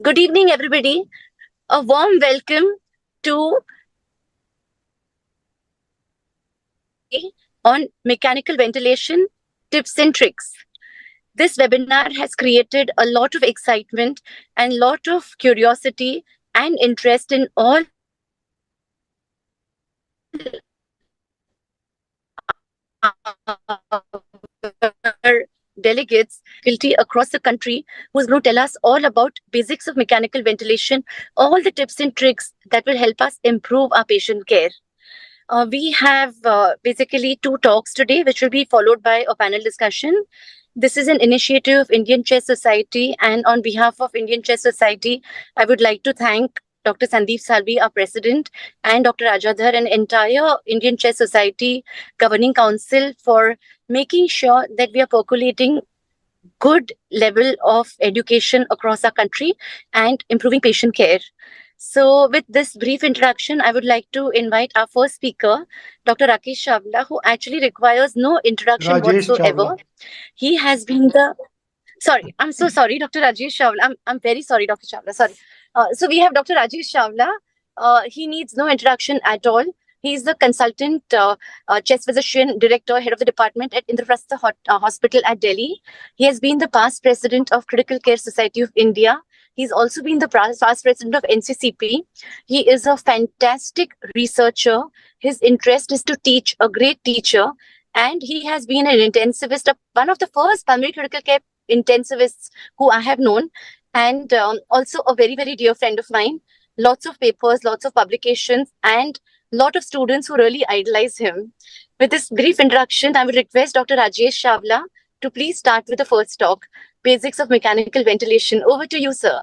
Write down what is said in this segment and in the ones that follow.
Good evening, everybody. A warm welcome to on mechanical ventilation tips and tricks. This webinar has created a lot of excitement and lot of curiosity and interest in all our delegates, faculty across the country, who's going to tell us all about basics of mechanical ventilation, all the tips and tricks that will help us improve our patient care. We have basically two talks today, which will be followed by a panel discussion. This is an initiative of Indian Chest Society, and on behalf of Indian Chest Society, I would like to thank Dr. Sandeep Salvi, our president, and Dr. Rajadhar and entire Indian Chest Society Governing Council for making sure that we are percolating good level of education across our country and improving patient care. So with this brief introduction, I would like to invite our first speaker, Dr. Rakesh Chawla, who actually requires no introduction Rajesh whatsoever. Chawla. He has been the... Sorry, I'm so sorry, Dr. Rajesh Chawla. I'm very sorry, Dr. Chawla. Sorry. So we have Dr. Rajesh Chawla. He needs no introduction at all. He is the consultant chest physician director, head of the department at Indraprastha Hospital at Delhi. He has been the past president of Critical Care Society of India. He's also been the past president of NCCP. He is a fantastic researcher. His interest is to teach, a great teacher. And he has been an intensivist, one of the first pulmonary critical care intensivists who I have known. And also a very, very dear friend of mine. Lots of papers, lots of publications, and lot of students who really idolize him. With this brief introduction, I would request Dr. Rajesh Chawla to please start with the first talk, Basics of Mechanical Ventilation. Over to you, sir.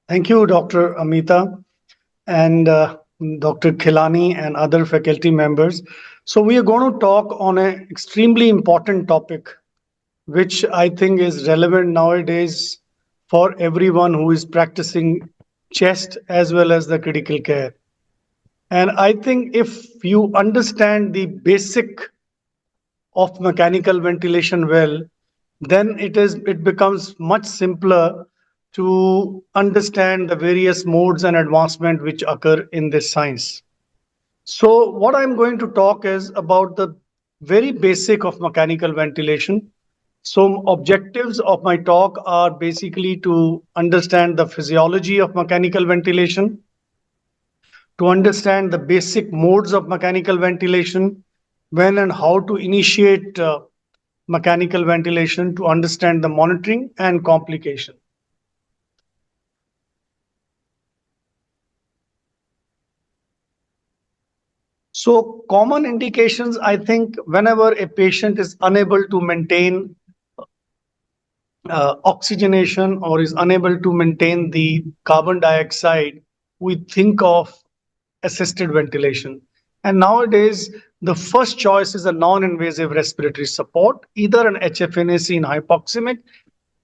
Thank you, Dr. Amita and Dr. Khilani and other faculty members. So we are going to talk on an extremely important topic, which I think is relevant nowadays for everyone who is practicing chest as well as the critical care. And I think if you understand the basic of mechanical ventilation well, then it becomes much simpler to understand the various modes and advancement which occur in this science. So what I'm going to talk is about the very basic of mechanical ventilation. So objectives of my talk are basically to understand the physiology of mechanical ventilation, to understand the basic modes of mechanical ventilation, when and how to initiate mechanical ventilation, to understand the monitoring and complication. So common indications, I think whenever a patient is unable to maintain oxygenation or is unable to maintain the carbon dioxide, we think of assisted ventilation. And nowadays, the first choice is a non-invasive respiratory support, either an HFNAC in hypoxemic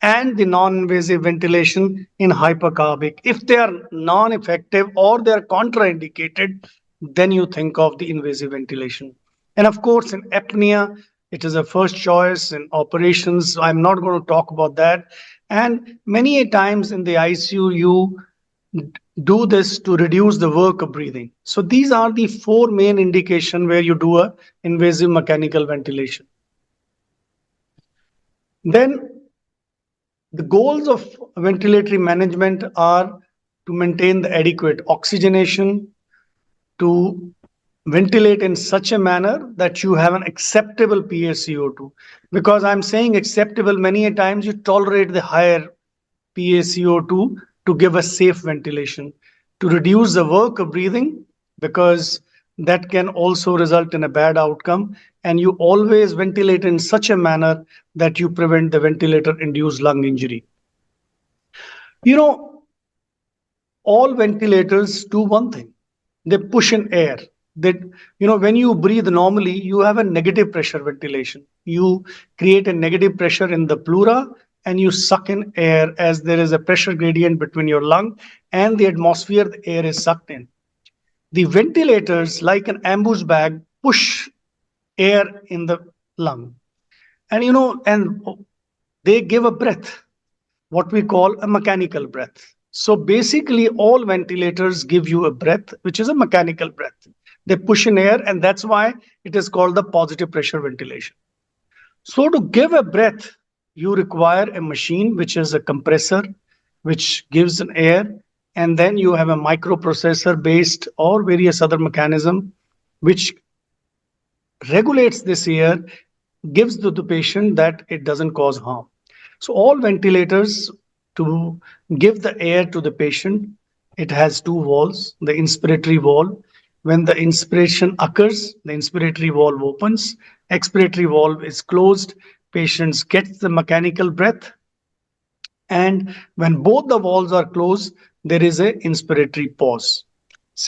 and the non-invasive ventilation in hypercarbic. If they are non-effective or they are contraindicated, then you think of the invasive ventilation. And of course, in apnea, it is a first choice. In operations, so I'm not going to talk about that. And many a times in the ICU, you do this to reduce the work of breathing. So these are the four main indications where you do a invasive mechanical ventilation. Then the goals of ventilatory management are to maintain the adequate oxygenation, to ventilate in such a manner that you have an acceptable PaCO2. Because I'm saying acceptable, many a times you tolerate the higher PaCO2 to give a safe ventilation, to reduce the work of breathing, because that can also result in a bad outcome. And you always ventilate in such a manner that you prevent the ventilator-induced lung injury. You know, all ventilators do one thing. They push in air. That, you know, when you breathe normally, you have a negative pressure ventilation. You create a negative pressure in the pleura and you suck in air as there is a pressure gradient between your lung and the atmosphere, the air is sucked in. The ventilators, like an ambush bag, push air in the lung. And, you know, and they give a breath, what we call a mechanical breath. So basically, all ventilators give you a breath, which is a mechanical breath. They push in air, and that's why it is called the positive pressure ventilation. So to give a breath, you require a machine, which is a compressor, which gives an air, and then you have a microprocessor based or various other mechanism, which regulates this air, gives to the patient that it doesn't cause harm. So all ventilators, to give the air to the patient, it has two valves, the inspiratory valve. When the inspiration occurs, the inspiratory valve opens, expiratory valve is closed, patients get the mechanical breath. And when both the valves are closed, there is a inspiratory pause.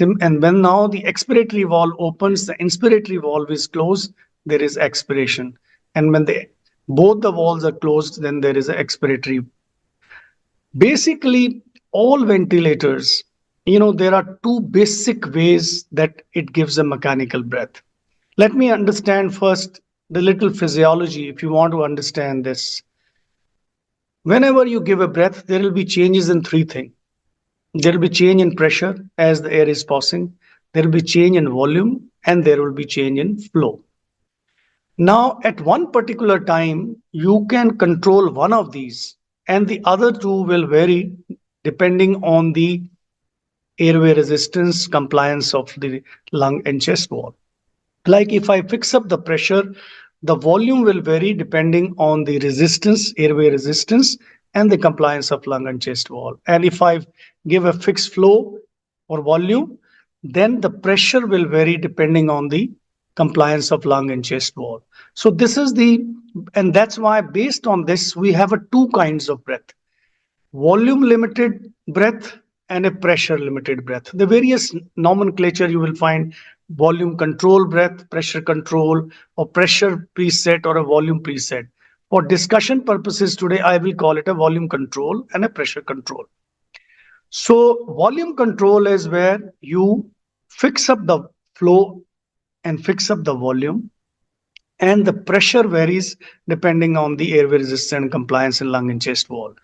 And when now the expiratory valve opens, the inspiratory valve is closed, there is expiration. And when both the valves are closed, then there is an expiratory. Basically, all ventilators, there are two basic ways that it gives a mechanical breath. Let me understand first the little physiology if you want to understand this. Whenever you give a breath, there will be changes in three things. There will be change in pressure as the air is passing. There will be change in volume, and there will be change in flow. Now, at one particular time, you can control one of these, and the other two will vary depending on the airway resistance, compliance of the lung and chest wall. Like if I fix up the pressure, the volume will vary depending on the resistance, airway resistance, and the compliance of lung and chest wall. And if I give a fixed flow or volume, then the pressure will vary depending on the compliance of lung and chest wall. So this is and that's why based on this, we have two kinds of breath: volume limited breath and a pressure limited breath. The various nomenclature you will find: volume control breath, pressure control, or pressure preset, or a volume preset. For discussion purposes today, I will call it a volume control and a pressure control. So volume control is where you fix up the flow and fix up the volume, and the pressure varies depending on the airway resistance and compliance in lung and chest wall.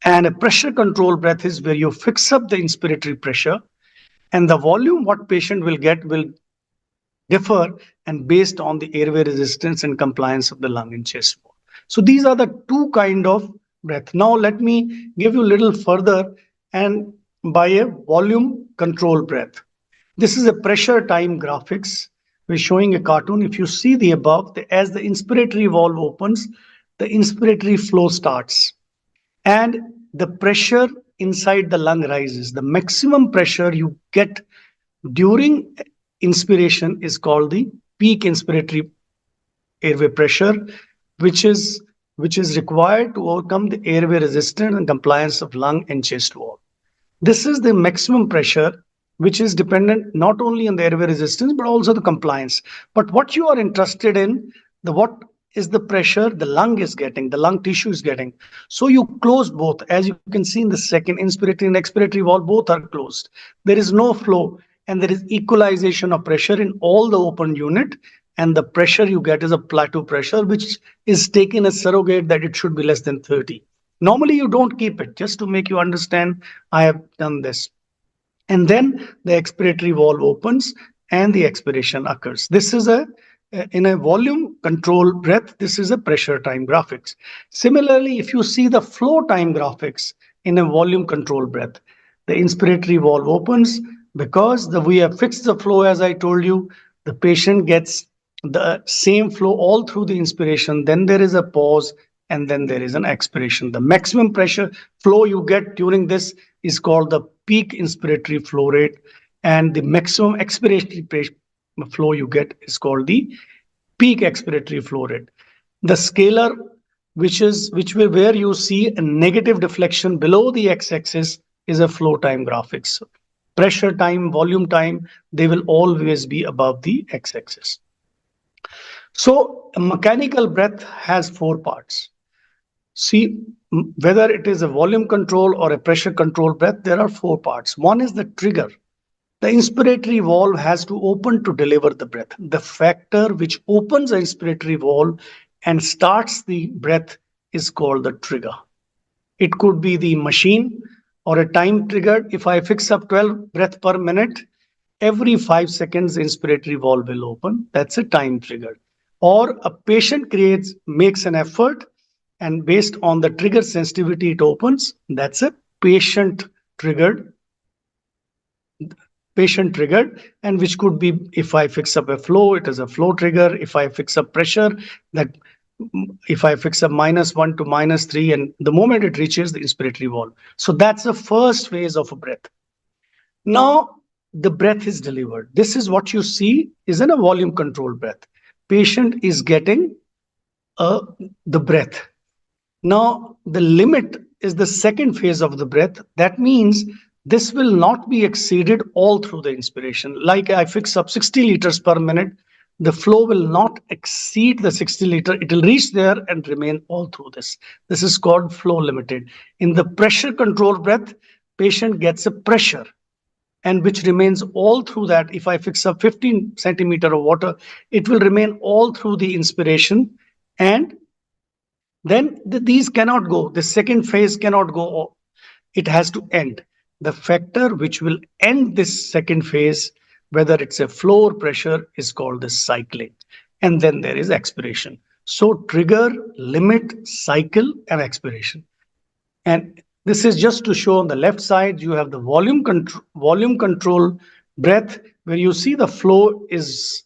And a pressure control breath is where you fix up the inspiratory pressure, and the volume what patient will get will differ and based on the airway resistance and compliance of the lung and chest wall. So these are the two kind of breath. Now let me give you a little further and by a volume control breath. This is a pressure time graphics. We're showing a cartoon. If you see the above, as the inspiratory valve opens, the inspiratory flow starts and the pressure inside the lung rises. The maximum pressure you get during inspiration is called the peak inspiratory airway pressure, which is required to overcome the airway resistance and compliance of lung and chest wall. This is the maximum pressure, which is dependent not only on the airway resistance but also the compliance. But what you are interested in, what is the pressure the lung is getting, the lung tissue is getting. So you close both. As you can see in the second, inspiratory and expiratory valve both are closed. There is no flow and there is equalization of pressure in all the open unit, and the pressure you get is a plateau pressure, which is taken as surrogate that it should be less than 30. Normally you don't keep it. Just to make you understand, I have done this. And then the expiratory valve opens and the expiration occurs. This is in a volume control breath, this is a pressure time graphics. Similarly, if you see the flow time graphics in a volume control breath, the inspiratory valve opens because we have fixed the flow. As I told you, the patient gets the same flow all through the inspiration, then there is a pause, and then there is an expiration. The maximum pressure flow you get during this is called the peak inspiratory flow rate, and the maximum expiratory flow you get is called the peak expiratory flow rate. The scalar, where you see a negative deflection below the x-axis, is a flow time graphics. Pressure time, volume time, they will always be above the x-axis. So a mechanical breath has four parts. See, whether it is a volume control or a pressure control breath, there are four parts. One is the trigger. The inspiratory valve has to open to deliver the breath. The factor which opens the inspiratory valve and starts the breath is called the trigger. It could be the machine, or a time triggered, if I fix up 12 breath per minute, every 5 seconds inspiratory valve will open. That's a time triggered. Or a patient makes an effort, and based on the trigger sensitivity it opens. That's a patient triggered, and which could be, if I fix up a flow, it is a flow trigger. If I fix up pressure, that if I fix up -1 to -3, and the moment it reaches the inspiratory valve. So that's the first phase of a breath. Now the breath is delivered. This is what you see is in a volume controlled breath. Patient is getting the breath. Now the limit is the second phase of the breath. That means this will not be exceeded all through the inspiration. Like I fix up 60 liters per minute, the flow will not exceed the 60 liter. It will reach there and remain all through this. This is called flow limited. In the pressure control breath, patient gets a pressure, and which remains all through that. If I fix up 15 centimeter of water, it will remain all through the inspiration, and then these cannot go. The second phase cannot go. It has to end. The factor which will end this second phase, whether it's a flow or pressure, is called the cycling. And then there is expiration. So trigger, limit, cycle, and expiration. And this is just to show on the left side, you have the volume control breath, where you see the flow is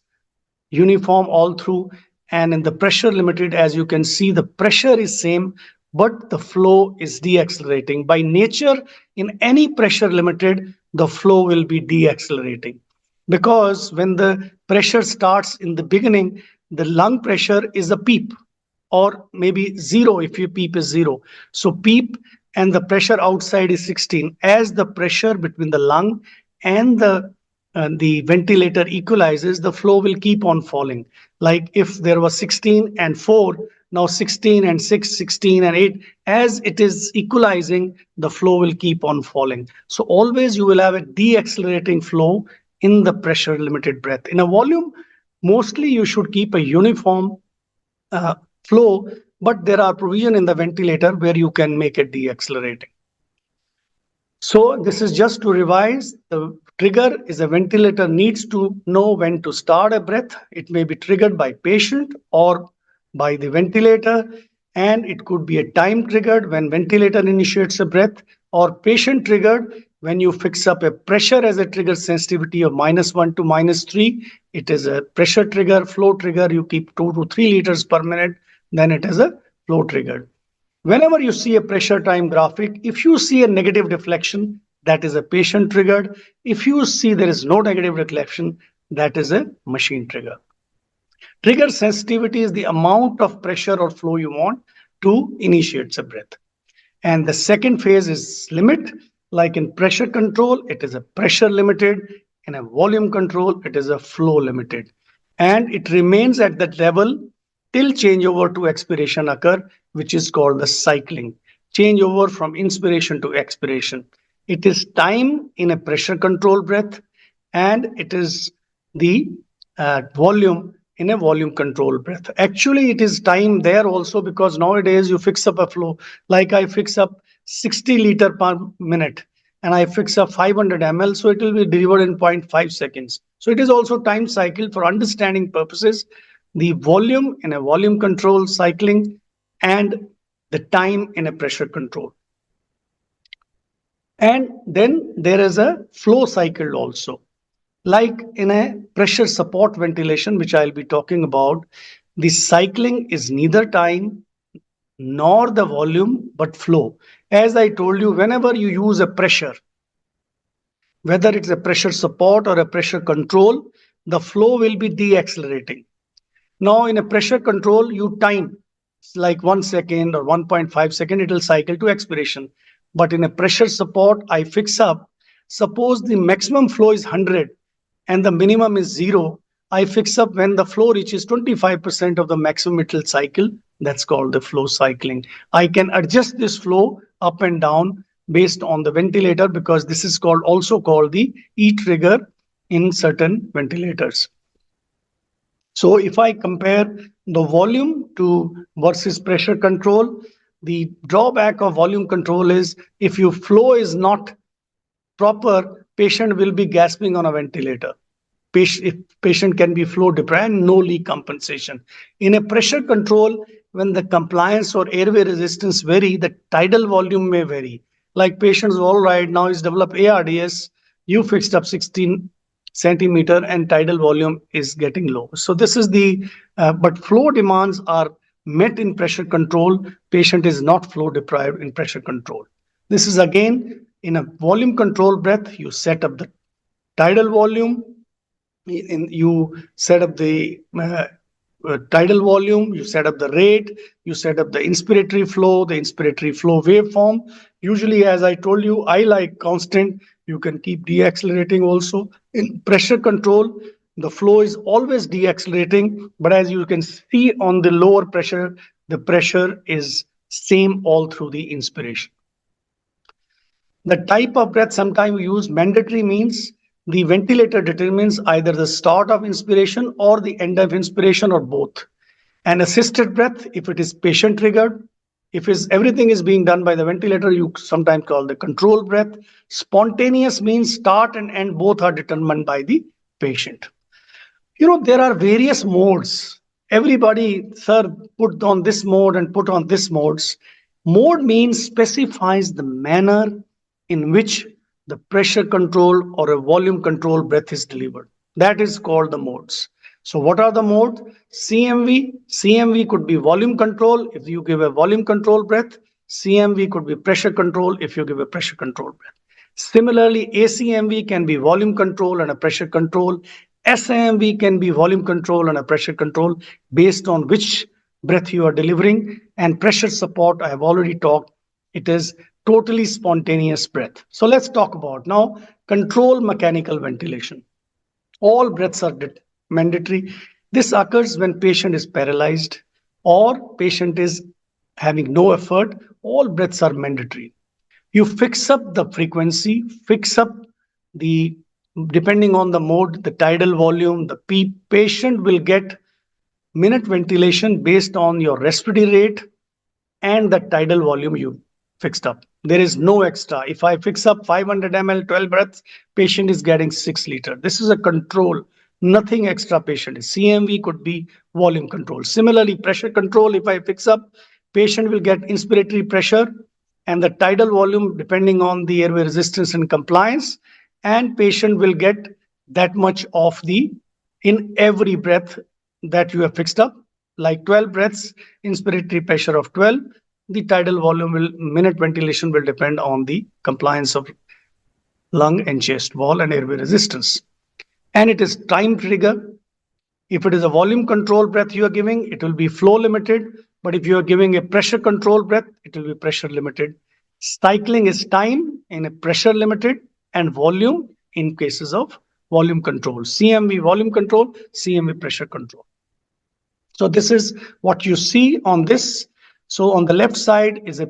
uniform all through. And in the pressure limited, as you can see, the pressure is same, but the flow is deaccelerating. By nature, in any pressure limited, the flow will be deaccelerating. Because when the pressure starts in the beginning, the lung pressure is a PEEP, or maybe 0 if your PEEP is 0. So PEEP and the pressure outside is 16. As the pressure between the lung and the ventilator equalizes, the flow will keep on falling. Like if there was 16 and 4, now 16 and 6, 16 and 8, as it is equalizing, the flow will keep on falling. So always you will have a deaccelerating flow in the pressure limited breath. In a volume, mostly you should keep a uniform flow, but there are provision in the ventilator where you can make it deaccelerating. So this is just to revise. The trigger is a ventilator needs to know when to start a breath. It may be triggered by patient or by the ventilator, and it could be a time triggered when ventilator initiates a breath, or patient triggered when you fix up a pressure as a trigger sensitivity of -1 to -3. It is a pressure trigger. Flow trigger, you keep 2 to 3 liters per minute, then it is a flow triggered. Whenever you see a pressure time graphic, if you see a negative deflection, that is a patient triggered. If you see there is no negative deflection, that is a machine trigger. Trigger sensitivity is the amount of pressure or flow you want to initiate the breath. And the second phase is limit. Like in pressure control, it is a pressure limited. In a volume control, it is a flow limited. And it remains at that level till changeover to expiration occur, which is called the cycling. Changeover from inspiration to expiration. It is time in a pressure control breath, and it is the volume in a volume control breath. Actually, it is time there also, because nowadays you fix up a flow. Like I fix up 60 liter per minute and I fix up 500 ml, so it will be delivered in 0.5 seconds. So it is also time cycle for understanding purposes. The volume in a volume control cycling and the time in a pressure control. And then there is a flow cycle also. Like in a pressure support ventilation, which I'll be talking about, the cycling is neither time nor the volume, but flow. As I told you, whenever you use a pressure, whether it's a pressure support or a pressure control, the flow will be deaccelerating. Now in a pressure control, you time, it's like 1 second or 1.5 second, it will cycle to expiration. But in a pressure support, I fix up, suppose the maximum flow is 100 and the minimum is 0. I fix up when the flow reaches 25% of the maximum, it will cycle. That's called the flow cycling. I can adjust this flow up and down based on the ventilator, because this is also called the E-trigger in certain ventilators. So if I compare the volume to versus pressure control, The drawback of volume control is if your flow is not proper, patient will be gasping on a ventilator. If patient can be flow deprived, no leak compensation. In a pressure control, when the compliance or airway resistance vary, the tidal volume may vary. Like patients, all right, now he's developed ARDS, you fixed up 16 centimeter and tidal volume is getting low. So this is but flow demands are met in pressure control. Patient is not flow deprived in pressure control. This is again in a volume control breath, you set up the tidal volume, you set up the tidal volume, you set up the rate, you set up the inspiratory flow waveform. Usually, as I told you, I like constant. You can keep deaccelerating also. In pressure control, the flow is always deaccelerating, but as you can see on the lower pressure, the pressure is same all through the inspiration. The type of breath sometimes we use mandatory means the ventilator determines either the start of inspiration or the end of inspiration or both. And assisted breath, if it is patient triggered, if everything is being done by the ventilator, you sometimes call the control breath. Spontaneous means start and end both are determined by the patient. There are various modes. Everybody, sir, put on this mode and put on this modes. Mode means specifies the manner in which the pressure control or a volume control breath is delivered. That is called the modes. So what are the modes? CMV could be volume control if you give a volume control breath. CMV could be pressure control if you give a pressure control breath. Similarly, ACMV can be volume control and a pressure control. SAMV can be volume control and a pressure control based on which breath you are delivering. And pressure support, I have already talked, it is totally spontaneous breath. So let's talk about now control mechanical ventilation. All breaths are mandatory. This occurs when patient is paralyzed or patient is having no effort. All breaths are mandatory. You fix up the frequency, fix up the, depending on the mode, the tidal volume, the patient will get minute ventilation based on your respiratory rate and the tidal volume you fixed up. There is no extra. If I fix up 500 ml, 12 breaths, patient is getting 6 liters. This is a control, nothing extra patient is. CMV could be volume control. Similarly, pressure control, if I fix up, patient will get inspiratory pressure and the tidal volume depending on the airway resistance and compliance, and patient will get that much of in every breath that you have fixed up, like 12 breaths, inspiratory pressure of 12. The tidal volume minute ventilation will depend on the compliance of lung and chest wall and airway resistance. And it is time trigger. If it is a volume control breath you are giving, it will be flow limited. But if you are giving a pressure control breath, it will be pressure limited. Cycling is time in a pressure limited and volume in cases of volume control. CMV volume control, CMV pressure control. So this is what you see on this. So on the left side is a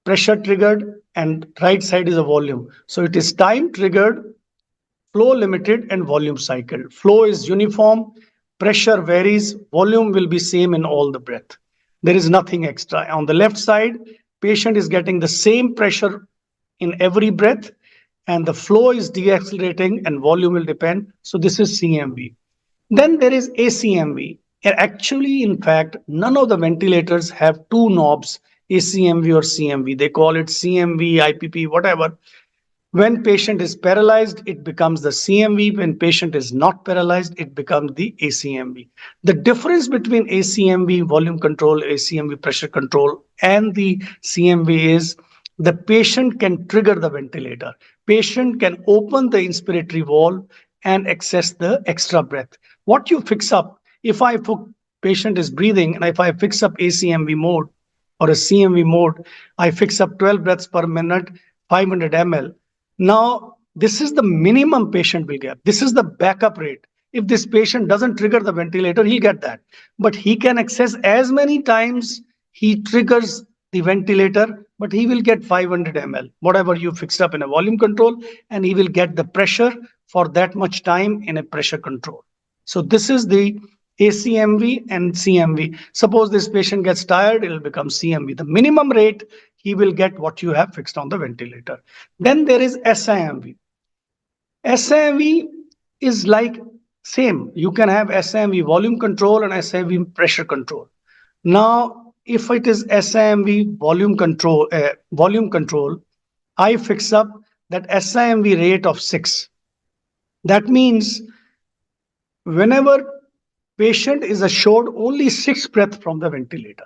pressure triggered and right side is a volume. So it is time triggered, flow limited and volume cycled. Flow is uniform, pressure varies, volume will be same in all the breath. There is nothing extra. On the left side, patient is getting the same pressure in every breath and the flow is deaccelerating and volume will depend. So this is CMV. Then there is ACMV. Actually, in fact, none of the ventilators have two knobs, ACMV or CMV. They call it CMV, IPP, whatever. When patient is paralyzed, it becomes the CMV. When patient is not paralyzed, it becomes the ACMV. The difference between ACMV, volume control, ACMV, pressure control, and the CMV is the patient can trigger the ventilator. Patient can open the inspiratory valve and access the extra breath. What you fix up, if patient is breathing and if I fix up ACMV mode or a CMV mode, I fix up 12 breaths per minute, 500 ml. Now, this is the minimum patient will get. This is the backup rate. If this patient doesn't trigger the ventilator, he'll get that. But he can access as many times he triggers the ventilator, but he will get 500 ml, whatever you fixed up in a volume control, and he will get the pressure for that much time in a pressure control. So this is the ACMV and CMV. Suppose this patient gets tired, it will become CMV. The minimum rate, he will get what you have fixed on the ventilator. Then there is SIMV. SIMV is like same. You can have SIMV volume control and SIMV pressure control. Now, if it is SIMV volume control, I fix up that SIMV rate of 6. That means whenever patient is assured only 6 breaths from the ventilator,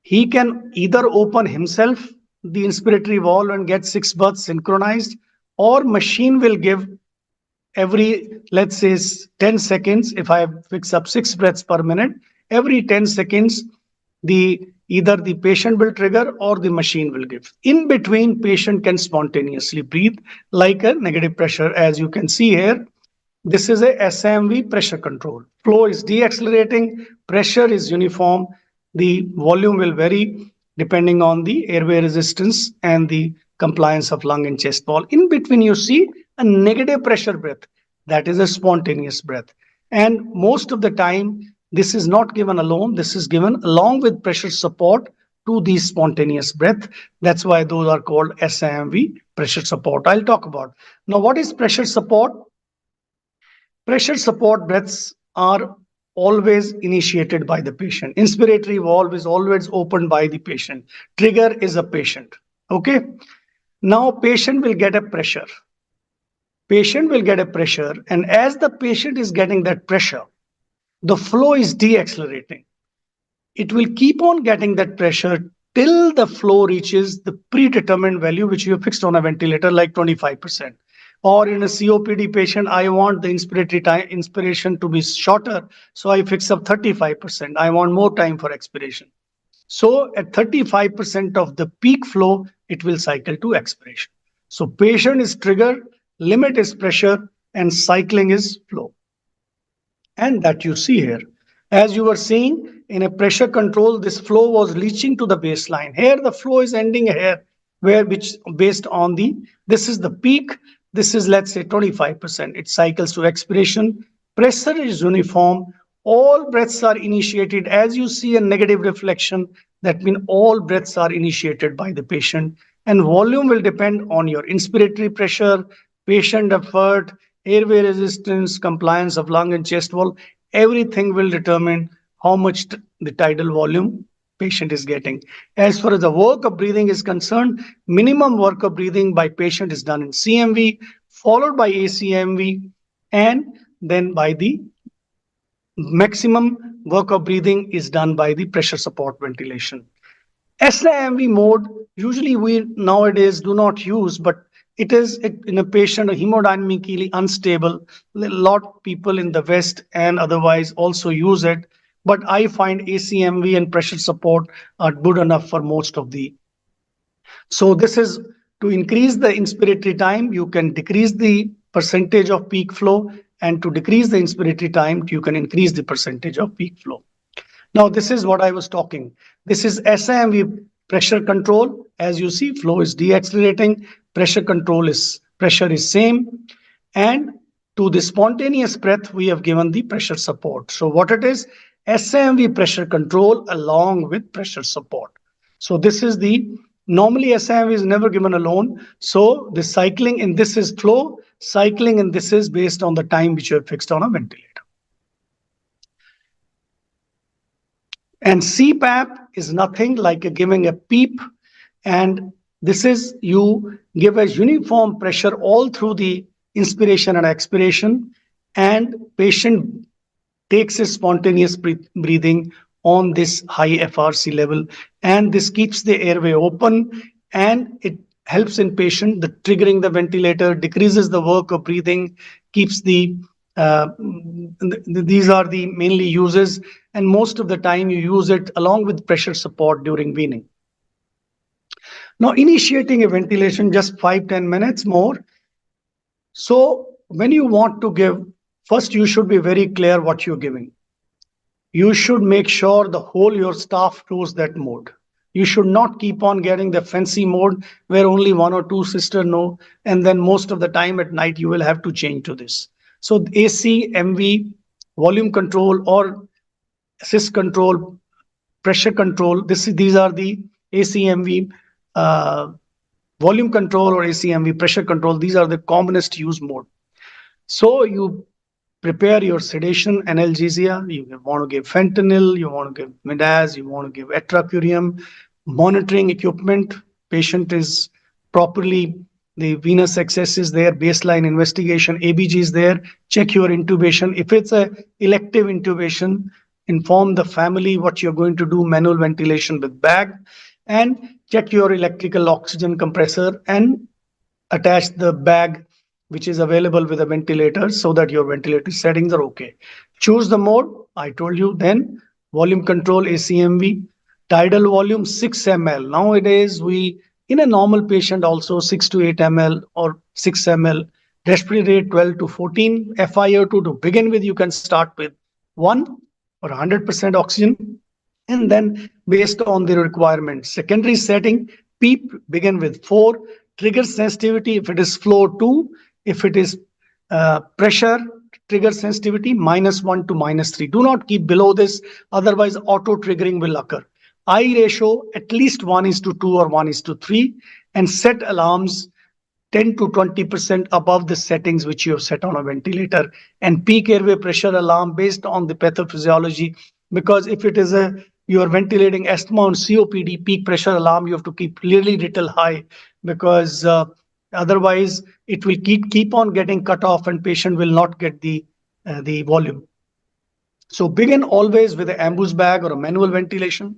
he can either open himself the inspiratory valve and get 6 breaths synchronized, or machine will give every, let's say, 10 seconds. If I fix up 6 breaths per minute, every 10 seconds, either the patient will trigger or the machine will give. In between, patient can spontaneously breathe like a negative pressure. As you can see here, this is a SIMV pressure control. Flow is deaccelerating, pressure is uniform. The volume will vary depending on the airway resistance and the compliance of lung and chest wall. In between, you see a negative pressure breath. That is a spontaneous breath. And most of the time, this is not given alone. This is given along with pressure support to the spontaneous breath. That's why those are called SIMV pressure support. I'll talk about. Now, what is pressure support? Pressure support breaths are always initiated by the patient. Inspiratory valve is always opened by the patient. Trigger is a patient. Okay. Now, patient will get a pressure. Patient will get a pressure, and as the patient is getting that pressure, the flow is deaccelerating. It will keep on getting that pressure till the flow reaches the predetermined value which you have fixed on a ventilator, like 25%. Or in a COPD patient, I want the inspiratory time, inspiration to be shorter, so I fix up 35%. I want more time for expiration. So at 35% of the peak flow, it will cycle to expiration. So patient is trigger, limit is pressure, and cycling is flow. And that you see here. As you were seeing in a pressure control, this flow was reaching to the baseline. Here the flow is ending here, which based on this is the peak. This is, let's say, 25%. It cycles to expiration. Pressure is uniform. All breaths are initiated. As you see a negative reflection, that means all breaths are initiated by the patient. And volume will depend on your inspiratory pressure, patient effort, airway resistance, compliance of lung and chest wall. Everything will determine how much the tidal volume patient is getting. As far as the work of breathing is concerned, minimum work of breathing by patient is done in CMV, followed by ACMV, and then by the maximum work of breathing is done by the pressure support ventilation. SIMV mode, usually we nowadays do not use, but it is in a patient hemodynamically unstable. A lot of people in the West and otherwise also use it. But I find ACMV and pressure support are good enough for most of the. So this is to increase the inspiratory time, you can decrease the percentage of peak flow, and to decrease the inspiratory time, you can increase the percentage of peak flow. Now, this is what I was talking. This is SIMV pressure control. As you see, flow is deaccelerating, pressure is same. And to the spontaneous breath, we have given the pressure support. So what it is? SIMV pressure control along with pressure support. So this is normally SIMV is never given alone. So the cycling in this is flow, cycling in this is based on the time which you have fixed on a ventilator. And CPAP is nothing like giving a PEEP, and this is you give a uniform pressure all through the inspiration and expiration, and patient takes a spontaneous breathing on this high FRC level, and this keeps the airway open, and it helps in patient the triggering the ventilator, decreases the work of breathing, keeps these are the mainly uses, and most of the time you use it along with pressure support during weaning. Now, initiating a ventilation, just 5-10 minutes more. So when you want to give, first you should be very clear what you're giving. You should make sure the whole your staff knows that mode. You should not keep on getting the fancy mode where only 1 or 2 sisters know, and then most of the time at night you will have to change to this. So AC, MV, volume control or assist control, pressure control. These are the 𝐴𝐶MV volume control or 𝐴𝐶MV pressure control. These are the commonest used mode. So you prepare your sedation analgesia. You want to give fentanyl, you want to give midaz, you want to give atracurium. Monitoring equipment, patient is properly, the venous access is there, baseline investigation, ABG is there, check your intubation. If it's a elective intubation, inform the family what you're going to do, manual ventilation with bag, and check your electrical oxygen compressor and attach the bag which is available with a ventilator so that your ventilator settings are okay. Choose the mode, I told you, then volume control 𝐴𝐶MV, tidal volume 6 ml. Nowadays, in a normal patient also 6 to 8 ml or 6 ml, respiratory rate 12 to 14, FiO2 to begin with, you can start with 1 or 100% oxygen, and then based on the requirement. Secondary setting, PEEP begin with 4, trigger sensitivity, if it is flow 2, if it is pressure, trigger sensitivity -1 to -3. Do not keep below this, otherwise auto triggering will occur. I ratio at least 1:2 or 1:3, and set alarms 10 to 20% above the settings which you have set on a ventilator, and peak airway pressure alarm based on the pathophysiology, because if it is you are ventilating asthma and COPD, peak pressure alarm you have to keep really little high, because otherwise it will keep on getting cut off and patient will not get the volume. So begin always with an ambush bag or a manual ventilation,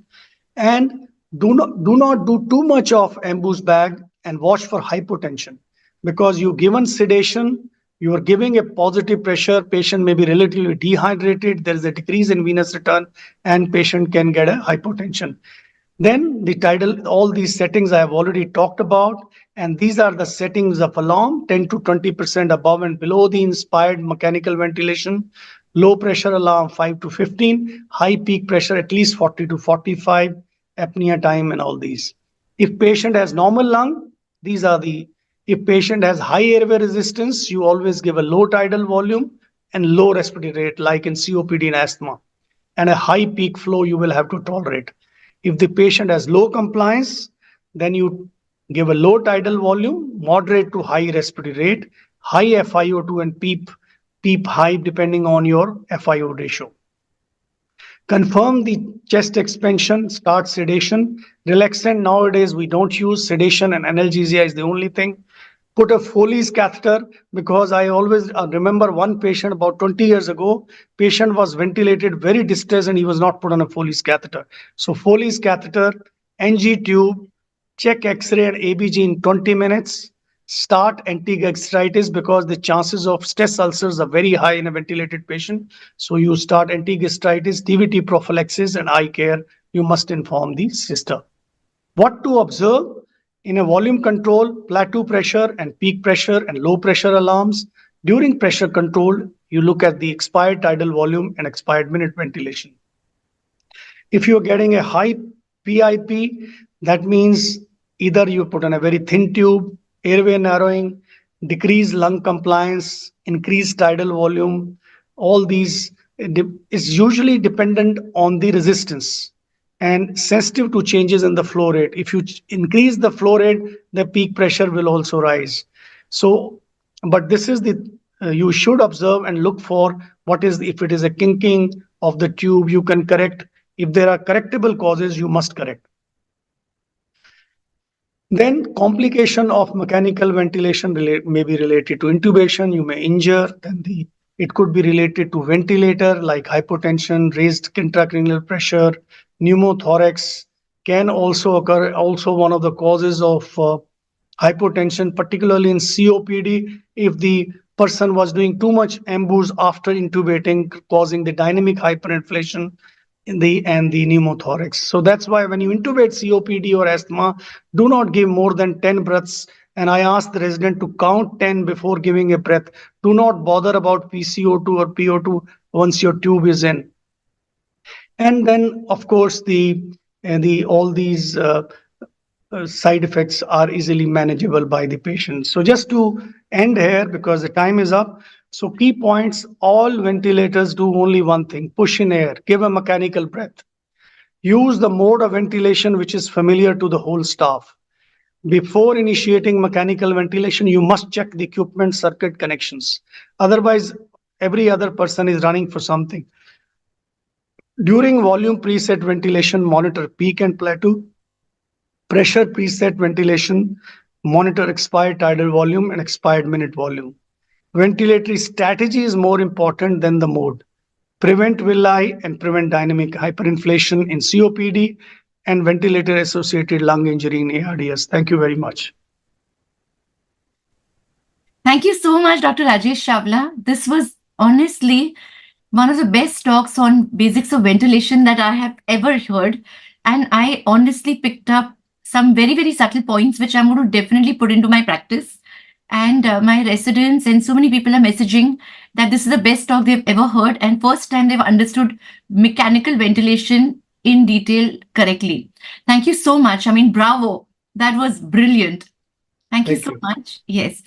and do not do too much of ambush bag, and watch for hypotension, because you given sedation, you are giving a positive pressure, patient may be relatively dehydrated, there is a decrease in venous return, and patient can get a hypotension. Then the tidal, all these settings I have already talked about, and these are the settings of alarm, 10 to 20% above and below the inspired mechanical ventilation, low pressure alarm 5 to 15, high peak pressure at least 40 to 45, apnea time and all these. If patient has normal lung, these are the, if patient has high airway resistance, you always give a low tidal volume and low respiratory rate, like in COPD and asthma, and a high peak flow you will have to tolerate. If the patient has low compliance, then you give a low tidal volume, moderate to high respiratory rate, high FiO2 and PEEP high depending on your FiO ratio. Confirm the chest expansion, start sedation. Relaxant, nowadays we don't use sedation, and analgesia is the only thing. Put a Foley's catheter, because I always remember one patient about 20 years ago, patient was ventilated very distressed and he was not put on a Foley's catheter. So Foley's catheter, NG tube, check X-ray and ABG in 20 minutes. Start anti-gastritis, because the chances of stress ulcers are very high in a ventilated patient. So you start anti-gastritis, DVT prophylaxis, and eye care. You must inform the sister. What to observe? In a volume control, plateau pressure and peak pressure and low pressure alarms. During pressure control, you look at the expired tidal volume and expired minute ventilation. If you're getting a high PIP, that means either you put on a very thin tube, airway narrowing, decreased lung compliance, increased tidal volume. All these is usually dependent on the resistance and sensitive to changes in the flow rate. If you increase the flow rate, the peak pressure will also rise. So, but this is the, you should observe and look for what is, if it is a kinking of the tube, you can correct. If there are correctable causes, you must correct. Then complication of mechanical ventilation may be related to intubation, you may injure, then it could be related to ventilator like hypotension, raised intracranial pressure, pneumothorax can also occur, also one of the causes of hypotension, particularly in COPD, if the person was doing too much ambush after intubating, causing the dynamic hyperinflation in the pneumothorax. So that's why when you intubate COPD or asthma, do not give more than 10 breaths. And I ask the resident to count 10 before giving a breath. Do not bother about PCO2 or PO2 once your tube is in. And then, of course, all these side effects are easily manageable by the patient. So just to end here, because the time is up, So key points, all ventilators do only one thing: push in air, give a mechanical breath. Use the mode of ventilation which is familiar to the whole staff. Before initiating mechanical ventilation, you must check the equipment circuit connections. Otherwise, every other person is running for something. During volume preset ventilation, monitor peak and plateau. Pressure preset ventilation, monitor expired tidal volume and expired minute volume. Ventilatory strategy is more important than the mode. Prevent villi and prevent dynamic hyperinflation in COPD and ventilator-associated lung injury in ARDS. Thank you very much. Thank you so much, Dr. Rajesh Chawla. This was honestly one of the best talks on basics of ventilation that I have ever heard. And I honestly picked up some very, very subtle points, which I'm going to definitely put into my practice. And my residents and so many people are messaging that this is the best talk they've ever heard. And first time they've understood mechanical ventilation in detail correctly. Thank you so much. I mean, bravo. That was brilliant. Thank you so much. Yes.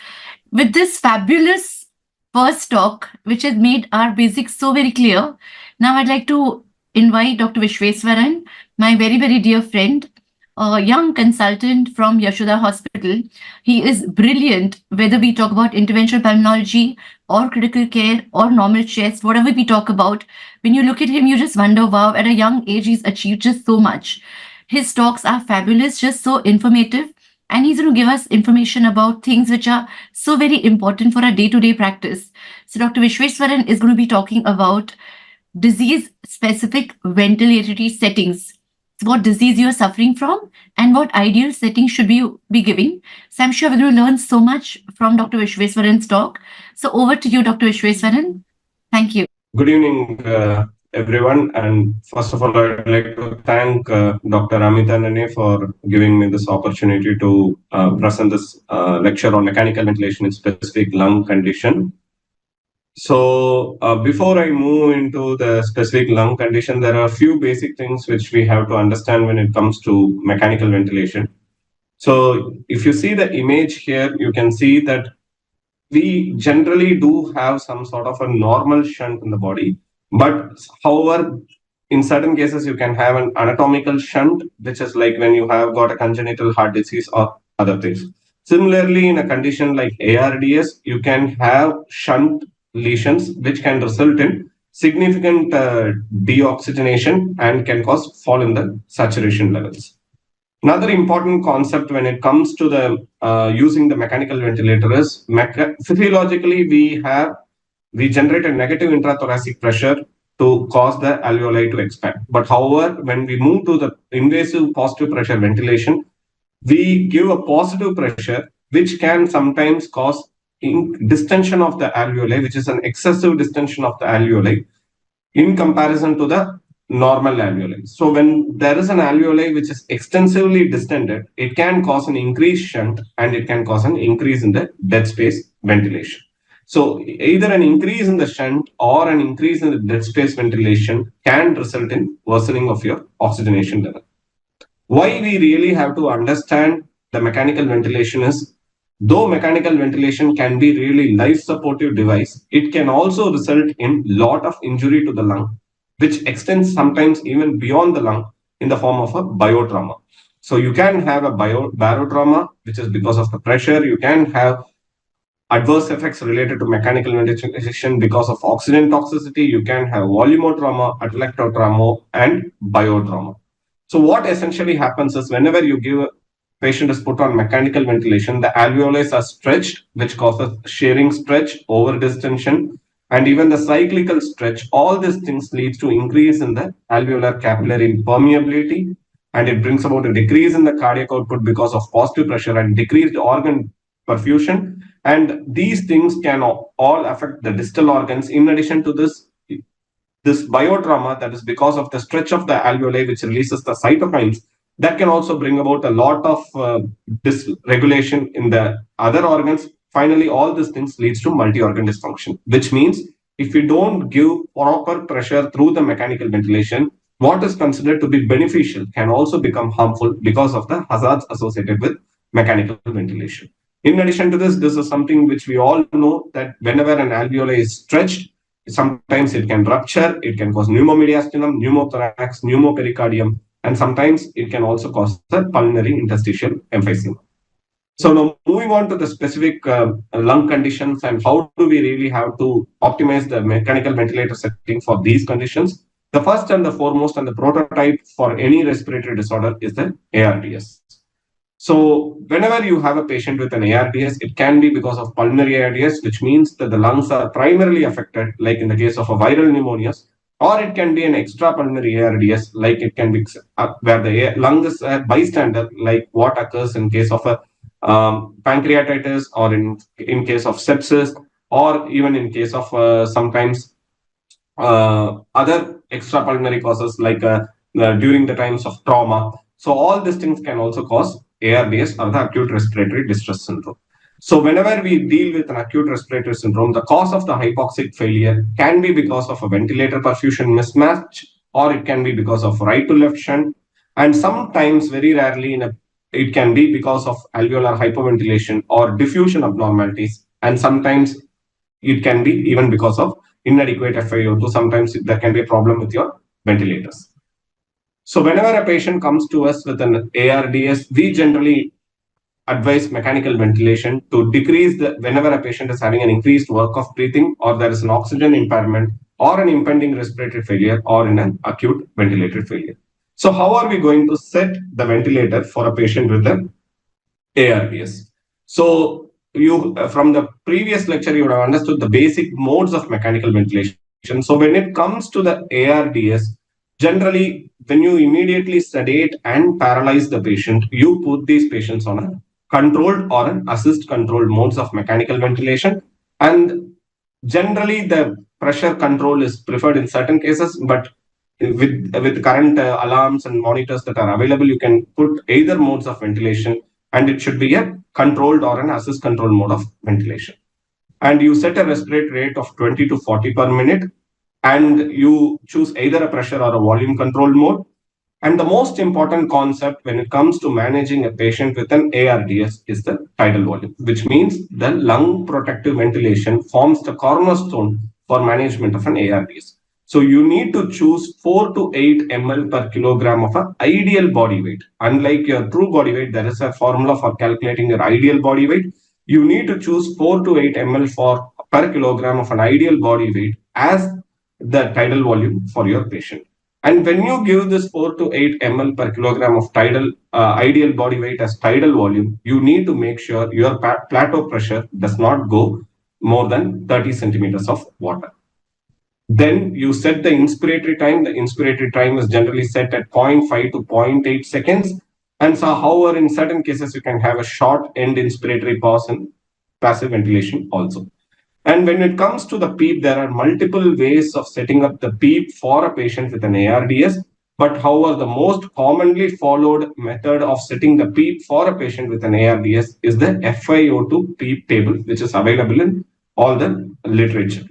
With this fabulous first talk, which has made our basics so very clear, now I'd like to invite Dr. Vishweswaran, my very, very dear friend, a young consultant from Yashoda Hospital. He is brilliant, whether we talk about interventional pulmonology or critical care or normal chest, whatever we talk about. When you look at him, you just wonder, wow, at a young age, he's achieved just so much. His talks are fabulous, just so informative. And he's going to give us information about things which are so very important for our day-to-day practice. So Dr. Vishweswaran is going to be talking about disease-specific ventilatory settings. What disease you are suffering from and what ideal setting should you be giving. So I'm sure we're going to learn so much from Dr. Vishweswaran's talk. So over to you, Dr. Vishweswaran. Thank you. Good evening, everyone. And first of all, I'd like to thank Dr. Amit Anane for giving me this opportunity to present this lecture on mechanical ventilation in specific lung condition. So before I move into the specific lung condition, there are a few basic things which we have to understand when it comes to mechanical ventilation. So if you see the image here, you can see that we generally do have some sort of a normal shunt in the body. But however, in certain cases, you can have an anatomical shunt, which is like when you have got a congenital heart disease or other things. Similarly, in a condition like ARDS, you can have shunt lesions, which can result in significant deoxygenation and can cause fall in the saturation levels. Another important concept when it comes to the using the mechanical ventilator is physiologically we generate a negative intrathoracic pressure to cause the alveoli to expand. But however, when we move to the invasive positive pressure ventilation, we give a positive pressure, which can sometimes cause distension of the alveoli, which is an excessive distension of the alveoli in comparison to the normal alveoli. So when there is an alveoli which is extensively distended, it can cause an increased shunt and it can cause an increase in the dead space ventilation. So either an increase in the shunt or an increase in the dead space ventilation can result in worsening of your oxygenation level. Why we really have to understand the mechanical ventilation is, though mechanical ventilation can be really life supportive device, it can also result in lot of injury to the lung, which extends sometimes even beyond the lung in the form of a biotrauma. So you can have a barotrauma, which is because of the pressure. You can have adverse effects related to mechanical ventilation because of oxygen toxicity. You can have volumotrauma, atelectotrauma, and biotrauma. So what essentially happens is, whenever you give a patient is put on mechanical ventilation, the alveoli are stretched, which causes shearing stretch, over distension, and even the cyclical stretch. All these things leads to increase in the alveolar capillary permeability, and it brings about a decrease in the cardiac output because of positive pressure and decreased organ perfusion. And these things can all affect the distal organs. In addition to this biotrauma, that is because of the stretch of the alveoli, which releases the cytokines, that can also bring about a lot of dysregulation in the other organs. Finally, all these things leads to multi-organ dysfunction, which means if you don't give proper pressure through the mechanical ventilation, what is considered to be beneficial can also become harmful because of the hazards associated with mechanical ventilation. In addition to this, this is something which we all know that whenever an alveoli is stretched, sometimes it can rupture, it can cause pneumomediastinum, pneumothorax, pneumopericardium, and sometimes it can also cause a pulmonary interstitial emphysema. So now moving on to the specific lung conditions and how do we really have to optimize the mechanical ventilator setting for these conditions. The first and the foremost and the prototype for any respiratory disorder is the ARDS. So whenever you have a patient with an ARDS, it can be because of pulmonary ARDS, which means that the lungs are primarily affected, like in the case of a viral pneumonias, or it can be an extrapulmonary ARDS, like it can be where the lung is a bystander, like what occurs in case of a pancreatitis, or in case of sepsis, or even in case of sometimes other extrapulmonary causes like during the times of trauma. So all these things can also cause ARDS, or the acute respiratory distress syndrome. So whenever we deal with an acute respiratory syndrome, the cause of the hypoxic failure can be because of a ventilator perfusion mismatch, or it can be because of right to left shunt, and sometimes, very rarely, it can be because of alveolar hypoventilation or diffusion abnormalities, and sometimes it can be even because of inadequate FiO2. Sometimes there can be a problem with your ventilators. So whenever a patient comes to us with an ARDS, we generally advise mechanical ventilation to decrease whenever a patient is having an increased work of breathing, or there is an oxygen impairment, or an impending respiratory failure, or in an acute ventilator failure. So how are we going to set the ventilator for a patient with an ARDS? So you, from the previous lecture, you would have understood the basic modes of mechanical ventilation. So when it comes to the ARDS, generally, when you immediately sedate and paralyze the patient, you put these patients on a controlled or an assist controlled modes of mechanical ventilation. And generally, the pressure control is preferred in certain cases, but with current alarms and monitors that are available, you can put either modes of ventilation, and it should be a controlled or an assist control mode of ventilation. And you set a respiratory rate of 20 to 40 per minute, and you choose either a pressure or a volume control mode. And the most important concept when it comes to managing a patient with an ARDS is the tidal volume, which means the lung protective ventilation forms the cornerstone for management of an ARDS. So you need to choose 4 to 8 ml per kilogram of an ideal body weight. Unlike your true body weight, there is a formula for calculating your ideal body weight. You need to choose 4 to 8 ml per kilogram of an ideal body weight as the tidal volume for your patient. And when you give this 4 to 8 ml per kilogram of ideal body weight as tidal volume, you need to make sure your plateau pressure does not go more than 30 centimeters of water. Then you set the inspiratory time. The inspiratory time is generally set at 0.5 to 0.8 seconds. And so, however, in certain cases, you can have a short end inspiratory pause in passive ventilation also. And when it comes to the PEEP, there are multiple ways of setting up the PEEP for a patient with an ARDS. But however, the most commonly followed method of setting the PEEP for a patient with an ARDS is the FiO2 PEEP table, which is available in all the literature.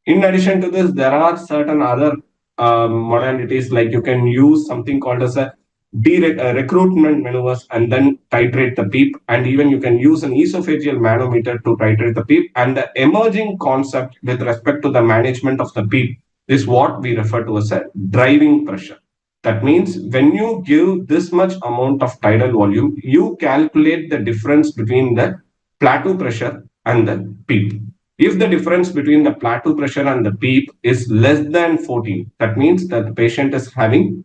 In addition to this, there are certain other modalities, like you can use something called as a recruitment maneuvers and then titrate the PEEP, and even you can use an esophageal manometer to titrate the PEEP. And the emerging concept with respect to the management of the PEEP is what we refer to as a driving pressure. That means when you give this much amount of tidal volume, you calculate the difference between the plateau pressure and the PEEP. If the difference between the plateau pressure and the PEEP is less than 14, that means that the patient is having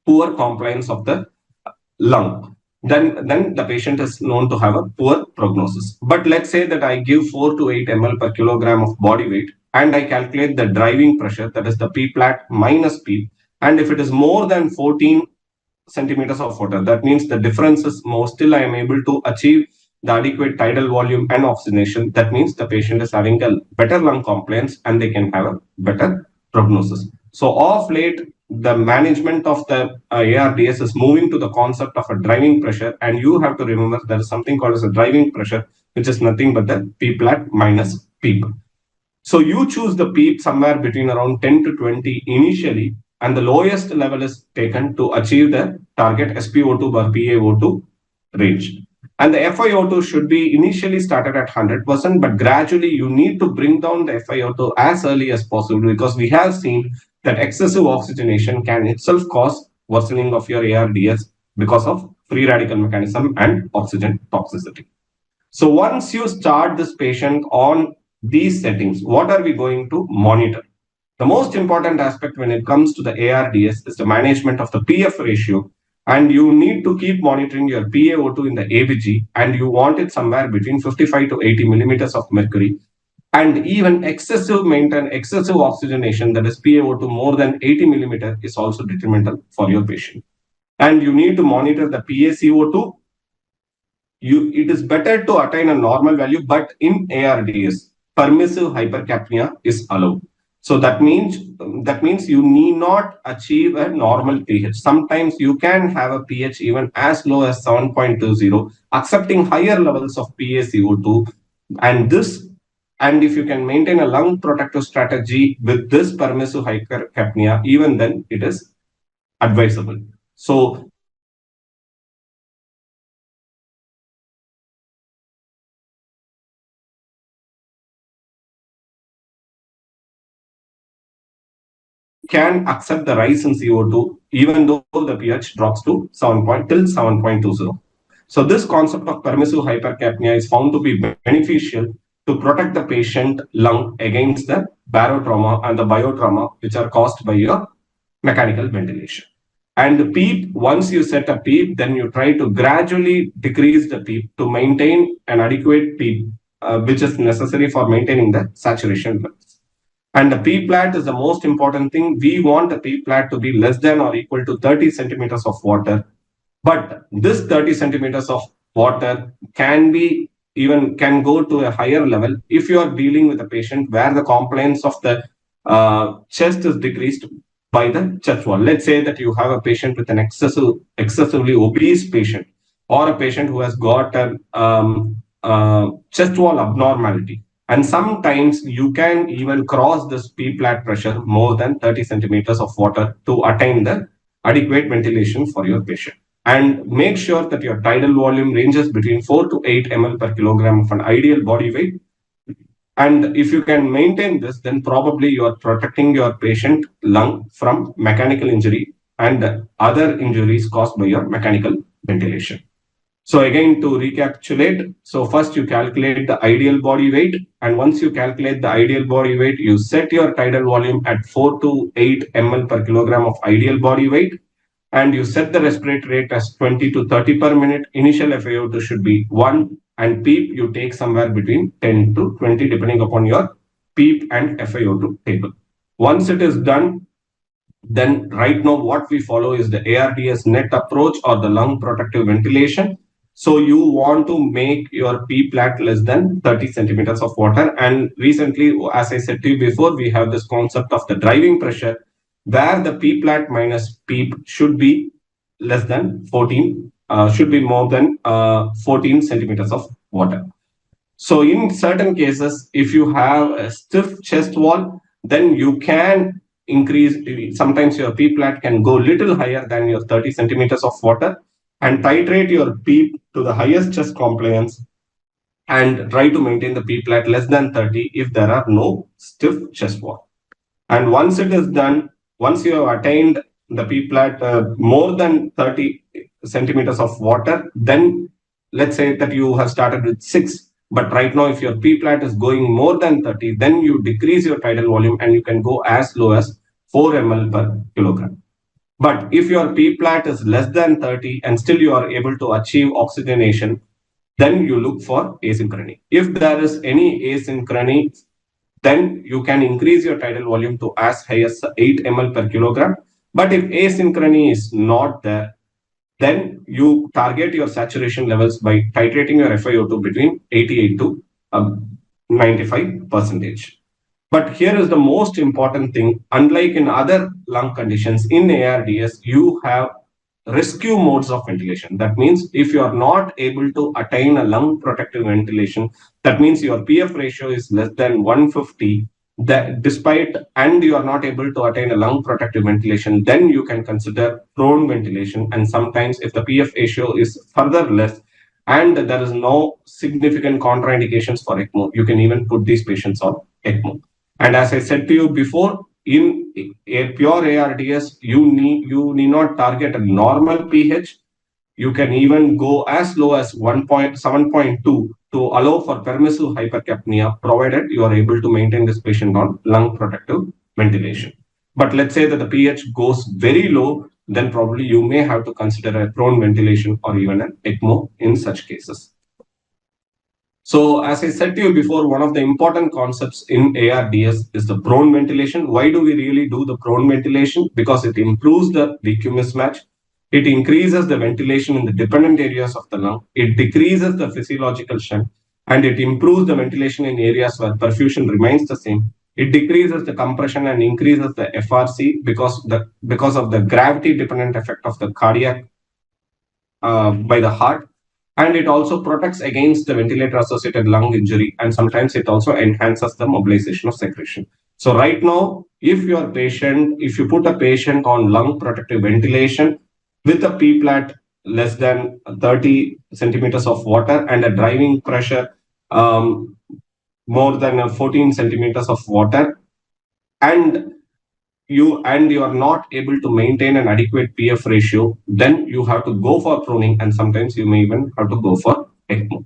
poor compliance of the lung. Then the patient is known to have a poor prognosis. But let's say that I give 4 to 8 ml per kilogram of body weight, and I calculate the driving pressure, that is the P plat minus PEEP. And if it is more than 14 centimeters of water, that means the difference is more, still I am able to achieve the adequate tidal volume and oxygenation. That means the patient is having a better lung compliance and they can have a better prognosis. So of late, the management of the ARDS is moving to the concept of a driving pressure, and you have to remember there is something called as a driving pressure, which is nothing but the P plat minus PEEP. So you choose the PEEP somewhere between around 10 to 20 initially, and the lowest level is taken to achieve the target SpO2 by PaO2 range. And the FiO2 should be initially started at 100%, but gradually you need to bring down the FiO2 as early as possible, because we have seen that excessive oxygenation can itself cause worsening of your ARDS because of free radical mechanism and oxygen toxicity. So once you start this patient on these settings, what are we going to monitor? The most important aspect when it comes to the ARDS is the management of the PF ratio, and you need to keep monitoring your PaO2 in the ABG, and you want it somewhere between 55 to 80 millimeters of mercury. And even excessive oxygenation, that is PaO2 more than 80 millimeter, is also detrimental for your patient. And you need to monitor the PaCO2. It is better to attain a normal value, but in ARDS, permissive hypercapnia is allowed. So that means you need not achieve a normal pH. Sometimes you can have a pH even as low as 7.20, accepting higher levels of PaCO2. And if you can maintain a lung protective strategy with this permissive hypercapnia, even then it is advisable. So can accept the rise in CO2 even though the pH drops to 7.20. So this concept of permissive hypercapnia is found to be beneficial to protect the patient lung against the barotrauma and the biotrauma which are caused by your mechanical ventilation. And the PEEP, once you set a PEEP, then you try to gradually decrease the PEEP to maintain an adequate PEEP, which is necessary for maintaining the saturation levels. And the P plat is the most important thing. We want the P plat to be less than or equal to 30 centimeters of water. But this 30 centimeters of water can go to a higher level if you are dealing with a patient where the compliance of the chest is decreased by the chest wall. Let's say that you have a patient with an excessively obese patient, or a patient who has got a chest wall abnormality. And sometimes you can even cross this P plat pressure more than 30 centimeters of water to attain the adequate ventilation for your patient. And make sure that your tidal volume ranges between 4 to 8 ml per kilogram of an ideal body weight. And if you can maintain this, then probably you are protecting your patient lung from mechanical injury and other injuries caused by your mechanical ventilation. So again, to recapitulate, so first you calculate the ideal body weight, and once you calculate the ideal body weight, you set your tidal volume at 4 to 8 ml per kilogram of ideal body weight, and you set the respiratory rate as 20 to 30 per minute. Initial FiO2 should be 1, and PEEP you take somewhere between 10 to 20 depending upon your PEEP and FiO2 table. Once it is done, then right now what we follow is the ARDS net approach or the lung protective ventilation. So you want to make your P plat less than 30 centimeters of water. And recently, as I said to you before, we have this concept of the driving pressure, where the P plat minus PEEP should be less than 14, should be more than 14 centimeters of water. So in certain cases, if you have a stiff chest wall, then you can increase, sometimes your P plat can go little higher than your 30 centimeters of water, and titrate your PEEP to the highest chest compliance and try to maintain the P plat less than 30 if there are no stiff chest wall. And once it is done, once you have attained the P plat more than 30 centimeters of water, then let's say that you have started with 6, but right now if your P plat is going more than 30, then you decrease your tidal volume and you can go as low as 4 ml per kilogram. But if your P plat is less than 30 and still you are able to achieve oxygenation, then you look for asynchrony. If there is any asynchrony, then you can increase your tidal volume to as high as 8 ml per kilogram. But if asynchrony is not there, then you target your saturation levels by titrating your FiO2 between 88 to 95%. But here is the most important thing. Unlike in other lung conditions, in ARDS, you have rescue modes of ventilation. That means if you are not able to attain a lung protective ventilation, that means your PF ratio is less than 150, and you are not able to attain a lung protective ventilation, then you can consider prone ventilation. And sometimes if the PF ratio is further less and there is no significant contraindications for ECMO, you can even put these patients on ECMO. And as I said to you before, in a pure ARDS, you need not target a normal pH. You can even go as low as 7.2 to allow for permissive hypercapnia, provided you are able to maintain this patient on lung protective ventilation. But let's say that the pH goes very low, then probably you may have to consider a prone ventilation or even an ECMO in such cases. So as I said to you before, one of the important concepts in ARDS is the prone ventilation. Why do we really do the prone ventilation? Because it improves the VQ mismatch. It increases the ventilation in the dependent areas of the lung. It decreases the physiological shunt, and it improves the ventilation in areas where perfusion remains the same. It decreases the compression and increases the FRC because of the gravity dependent effect of the cardiac by the heart. And it also protects against the ventilator-associated lung injury, and sometimes it also enhances the mobilization of secretion. So right now, if you put a patient on lung protective ventilation with a P-plat less than 30 centimeters of water and a driving pressure more than 14 centimeters of water, and you are not able to maintain an adequate PF ratio, then you have to go for proning, and sometimes you may even have to go for ECMO.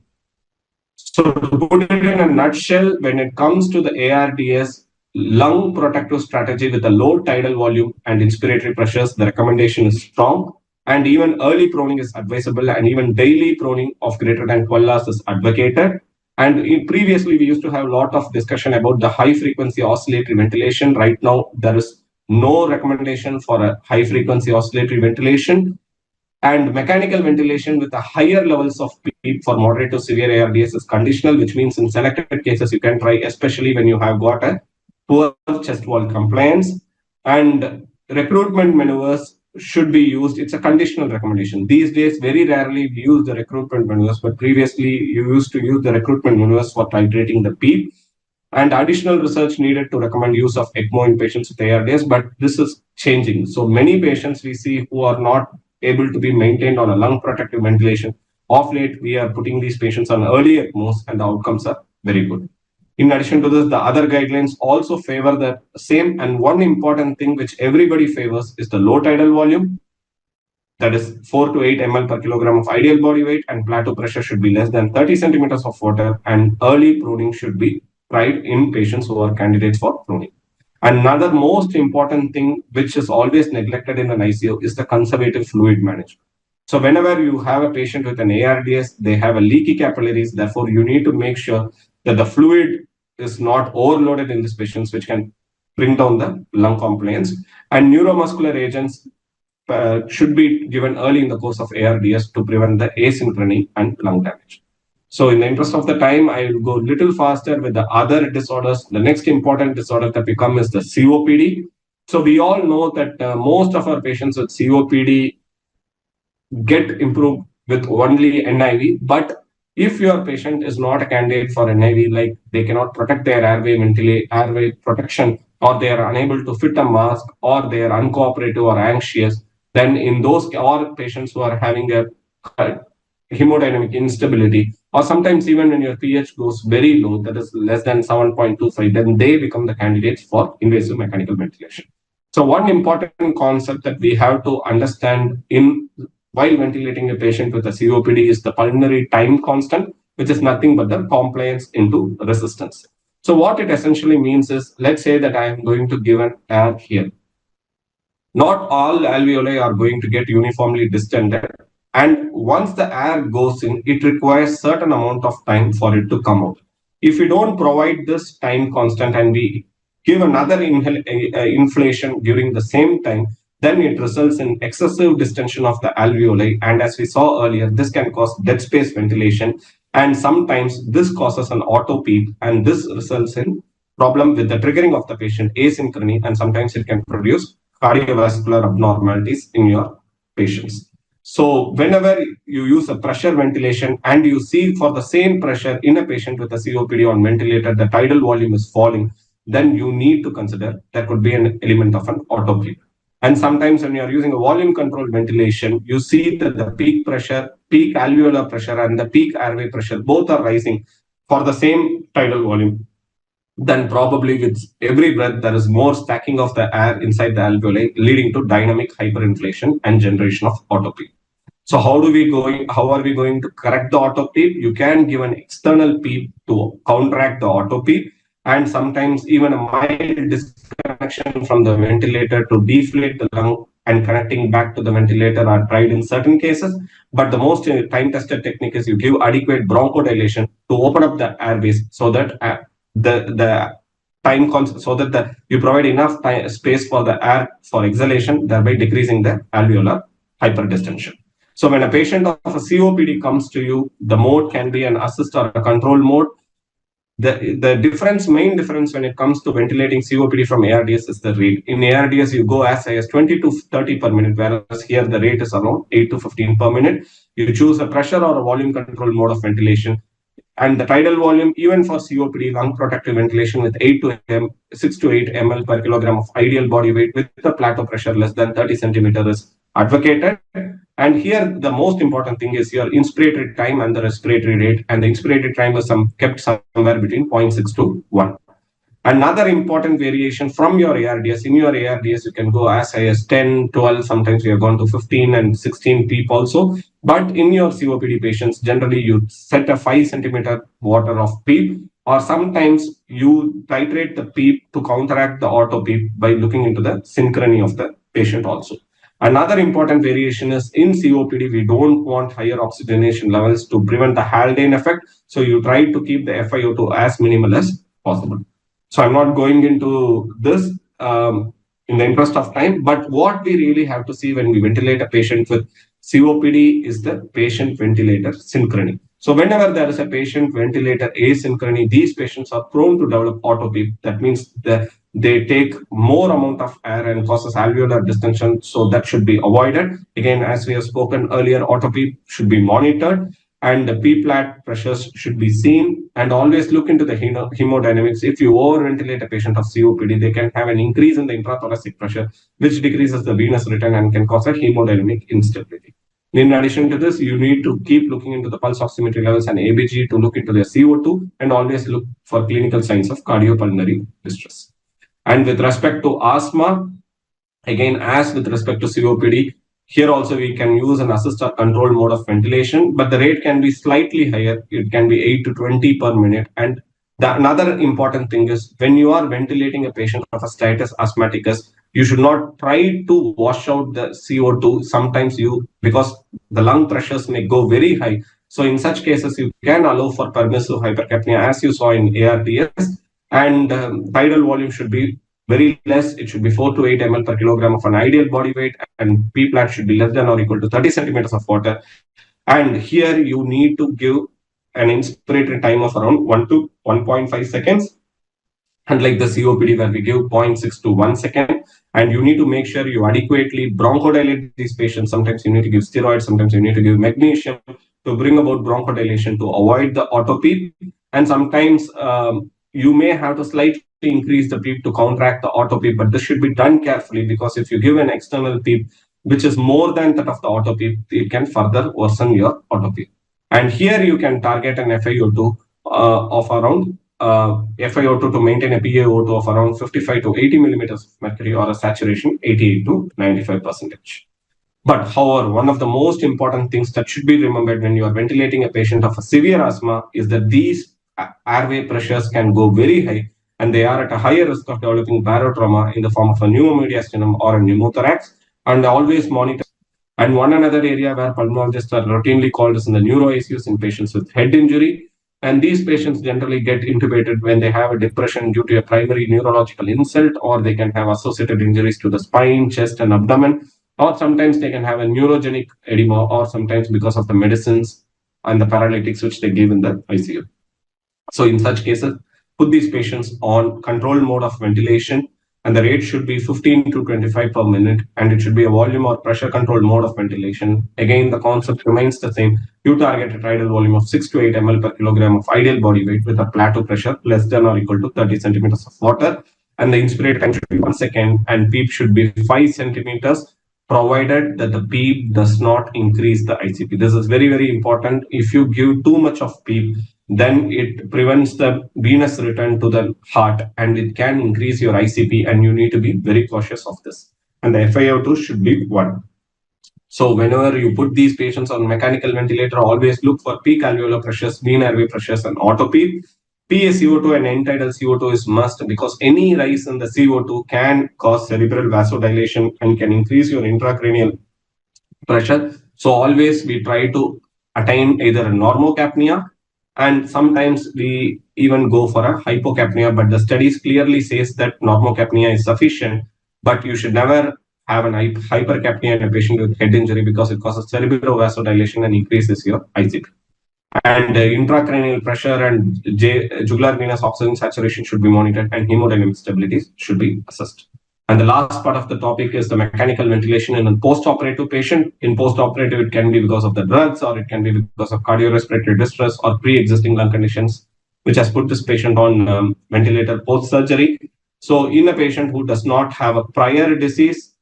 So to put it in a nutshell, when it comes to the ARDS lung protective strategy with a low tidal volume and inspiratory pressures, the recommendation is strong, and even early proning is advisable, and even daily proning of greater than 12 hours is advocated. And previously, we used to have a lot of discussion about the high frequency oscillatory ventilation. Right now, there is no recommendation for a high frequency oscillatory ventilation, and mechanical ventilation with a higher levels of PEEP for moderate to severe ARDS is conditional, which means in selected cases you can try, especially when you have got a poor chest wall compliance. And recruitment maneuvers should be used. It's a conditional recommendation. These days, very rarely we use the recruitment maneuvers, but previously you used to use the recruitment maneuvers for titrating the PEEP. And additional research needed to recommend use of ECMO in patients with ARDS, but this is changing. So many patients we see who are not able to be maintained on a lung protective ventilation. Of late, we are putting these patients on early ECMOs, and the outcomes are very good. In addition to this, the other guidelines also favor the same. And one important thing which everybody favors is the low tidal volume. That is 4 to 8 ml per kilogram of ideal body weight, and plateau pressure should be less than 30 centimeters of water, and early proning should be tried in patients who are candidates for proning. Another most important thing which is always neglected in an ICU is the conservative fluid management. So whenever you have a patient with an ARDS, they have a leaky capillaries. Therefore, you need to make sure that the fluid is not overloaded in these patients, which can bring down the lung compliance. And neuromuscular agents should be given early in the course of ARDS to prevent the asynchrony and lung damage. So in the interest of the time, I will go a little faster with the other disorders. The next important disorder that become is the COPD. So we all know that most of our patients with COPD get improved with only NIV, but if your patient is not a candidate for NIV, like they cannot protect their airway protection, or they are unable to fit a mask, or they are uncooperative or anxious, then in those, or patients who are having a hemodynamic instability, or sometimes even when your pH goes very low, that is less than 7.25, then they become the candidates for invasive mechanical ventilation. So one important concept that we have to understand while ventilating a patient with a COPD is the pulmonary time constant, which is nothing but the compliance into resistance. So what it essentially means is, let's say that I am going to give an air here. Not all alveoli are going to get uniformly distended. And once the air goes in, it requires certain amount of time for it to come out. If we don't provide this time constant and we give another inflation during the same time, then it results in excessive distension of the alveoli. And as we saw earlier, this can cause dead space ventilation. And sometimes this causes an auto PEEP, and this results in problem with the triggering of the patient asynchrony, and sometimes it can produce cardiovascular abnormalities in your patients. So whenever you use a pressure ventilation and you see for the same pressure in a patient with a COPD on ventilator, the tidal volume is falling, then you need to consider there could be an element of an auto PEEP. And sometimes when you are using a volume controlled ventilation, you see that the peak pressure, peak alveolar pressure, and the peak airway pressure both are rising for the same tidal volume. Then probably with every breath, there is more stacking of the air inside the alveoli, leading to dynamic hyperinflation and generation of autopeep. So how are we going to correct the autopeep? You can give an external peep to counteract the autopeep, and sometimes even a mild disconnection from the ventilator to deflate the lung and connecting back to the ventilator are tried in certain cases. But the most time-tested technique is you give adequate bronchodilation to open up the airways so that you provide enough space for the air for exhalation, thereby decreasing the alveolar hyperdistension. So when a patient of a COPD comes to you, the mode can be an assist or a control mode. The main difference when it comes to ventilating COPD from ARDS is the rate. In ARDS, you go as high as 20 to 30 per minute, whereas here the rate is around 8 to 15 per minute. You choose a pressure or a volume control mode of ventilation. And the tidal volume, even for COPD, lung protective ventilation with 6 to 8 ml per kilogram of ideal body weight with the plateau pressure less than 30 centimeters is advocated. And here, the most important thing is your inspiratory time and the respiratory rate. And the inspiratory time is kept somewhere between 0.6 to 1. Another important variation from your ARDS, in your ARDS, you can go as high as 10, 12, sometimes we have gone to 15 and 16 PEEP also. But in your COPD patients, generally you set a 5 centimeter water of PEEP, or sometimes you titrate the PEEP to counteract the auto PEEP by looking into the synchrony of the patient also. Another important variation is in COPD, we don't want higher oxygenation levels to prevent the Haldane effect. So you try to keep the FiO2 as minimal as possible. So I'm not going into this in the interest of time, but what we really have to see when we ventilate a patient with COPD is the patient ventilator synchrony. So whenever there is a patient ventilator asynchrony, these patients are prone to develop autopeep. That means that they take more amount of air and causes alveolar distension. So that should be avoided. Again, as we have spoken earlier, autopeep should be monitored and the P-plat pressures should be seen, and always look into the hemodynamics. If you over-ventilate a patient of COPD, they can have an increase in the intrathoracic pressure, which decreases the venous return and can cause a hemodynamic instability. In addition to this, you need to keep looking into the pulse oximetry levels and ABG to look into their CO2, and always look for clinical signs of cardiopulmonary distress. And with respect to asthma, again, as with respect to COPD, here also we can use an assist or control mode of ventilation, but the rate can be slightly higher. It can be 8 to 20 per minute. And another important thing is when you are ventilating a patient of a status asthmaticus, you should not try to wash out the CO2. Sometimes because the lung pressures may go very high. So in such cases, you can allow for permissive hypercapnia, as you saw in ARDS, and tidal volume should be very less. It should be 4 to 8 ml per kilogram of an ideal body weight, and P-plat should be less than or equal to 30 centimeters of water. And here you need to give an inspiratory time of around 1 to 1.5 seconds. Unlike the COPD where we give 0.6 to 1 second, and you need to make sure you adequately bronchodilate these patients. Sometimes you need to give steroids, sometimes you need to give magnesium to bring about bronchodilation to avoid the autopeep. And sometimes you may have to slightly increase the PEEP to counteract the autopeep, but this should be done carefully, because if you give an external PEEP which is more than that of the autopeep, it can further worsen your autopeep. And here you can target an FiO2 of around FiO2 to maintain a PaO2 of around 55 to 80 millimeters of mercury, or a saturation 88 to 95%. But however, one of the most important things that should be remembered when you are ventilating a patient of a severe asthma is that these airway pressures can go very high, and they are at a higher risk of developing barotrauma in the form of a pneumomediastinum or a pneumothorax, and always monitor. And one another area where pulmonologists are routinely called is in the neuro ICUs in patients with head injury. And these patients generally get intubated when they have a depression due to a primary neurological insult, or they can have associated injuries to the spine, chest, and abdomen, or sometimes they can have a neurogenic edema, or sometimes because of the medicines and the paralytics which they give in the ICU. So in such cases, put these patients on controlled mode of ventilation, and the rate should be 15 to 25 per minute, and it should be a volume or pressure controlled mode of ventilation. Again, the concept remains the same. You target a tidal volume of 6 to 8 ml per kilogram of ideal body weight with a plateau pressure less than or equal to 30 centimeters of water. and the inspiratory time should be 1 second, and PEEP should be 5 centimeters, provided that the PEEP does not increase the ICP. This is very, very important. If you give too much of PEEP, then it prevents the venous return to the heart, and it can increase your ICP, and you need to be very cautious of this. And the FiO2 should be 1. So whenever you put these patients on mechanical ventilator, always look for peak alveolar pressures, mean airway pressures, and auto PEEP. PaCO2 and end-tidal CO2 is must, because any rise in the CO2 can cause cerebral vasodilation and can increase your intracranial pressure. So always we try to attain either a normocapnia, and sometimes we even go for a hypocapnia, but the studies clearly says that normocapnia is sufficient, but you should never have an hypercapnia in a patient with head injury, because it causes cerebral vasodilation and increases your ICP. And intracranial pressure and jugular venous oxygen saturation should be monitored, and hemodynamic stability should be assessed. And the last part of the topic is the mechanical ventilation in a post-operative patient. In post-operative, it can be because of the drugs, or it can be because of cardiorespiratory distress or pre-existing lung conditions, which has put this patient on ventilator post-surgery. So in a patient who does not have a prior disease,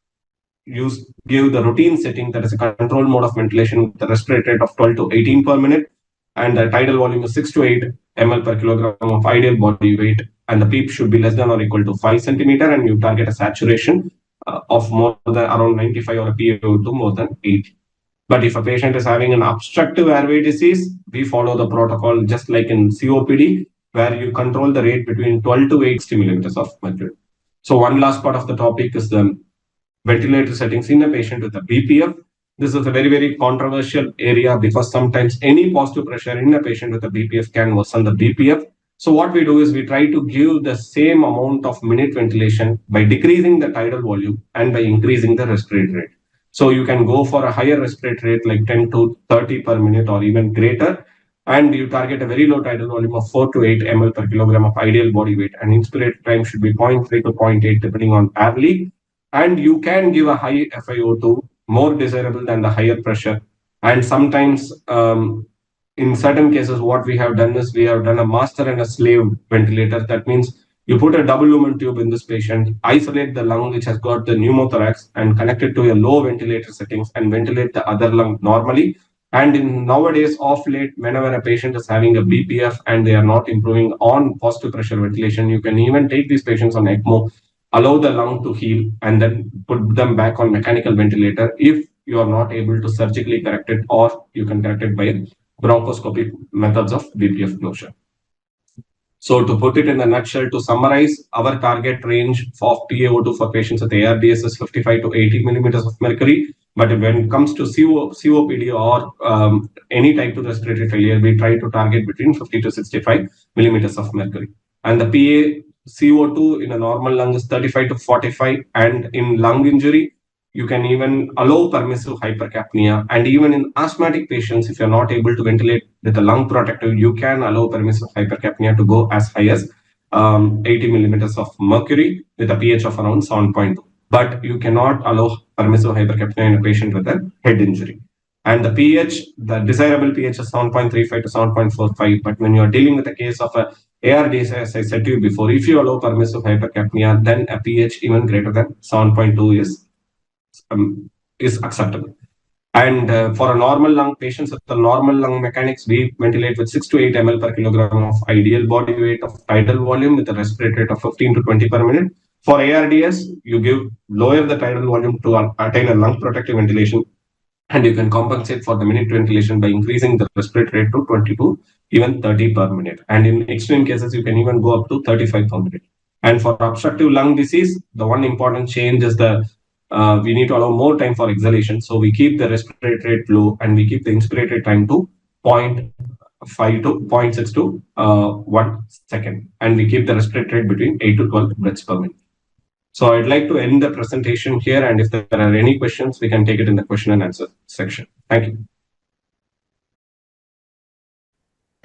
you give the routine setting, that is a controlled mode of ventilation with a respiratory rate of 12 to 18 per minute, and the tidal volume is 6 to 8 ml per kilogram of ideal body weight, and the PEEP should be less than or equal to 5 centimeter, and you target a saturation of more than around 95 or a PaO2 more than 80. But if a patient is having an obstructive airway disease, we follow the protocol just like in COPD, where you control the rate between 12 to 80 millimeters of mercury. So one last part of the topic is the ventilator settings in a patient with a BPF. This is a very, very controversial area, because sometimes any positive pressure in a patient with a BPF can worsen the BPF. So what we do is we try to give the same amount of minute ventilation by decreasing the tidal volume and by increasing the respiratory rate. So you can go for a higher respiratory rate like 10 to 30 per minute or even greater, and you target a very low tidal volume of 4 to 8 ml per kilogram of ideal body weight, and inspiratory time should be 0.3 to 0.8 depending on air leak. And you can give a high FiO2, more desirable than the higher pressure. And sometimes in certain cases, what we have done is we have done a master and a slave ventilator. That means you put a double lumen tube in this patient, isolate the lung which has got the pneumothorax, and connect it to a low ventilator settings and ventilate the other lung normally. And in nowadays, of late, whenever a patient is having a BPF and they are not improving on positive pressure ventilation, you can even take these patients on ECMO, allow the lung to heal, and then put them back on mechanical ventilator if you are not able to surgically correct it, or you can correct it by bronchoscopic methods of BPF closure. So to put it in a nutshell, to summarize, our target range of PaO2 for patients with ARDS is 55 to 80 millimeters of mercury. But when it comes to COPD or any type 2 respiratory failure, we try to target between 50 to 65 millimeters of mercury. And the PaCO2 in a normal lung is 35 to 45, and in lung injury, you can even allow permissive hypercapnia. And even in asthmatic patients, if you're not able to ventilate with a lung protective, you can allow permissive hypercapnia to go as high as 80 millimeters of mercury with a pH of around 7.2. But you cannot allow permissive hypercapnia in a patient with a head injury. And the pH, the desirable pH is 7.35 to 7.45. But when you are dealing with a case of a ARDS, as I said to you before, if you allow permissive hypercapnia, then a pH even greater than 7.2 is acceptable. And for a normal lung, patients with the normal lung mechanics, we ventilate with 6 to 8 ml per kilogram of ideal body weight of tidal volume with a respiratory rate of 15 to 20 per minute. For ARDS, you lower the tidal volume to attain a lung protective ventilation, and you can compensate for the minute ventilation by increasing the respiratory rate to 20 to even 30 per minute. And in extreme cases, you can even go up to 35 per minute. And for obstructive lung disease, the one important change is we need to allow more time for exhalation. So we keep the respiratory rate low, and we keep the inspiratory time to 0.5 to 0.6 to 1 second. And we keep the respiratory rate between 8 to 12 breaths per minute. So I'd like to end the presentation here, and if there are any questions, we can take it in the question and answer section. Thank you.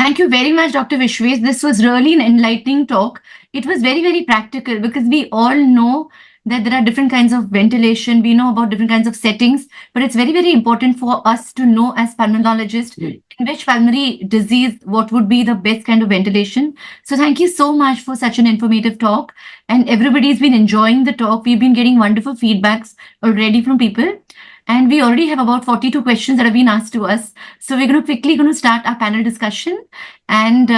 Thank you very much, Dr. Vishwesh. This was really an enlightening talk. It was very, very practical because we all know that there are different kinds of ventilation. We know about different kinds of settings, but it's very, very important for us to know as pulmonologists in which pulmonary disease, what would be the best kind of ventilation. So thank you so much for such an informative talk. And everybody's been enjoying the talk. We've been getting wonderful feedbacks already from people. And we already have about 42 questions that have been asked to us. So we're quickly going to start our panel discussion. And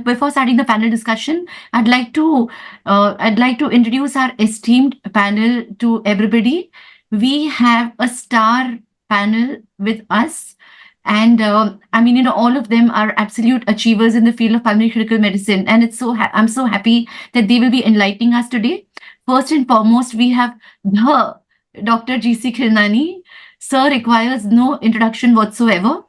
before starting the panel discussion, I'd like to introduce our esteemed panel to everybody. We have a star panel with us. And I mean, all of them are absolute achievers in the field of pulmonary critical medicine. And I'm so happy that they will be enlightening us today. First and foremost, we have the Dr. G.C. Khilnani. Sir requires no introduction whatsoever.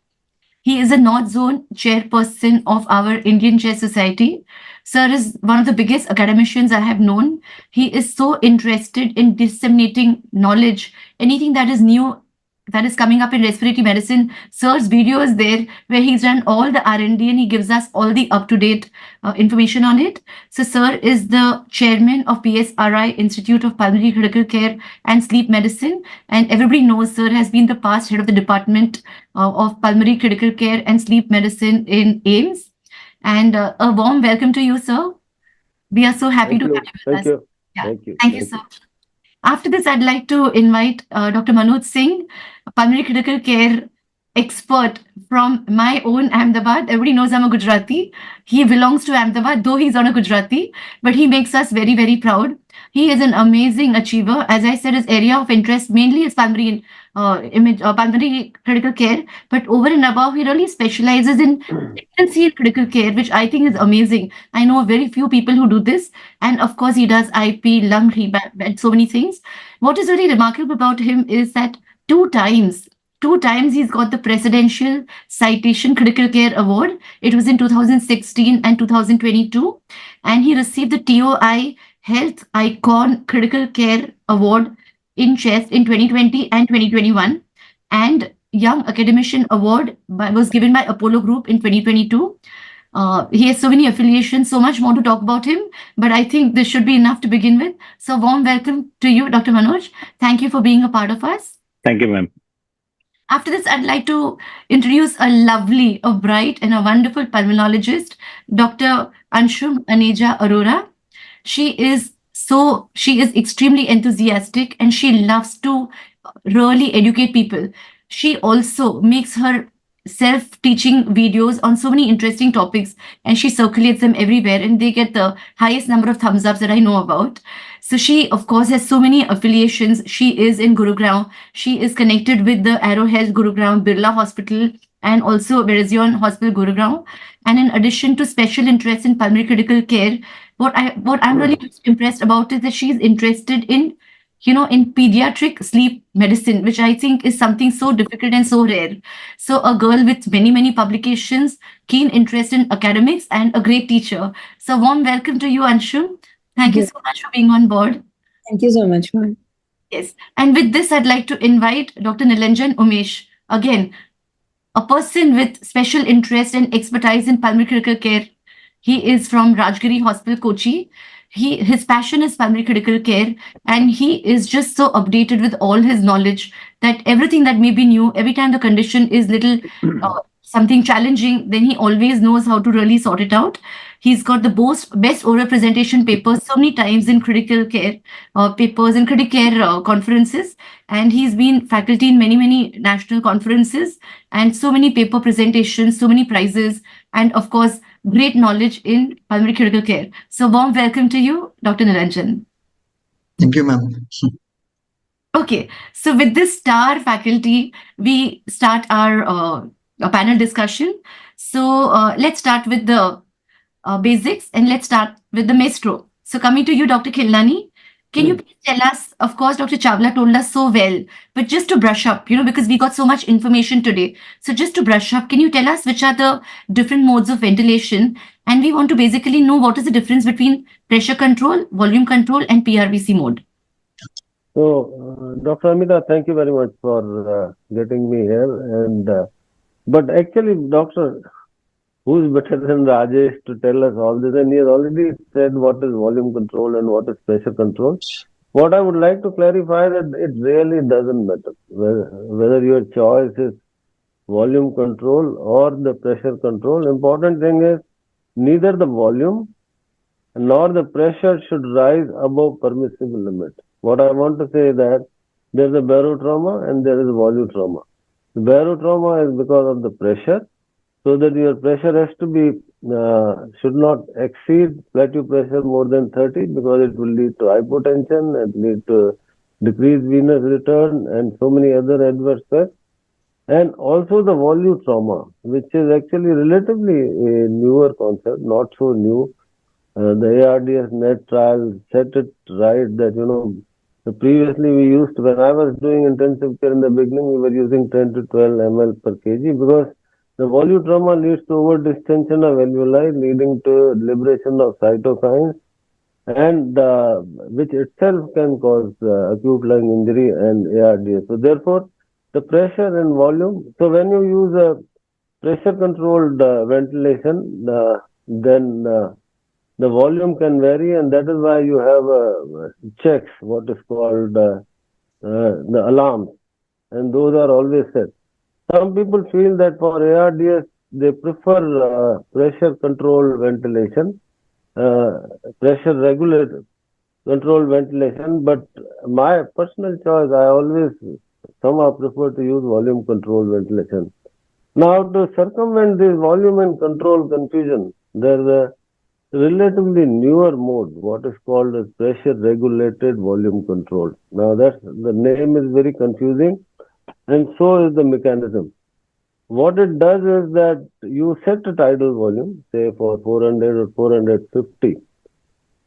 He is a North Zone chairperson of our Indian Chess Society. Sir is one of the biggest academicians I have known. He is so interested in disseminating knowledge, anything that is new, that is coming up in respiratory medicine. Sir's video is there where he's done all the R&D and he gives us all the up-to-date information on it. So Sir is the chairman of PSRI, Institute of Pulmonary Critical Care and Sleep Medicine. And everybody knows Sir has been the past head of the Department of Pulmonary Critical Care and Sleep Medicine in AIIMS. And a warm welcome to you, Sir. We are so happy to have you with us. Yeah. Thank you, sir. After this, I'd like to invite Dr. Manoj Singh, a pulmonary critical care expert from my own Ahmedabad. Everybody knows I'm a Gujarati. He belongs to Ahmedabad, though he's not a Gujarati, but he makes us very, very proud. He is an amazing achiever. As I said, his area of interest mainly is pulmonary critical care, but over and above, he really specializes in intensive critical care, which I think is amazing. I know very few people who do this. And of course, he does IP, lung rehab, and so many things. What is really remarkable about him is that two times he's got the Presidential Citation Critical Care Award. It was in 2016 and 2022. And he received the TOI Health Icon Critical Care Award in chest in 2020 and 2021. And Young Academician Award was given by Apollo Group in 2022. He has so many affiliations, so much more to talk about him, but I think this should be enough to begin with. So warm welcome to you, Dr. Manoj. Thank you for being a part of us. Thank you, ma'am. After this, I'd like to introduce a lovely, a bright and a wonderful pulmonologist, Dr. Anshum Aneja Arora. She is extremely enthusiastic and she loves to really educate people. She also makes her self-teaching videos on so many interesting topics and she circulates them everywhere and they get the highest number of thumbs ups that I know about. So she, of course, has so many affiliations. She is in Gurugram. She is connected with the Arrow Health Gurugram, Birla Hospital, and also Verizon Hospital Gurugram. And in addition to special interest in pulmonary critical care, what I'm really impressed about is that she's interested in pediatric sleep medicine, which I think is something so difficult and so rare. So a girl with many, many publications, keen interest in academics, and a great teacher. So warm welcome to you, Anshum. Thank you so much for being on board. Thank you so much, ma'am. Yes. And with this, I'd like to invite Dr. Nilanjan Umesh, again, a person with special interest and expertise in pulmonary critical care. He is from Rajgiri Hospital, Kochi. His passion is pulmonary critical care, and he is just so updated with all his knowledge that everything that may be new, every time the condition is little something challenging, then he always knows how to really sort it out. He's got the best oral presentation papers so many times in critical care papers and critical care conferences, and he's been faculty in many, many national conferences and so many paper presentations, so many prizes, and of course, great knowledge in pulmonary critical care. So warm welcome to you, Dr. Nilanjan. Thank you, ma'am. Okay, so with this star faculty, we start our panel discussion. So let's start with the basics and let's start with the maestro. So coming to you, Dr. Khilnani, can you please tell us, of course, Dr. Chawla told us so well, but just to brush up, because we got so much information today. So just to brush up, can you tell us which are the different modes of ventilation? And we want to basically know what is the difference between pressure control, volume control, and PRVC mode. So, Dr. Amita, thank you very much for getting me here. And but actually, Doctor, who's better than Rajesh to tell us all this? And he has already said what is volume control and what is pressure control. What I would like to clarify that it really doesn't matter whether your choice is volume control or the pressure control. Important thing is neither the volume nor the pressure should rise above permissible limit. What I want to say is that there is a barotrauma and there is a volutrauma. The barotrauma is because of the pressure, so that your pressure has to be should not exceed plateau pressure more than 30 because it will lead to hypotension, it lead to decreased venous return and so many other adverse effects. And also the volutrauma, which is actually relatively a newer concept, not so new. The ARDS net trial set it right that, previously we used, when I was doing intensive care in the beginning, we were using 10 to 12 ml per kg because the volutrauma leads to over-distension of alveoli, leading to liberation of cytokines, and which itself can cause acute lung injury and ARDS. So therefore, the pressure and volume. So when you use a pressure-controlled ventilation, then the volume can vary, and that is why you have checks, what is called the alarms, and those are always set. Some people feel that for ARDS, they prefer pressure-controlled ventilation, pressure-regulated controlled ventilation, but my personal choice, I always somehow prefer to use volume-controlled ventilation. Now, to circumvent this volume and control confusion, there is a relatively newer mode, what is called as pressure-regulated volume control. Now, the name is very confusing, and so is the mechanism. What it does is that you set a tidal volume, say for 400 or 450.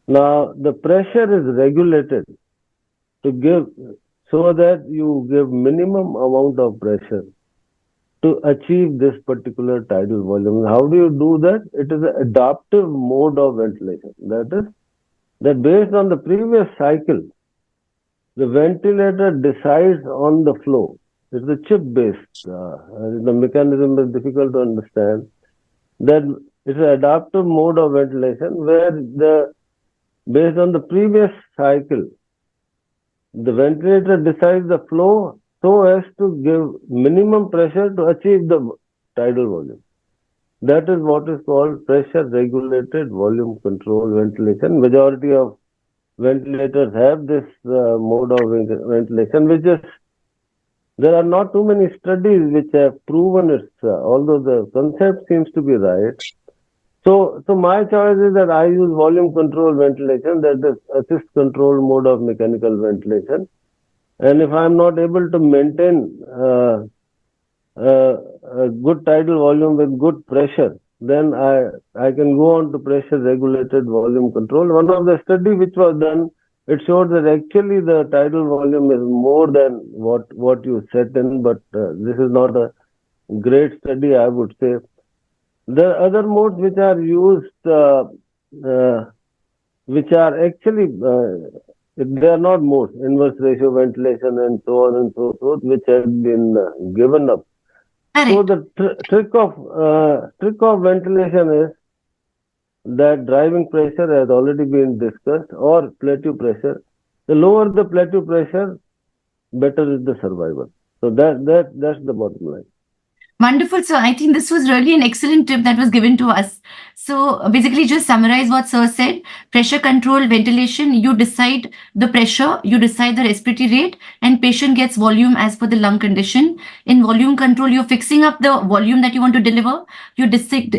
Now, the pressure is regulated to give, so that you give minimum amount of pressure to achieve this particular tidal volume. How do you do that? It is an adaptive mode of ventilation. That is, that based on the previous cycle, the ventilator decides on the flow. It's a chip-based. The mechanism is difficult to understand. That it's an adaptive mode of ventilation where based on the previous cycle, the ventilator decides the flow so as to give minimum pressure to achieve the tidal volume. That is what is called pressure-regulated volume control ventilation. Majority of ventilators have this mode of ventilation, which is, there are not too many studies which have proven it, although the concept seems to be right. So my choice is that I use volume control ventilation, that is assist control mode of mechanical ventilation. And if I am not able to maintain a good tidal volume with good pressure, then I can go on to pressure regulated volume control. One of the study which was done, it showed that actually the tidal volume is more than what you set in, but this is not a great study, I would say. There are other modes which are used, which are actually, they are not modes, inverse ratio ventilation and so on and so forth, which have been given up. Correct. So the trick of ventilation is that driving pressure has already been discussed, or plateau pressure. The lower the plateau pressure, better is the survival. So that's the bottom line. Wonderful, sir. I think this was really an excellent tip that was given to us. So basically, just summarize what sir said. Pressure control, ventilation, you decide the pressure, you decide the respiratory rate, and patient gets volume as per the lung condition. In volume control, you're fixing up the volume that you want to deliver. You're deciding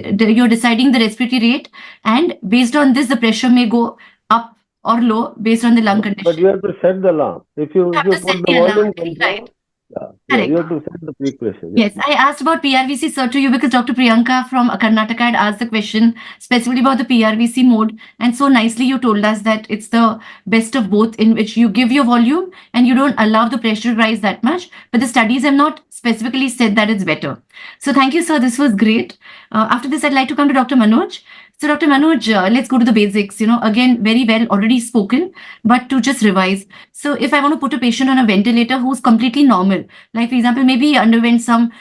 the respiratory rate, and based on this, the pressure may go up or low based on the lung condition. But you have to set the alarm. If you have to put set the the alarm, volume control, right. yeah, you have to set the peak pressure. Yes, I asked about PRVC, sir, to you because Dr. Priyanka from Karnataka had asked the question specifically about the PRVC mode. And so nicely you told us that it's the best of both, in which you give your volume and you don't allow the pressure to rise that much. But the studies have not specifically said that it's better. So thank you, sir. This was great. After this, I'd like to come to Dr. Manoj. So Dr. Manoj, let's go to the basics. Again, very well already spoken, but to just revise. So if I want to put a patient on a ventilator who's completely normal, like for example, maybe he underwent some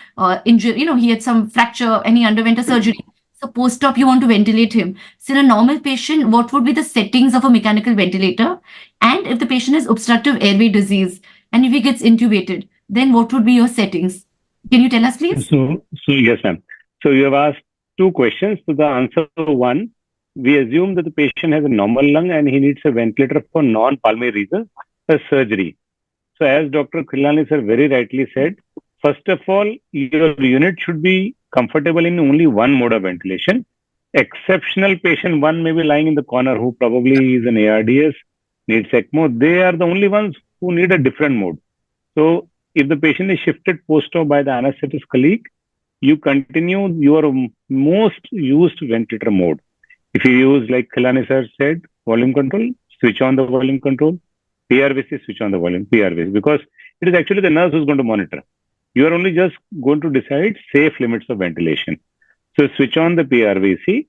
injury, he had some fracture and he underwent a surgery. So post-op, you want to ventilate him. So in a normal patient, what would be the settings of a mechanical ventilator? And if the patient has obstructive airway disease and if he gets intubated, then what would be your settings? Can you tell us, please? So yes, ma'am. So you have asked two questions. So the answer one, we assume that the patient has a normal lung and he needs a ventilator for non-pulmonary reasons, a surgery. So as Dr. Khilani sir very rightly said, first of all, your unit should be comfortable in only one mode of ventilation. Exceptional patient one may be lying in the corner who probably is an ARDS, needs ECMO. They are the only ones who need a different mode. So if the patient is shifted post-op by the anesthetist colleague, you continue your most used ventilator mode. If you use, like Khilani sir said, volume control, switch on the volume control. PRVC, switch on the volume, PRVC, because it is actually the nurse who's going to monitor. You are only just going to decide safe limits of ventilation. So switch on the PRVC,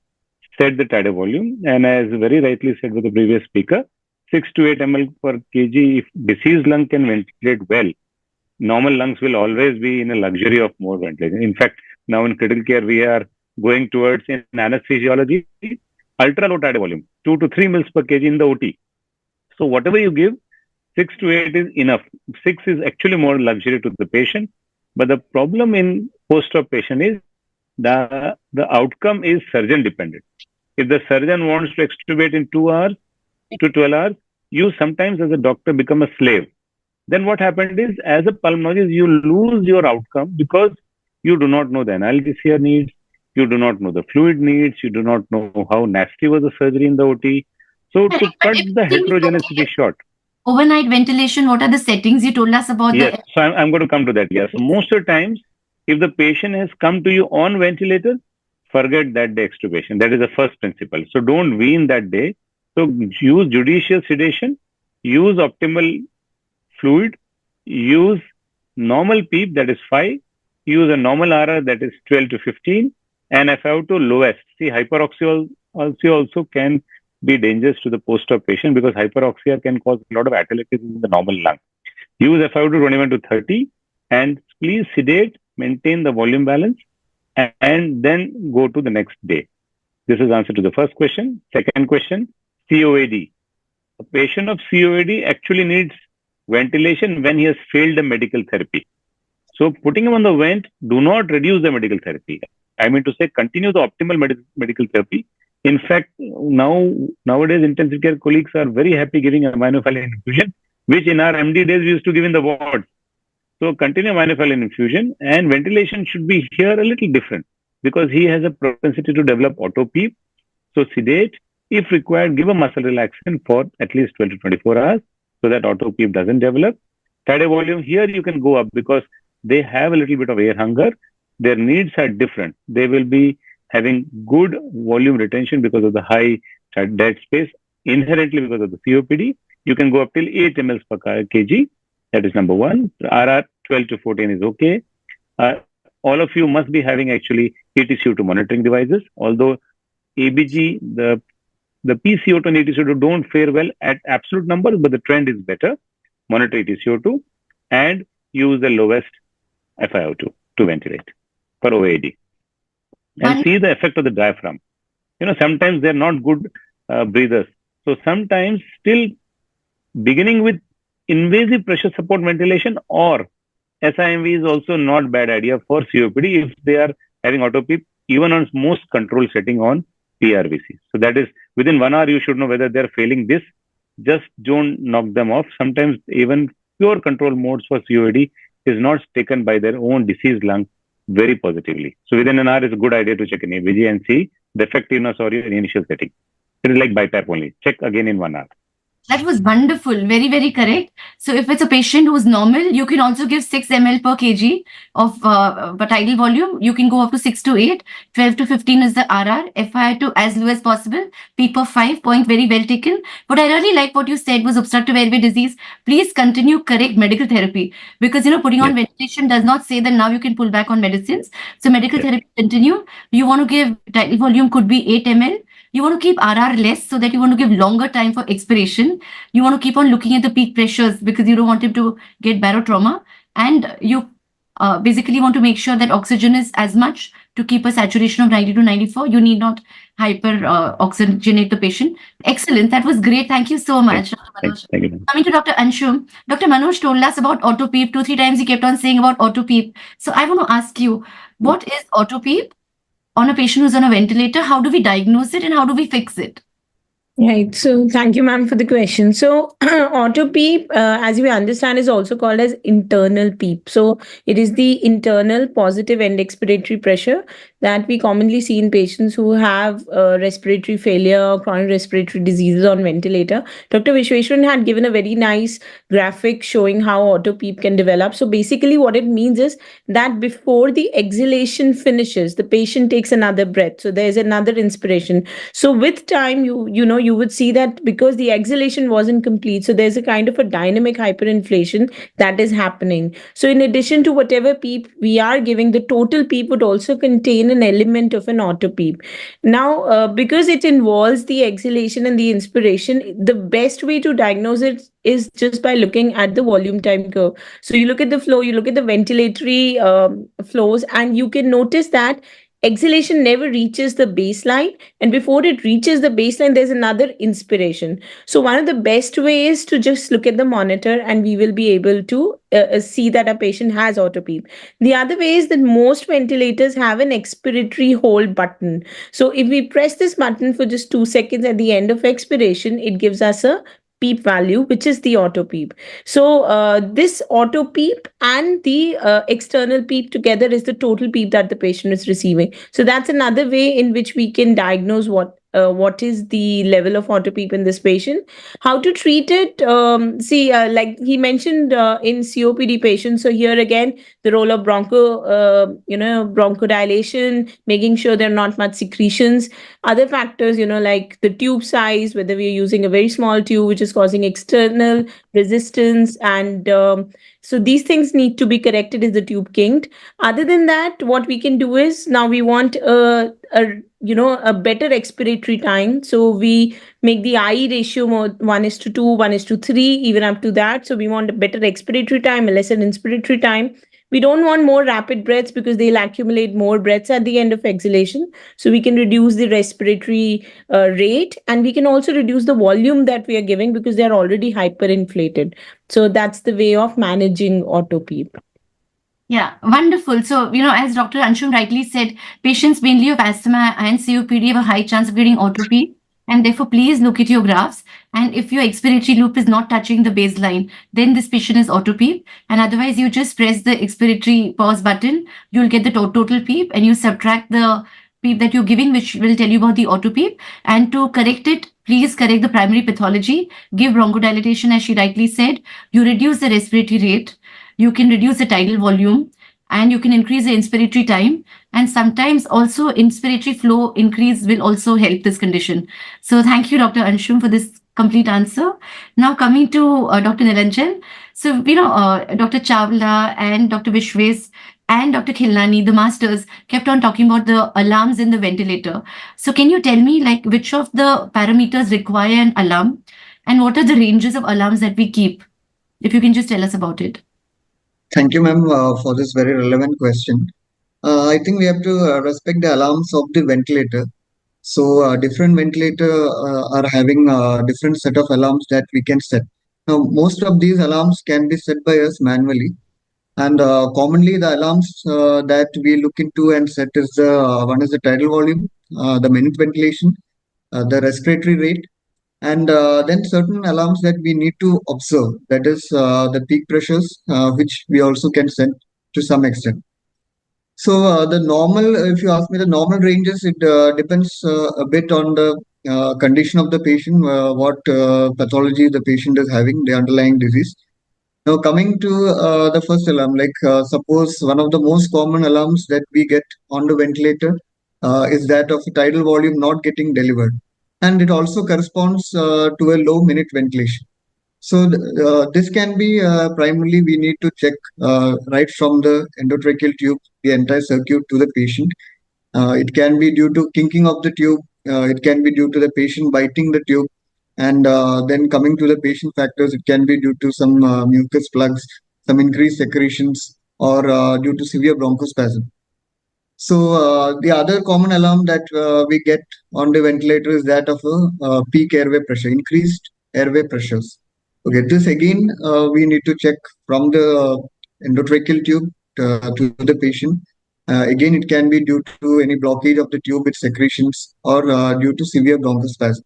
set the tidal volume, and as very rightly said by the previous speaker, 6 to 8 ml per kg, if diseased lung can ventilate well, normal lungs will always be in a luxury of more ventilation. In fact, now in critical care, we are going towards in anesthesiology, ultra low tidal volume, 2 to 3 mils per kg in the OT. So whatever you give, 6 to 8 is enough. 6 is actually more luxury to the patient. But the problem in post-op patient is the outcome is surgeon dependent. If the surgeon wants to extubate in 2 hours to 12 hours, you sometimes as a doctor become a slave. Then what happened is, as a pulmonologist, you lose your outcome because you do not know the analgesia needs, you do not know the fluid needs, you do not know how nasty was the surgery in the OT. So to cut the heterogeneity short. Overnight ventilation, what are the settings you told us about? Yes, so I'm going to come to that. Yes, so most of the times, if the patient has come to you on ventilator, forget that day extubation. That is the first principle. So don't wean that day. So use judicious sedation, use optimal fluid, use normal PEEP, that is 5, use a normal RR, that is 12 to 15, and FiO2 lowest. See, hyperoxia also can be dangerous to the post-op patient because hyperoxia can cause a lot of atelectasis in the normal lung. Use FiO2 21 to 30 and please sedate, maintain the volume balance, and then go to the next day. This is answer to the first question. Second question, COAD. A patient of COAD actually needs ventilation when he has failed the medical therapy. So putting him on the vent, do not reduce the medical therapy. I mean to say, continue the optimal medical therapy. In fact, nowadays intensive care colleagues are very happy giving aminophylline infusion, which in our MD days we used to give in the ward. So continue aminophylline infusion, and ventilation should be here a little different because he has a propensity to develop auto PEEP. So sedate, if required, give a muscle relaxant for at least 12 to 24 hours so that auto PEEP doesn't develop. Tidal volume, here you can go up because they have a little bit of air hunger. Their needs are different. They will be having good volume retention because of the high dead space, inherently because of the COPD. You can go up till 8 ml per kg. That is number one. RR 12 to 14 is okay. All of you must be having actually EtCO2 monitoring devices. Although ABG, the PCO2 and EtCO2 don't fare well at absolute numbers, but the trend is better. Monitor EtCO2 and use the lowest FiO2 to ventilate for OAD. And see the effect of the diaphragm. You know, sometimes they're not good breathers. So sometimes still beginning with invasive pressure support ventilation or SIMV is also not bad idea for COPD if they are having auto PEEP, even on most control setting on PRVC. So that is within 1 hour, you should know whether they're failing this. Just don't knock them off. Sometimes even pure control modes for COPD is not taken by their own diseased lung very positively. So within an hour, it's a good idea to check an ABG and see the effectiveness or your initial setting. It is like BiPAP only. Check again in 1 hour. That was wonderful. Very, very correct. So if it's a patient who is normal, you can also give 6 ml per kg of tidal volume. You can go up to 6 to 8. 12 to 15 is the RR. FiO2 as low as possible. PEEP of 5, point very well taken. But I really like what you said was obstructive airway disease. Please continue correct medical therapy because, putting on ventilation does not say that now you can pull back on medicines. So medical therapy continue. You want to give tidal volume could be 8 ml. You want to keep RR less so that you want to give longer time for expiration. You want to keep on looking at the peak pressures because you don't want him to get barotrauma. And you basically want to make sure that oxygen is as much to keep a saturation of 90 to 94. You need not hyper oxygenate the patient. Excellent. That was great. Thank you so much, Dr. Manoj. Thank you. Coming to Dr. Anshum, Dr. Manoj told us about auto-peep. 2-3 times he kept on saying about auto-peep. So I want to ask you, what is auto-peep on a patient who's on a ventilator? How do we diagnose it and how do we fix it? Right. So thank you, ma'am, for the question. So auto PEEP, as we understand, is also called as internal PEEP. So it is the internal positive end expiratory pressure that we commonly see in patients who have respiratory failure or chronic respiratory diseases on ventilator. Dr. Vishweshwaran had given a very nice graphic showing how auto PEEP can develop. So basically what it means is that before the exhalation finishes, the patient takes another breath. So there's another inspiration. So with time, you would see that because the exhalation wasn't complete, so there's a kind of a dynamic hyperinflation that is happening. So in addition to whatever PEEP we are giving, the total PEEP would also contain an element of an auto PEEP. Now, because it involves the exhalation and the inspiration, the best way to diagnose it is just by looking at the volume time curve. So you look at the flow, you look at the ventilatory flows, and you can notice that exhalation never reaches the baseline, and before it reaches the baseline there's another inspiration. So one of the best ways to just look at the monitor and we will be able to see that a patient has auto PEEP. The other way is that most ventilators have an expiratory hold button. So if we press this button for just 2 seconds at the end of expiration, it gives us a PEEP value, which is the auto PEEP. So this auto PEEP and the external PEEP together is the total PEEP that the patient is receiving. So that's another way in which we can diagnose what is the level of auto PEEP in this patient. How to treat it? Like he mentioned in COPD patients. So here again, the role of bronchodilation, making sure there are not much secretions. Other factors, like the tube size, whether we are using a very small tube, which is causing external resistance, and so these things need to be corrected. Is the tube kinked? Other than that, what we can do is now we want a better expiratory time. So we make the IE ratio more 1:2, 1:3, even up to that. So we want a better expiratory time, a lesser inspiratory time. We don't want more rapid breaths because they'll accumulate more breaths at the end of exhalation. So we can reduce the respiratory rate, and we can also reduce the volume that we are giving because they're already hyperinflated. So that's the way of managing auto PEEP. Yeah, wonderful. So, as Dr. Anshum rightly said, patients mainly of asthma and COPD have a high chance of getting auto PEEP. And therefore, please look at your graphs. And if your expiratory loop is not touching the baseline, then this patient is auto PEEP. And otherwise, you just press the expiratory pause button. You'll get the total PEEP, and you subtract the PEEP that you're giving, which will tell you about the auto PEEP. And to correct it, please correct the primary pathology. Give bronchodilation, as she rightly said. You reduce the respiratory rate. You can reduce the tidal volume, and you can increase the inspiratory time. And sometimes also inspiratory flow increase will also help this condition. So thank you, Dr. Anshum, for this complete answer. Now coming to Dr. Niranjan. So, Dr. Chawla and Dr. Vishwes and Dr. Khilnani, the masters, kept on talking about the alarms in the ventilator. So can you tell me, which of the parameters require an alarm, and what are the ranges of alarms that we keep? If you can just tell us about it. Thank you, ma'am, for this very relevant question. I think we have to respect the alarms of the ventilator. So different ventilator are having a different set of alarms that we can set. Now, most of these alarms can be set by us manually. And commonly the alarms that we look into and set is one is the tidal volume, the minute ventilation, the respiratory rate, and then certain alarms that we need to observe, that is the peak pressures, which we also can set to some extent. So the normal, if you ask me, the normal ranges, it depends a bit on the condition of the patient, what pathology the patient is having, the underlying disease. Now coming to the first alarm, suppose one of the most common alarms that we get on the ventilator is that of tidal volume not getting delivered. And it also corresponds to a low minute ventilation. So this can be primarily we need to check right from the endotracheal tube, the entire circuit to the patient. It can be due to kinking of the tube. It can be due to the patient biting the tube. And then coming to the patient factors, it can be due to some mucus plugs, some increased secretions, or due to severe bronchospasm. So the other common alarm that we get on the ventilator is that of a peak airway pressure, increased airway pressures. Okay, this again we need to check from the endotracheal tube to the patient. Again, it can be due to any blockage of the tube with secretions or due to severe bronchospasm.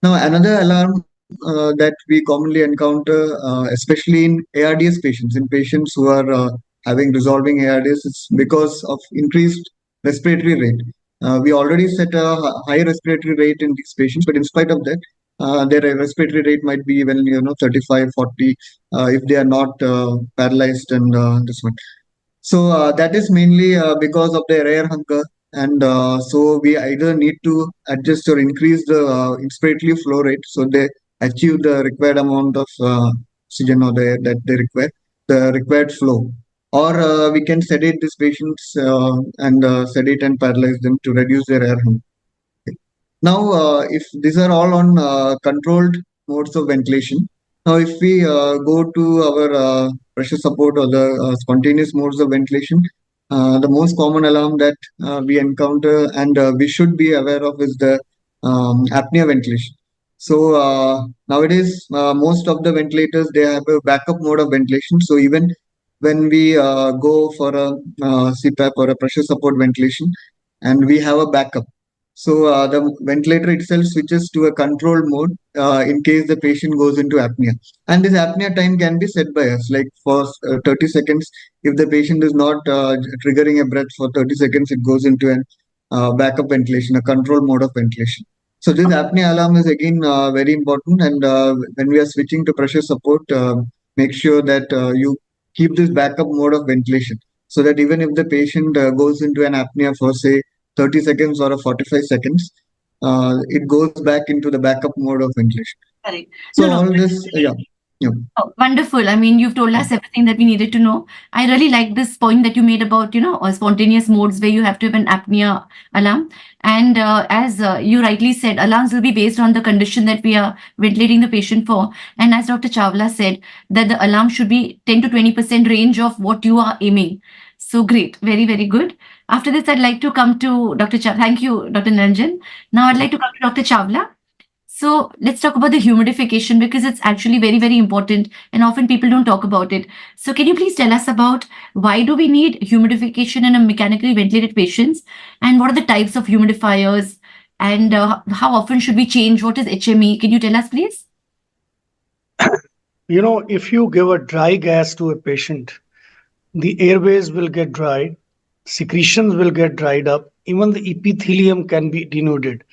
Now, another alarm that we commonly encounter, especially in ARDS patients, in patients who are having resolving ARDS, it's because of increased respiratory rate. We already set a high respiratory rate in these patients, but in spite of that, their respiratory rate might be even 35, 40 if they are not paralyzed and this one. So that is mainly because of their air hunger, and so we either need to adjust or increase the inspiratory flow rate so they achieve the required amount of oxygen or the air that they require, the required flow, or we can sedate these patients and sedate and paralyze them to reduce their air hunger. Now, if these are all on controlled modes of ventilation, now if we go to our pressure support or the spontaneous modes of ventilation, the most common alarm that we encounter and we should be aware of is the apnea ventilation. So nowadays, most of the ventilators, they have a backup mode of ventilation. So even when we go for a CPAP or a pressure support ventilation, and we have a backup. So the ventilator itself switches to a controlled mode in case the patient goes into apnea. And this apnea time can be set by us, like for 30 seconds. If the patient is not triggering a breath for 30 seconds, it goes into an backup ventilation, a control mode of ventilation. So this apnea alarm is again very important. And when we are switching to pressure support, make sure that you keep this backup mode of ventilation so that even if the patient goes into an apnea for say 30 seconds or a 45 seconds, it goes back into the backup mode of ventilation. Correct. So all this, yeah. Oh, wonderful. I mean, you've told us everything that we needed to know. I really like this point that you made about, spontaneous modes where you have to have an apnea alarm. And as you rightly said, alarms will be based on the condition that we are ventilating the patient for. And as Dr. Chawla said, that the alarm should be 10 to 20% range of what you are aiming. So great. Very, very good. After this, I'd like to come to Dr. Chawla. Thank you, Dr. Niranjan. Now I'd like to come to Dr. Chawla. So let's talk about the humidification because it's actually very, very important and often people don't talk about it. So can you please tell us about why do we need humidification in a mechanically ventilated patients and what are the types of humidifiers and how often should we change? What is HME? Can you tell us, please? If you give a dry gas to a patient, the airways will get dried, secretions will get dried up, even the epithelium can be denuded.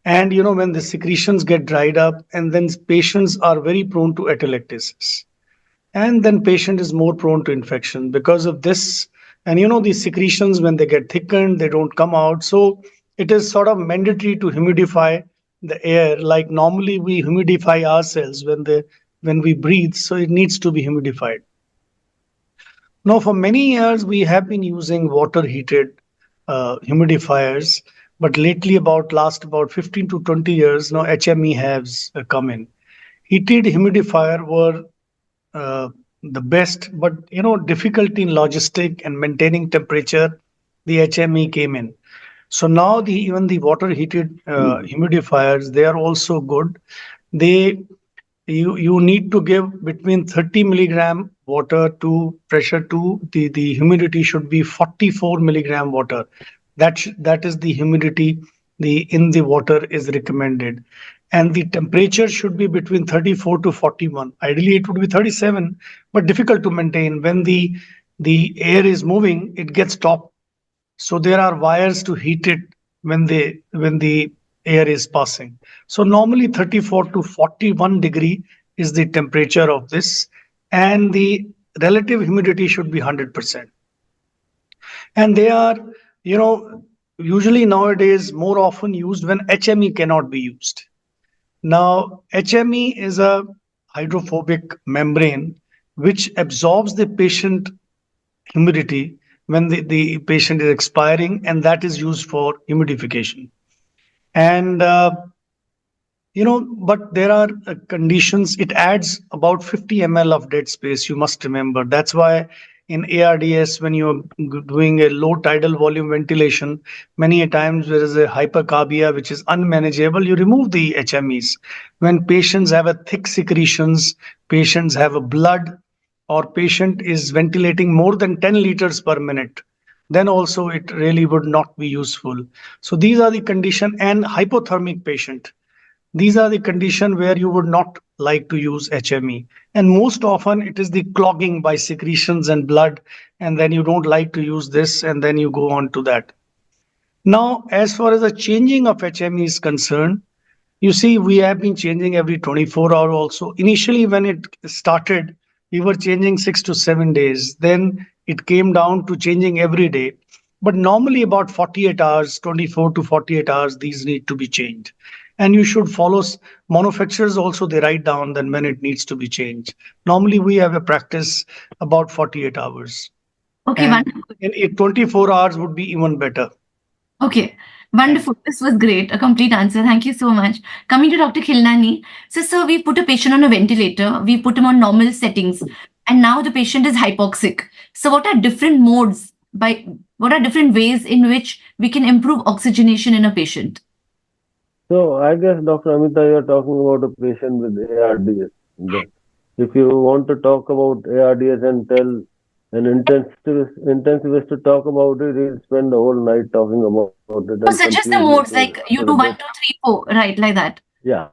And when the secretions get dried up, and then patients are very prone to atelectasis. And then patient is more prone to infection because of this. And these secretions, when they get thickened, they don't come out. So it is sort of mandatory to humidify the air. Like normally we humidify ourselves when we breathe. So it needs to be humidified. Now, for many years, we have been using water-heated humidifiers, but lately, last 15 to 20 years, now HME has come in. Heated humidifier were the best, but difficulty in logistic and maintaining temperature, the HME came in. So now even the water-heated humidifiers, they are also good. You need to give between 30 milligram water to pressure to the humidity should be 44 milligram water. That is the humidity in the water is recommended. And the temperature should be between 34 to 41. Ideally, it would be 37, but difficult to maintain. When the air is moving, it gets stopped. So there are wires to heat it when the air is passing. So normally 34 to 41 degree is the temperature of this, and the relative humidity should be 100%. And they are, usually nowadays more often used when HME cannot be used. Now, HME is a hydrophobic membrane which absorbs the patient humidity when the patient is expiring, and that is used for humidification. And, but there are conditions. It adds about 50 ml of dead space, you must remember. That's why in ARDS, when you're doing a low tidal volume ventilation, many a times there is a hypercarbia which is unmanageable. You remove the HMEs. When patients have a thick secretions, patients have a blood, or patient is ventilating more than 10 liters per minute, then also it really would not be useful. So these are the condition, and hypothermic patient. These are the condition where you would not like to use HME. And most often it is the clogging by secretions and blood, and then you don't like to use this, and then you go on to that. Now, as far as the changing of HME is concerned, you see, we have been changing every 24 hours also. Initially, when it started, we were changing 6 to 7 days. Then it came down to changing every day. But normally about 48 hours, 24 to 48 hours, these need to be changed. And you should follow, manufacturers also, they write down then when it needs to be changed. Normally, we have a practice about 48 hours. Okay, And wonderful. in 24 hours would be even better. Okay, wonderful. This was great. A complete answer. Thank you so much. Coming to Dr. Khilnani. So, sir, we put a patient on a ventilator. We put him on normal settings. And now the patient is hypoxic. So, what are different modes what are different ways in which we can improve oxygenation in a patient? So I guess, Dr. Amita, you're talking about a patient with ARDS. If you want to talk about ARDS and tell an intensivist to talk about it, he'll spend the whole night talking about it. So, suggest the modes like you do 1, 2, 3, 4, right? Like that. Yeah.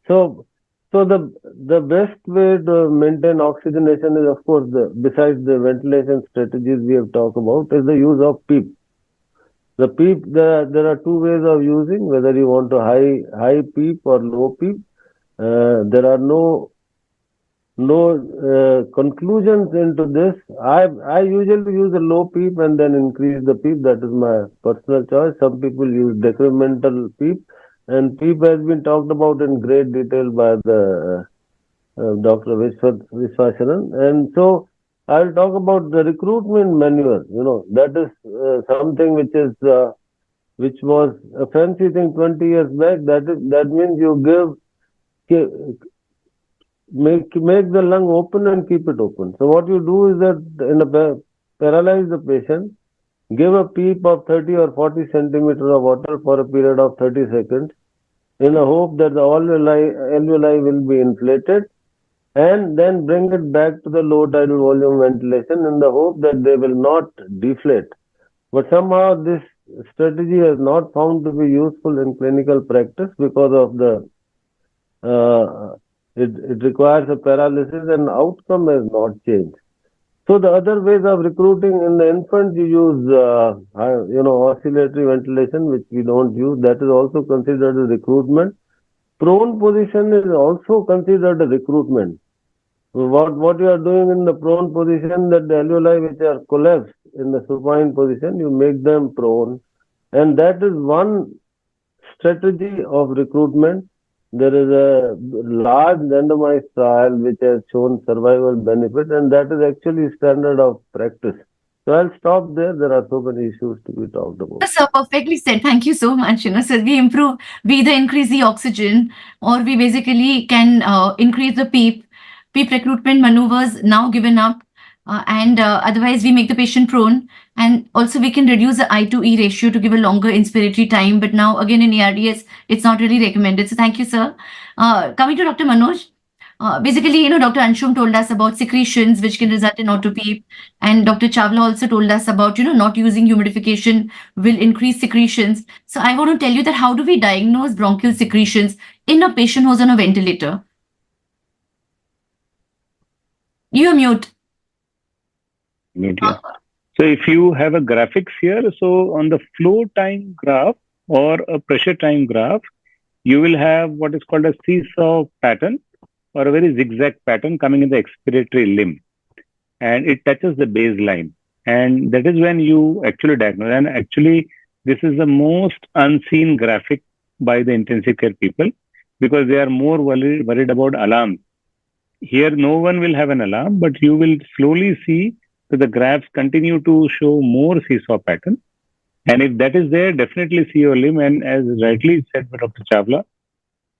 So the best way to maintain oxygenation is, of course, besides the ventilation strategies we have talked about, is the use of PEEP. The PEEP, there are two ways of using, whether you want to high PEEP or low PEEP. There are no conclusions into this. I usually use a low PEEP and then increase the PEEP. That is my personal choice. Some people use decremental PEEP, and PEEP has been talked about in great detail by the Dr. Viswasanan. And so I'll talk about the recruitment manual. That is something which was a fancy thing 20 years back. That means you make the lung open and keep it open. So what you do is that paralyze the patient, give a PEEP of 30 or 40 centimeters of water for a period of 30 seconds in the hope that the alveoli will be inflated, and then bring it back to the low tidal volume ventilation in the hope that they will not deflate. But somehow this strategy has not found to be useful in clinical practice because of it requires a paralysis, and outcome has not changed. So the other ways of recruiting, in the infant you use oscillatory ventilation, which we don't use. That is also considered a recruitment. Prone position is also considered a recruitment. What you are doing in the prone position, that the alveoli which are collapsed in the supine position, you make them prone, and that is one strategy of recruitment. There is a large randomized trial which has shown survival benefit, and that is actually standard of practice. So I'll stop there. There are so many issues to be talked about. Sir, perfectly said. Thank you so much. So we either increase the oxygen, or we basically can increase the PEEP recruitment maneuvers now given up, and otherwise we make the patient prone, and also we can reduce the I to E ratio to give a longer inspiratory time. But now again in ARDS, it's not really recommended. So thank you, sir. Coming to Dr. Manoj. Basically, Dr. Anshum told us about secretions which can result in auto PEEP, and Dr. Chawla also told us about, not using humidification will increase secretions. So I want to tell you that how do we diagnose bronchial secretions in a patient who's on a ventilator? You are mute. Mute, yeah. So if you have a graphics here, so on the flow time graph or a pressure time graph, you will have what is called a seesaw pattern, or a very zigzag pattern coming in the expiratory limb, and it touches the baseline, and that is when you actually diagnose. And actually, this is the most unseen graphic by the intensive care people, because they are more worried about alarms. Here, no one will have an alarm, but you will slowly see that the graphs continue to show more seesaw pattern. And if that is there, definitely see your limb. And as rightly said by Dr. Chawla,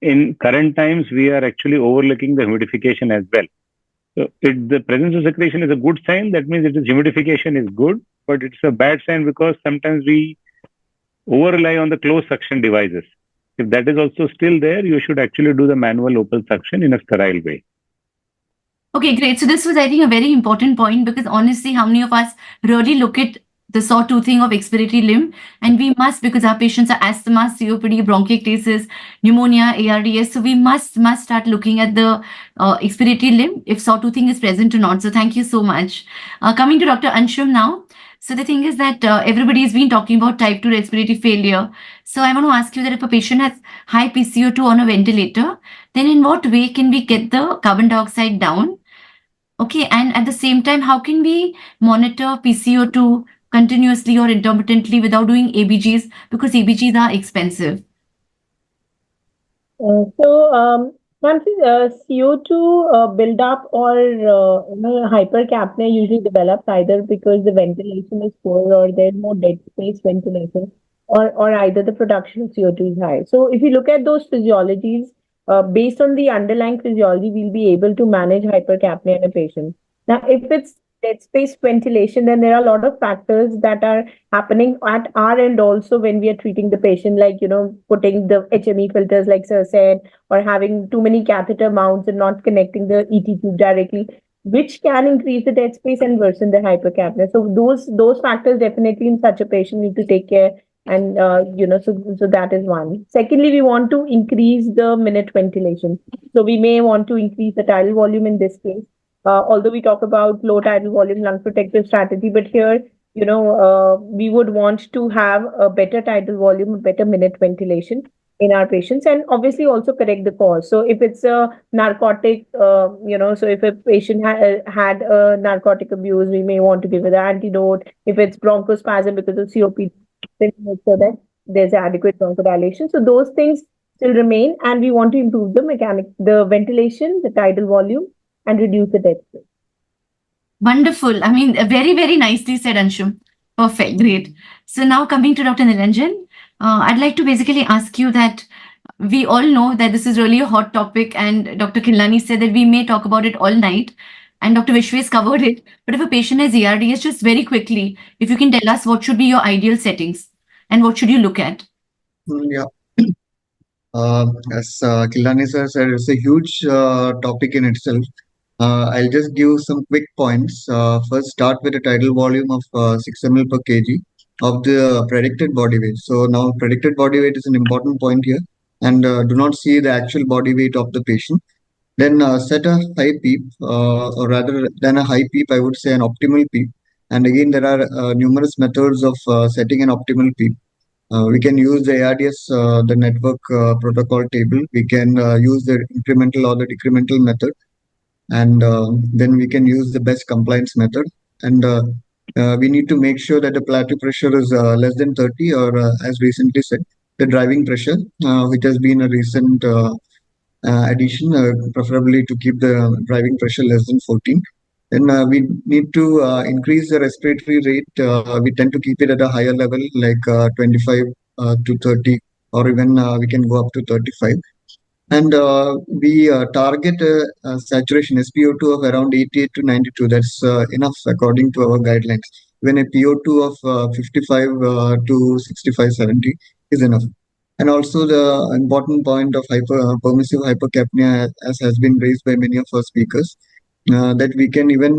in current times, we are actually overlooking the humidification as well. So the presence of secretion is a good sign. That means humidification is good, but it's a bad sign because sometimes we over rely on the closed suction devices. If that is also still there, you should actually do the manual open suction in a sterile way. Okay, great. So this was, I think, a very important point, because honestly, how many of us really look at the sawtoothing of expiratory limb? And we must, because our patients are asthma, COPD, bronchiectasis, pneumonia, ARDS. So we must start looking at the expiratory limb if sawtoothing is present or not. So thank you so much. Coming to Dr. Anshum now. So the thing is that everybody has been talking about type 2 respiratory failure. So I want to ask you that if a patient has high PCO2 on a ventilator, then in what way can we get the carbon dioxide down? Okay, and at the same time, how can we monitor PCO2 continuously or intermittently without doing ABGs, because ABGs are expensive? Once CO2 buildup or hypercapnia usually develops either because the ventilation is poor or there's more dead space ventilation, or either the production of CO2 is high. So if you look at those physiologies, based on the underlying physiology, we'll be able to manage hypercapnia in a patient. Now, if it's dead space ventilation, then there are a lot of factors that are happening at our end also when we are treating the patient, like, putting the HME filters, like Sir said, or having too many catheter mounts and not connecting the ET tube directly, which can increase the dead space and worsen the hypercapnia. So those factors definitely in such a patient need to take care. And, so that is one. Secondly, we want to increase the minute ventilation. So we may want to increase the tidal volume in this case. Although we talk about low tidal volume lung protective strategy, but here, we would want to have a better tidal volume, a better minute ventilation in our patients, and obviously also correct the cause. So if it's a narcotic, so if a patient had a narcotic abuse, we may want to give it an antidote. If it's bronchospasm because of COPD, then make sure that there's adequate bronchodilation. So those things still remain, and we want to improve the ventilation, the tidal volume, and reduce the death rate. Wonderful. I mean, very, very nicely said, Anshum. Perfect. Great. So now coming to Dr. Nilanjan, I'd like to basically ask you that we all know that this is really a hot topic, and Dr. Khilnani said that we may talk about it all night, and Dr. Vishwesh covered it. But if a patient has ARDS, just very quickly, if you can tell us what should be your ideal settings and what should you look at? Yeah. As Khilnani sir said, it's a huge topic in itself. I'll just give some quick points. First, start with a tidal volume of 6 ml per kg of the predicted body weight. So now predicted body weight is an important point here, and do not see the actual body weight of the patient. Then set a high PEEP, or rather than a high PEEP, I would say an optimal PEEP. And again, there are numerous methods of setting an optimal PEEP. We can use the ARDS, the network protocol table. We can use the incremental or the decremental method. And then we can use the best compliance method. And we need to make sure that the plateau pressure is less than 30, or as recently said, the driving pressure, which has been a recent addition, preferably to keep the driving pressure less than 14. Then we need to increase the respiratory rate. We tend to keep it at a higher level, like 25 to 30, or even we can go up to 35. And we target a saturation SpO2 of around 88 to 92. That's enough according to our guidelines. When a PO2 of 55 to 65, 70 is enough. And also the important point of permissive hypercapnia, as has been raised by many of our speakers, that we can even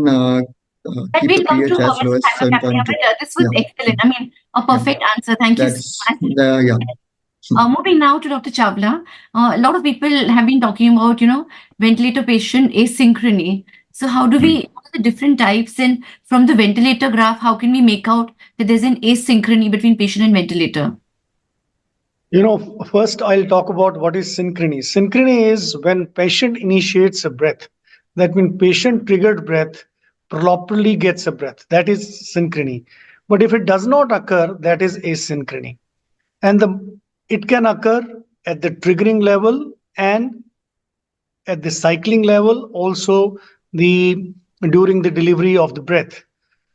keep the pH as low as 7.2. This was excellent. I mean, a perfect answer. Thank you so much. Moving now to Dr. Chawla, a lot of people have been talking about, ventilator patient asynchrony. So how do we, what are the different types, and from the ventilator graph, how can we make out that there's an asynchrony between patient and ventilator? First I'll talk about what is synchrony. Synchrony is when patient initiates a breath. That means patient triggered breath properly gets a breath. That is synchrony. But if it does not occur, that is asynchrony. And it can occur at the triggering level and at the cycling level, also during the delivery of the breath.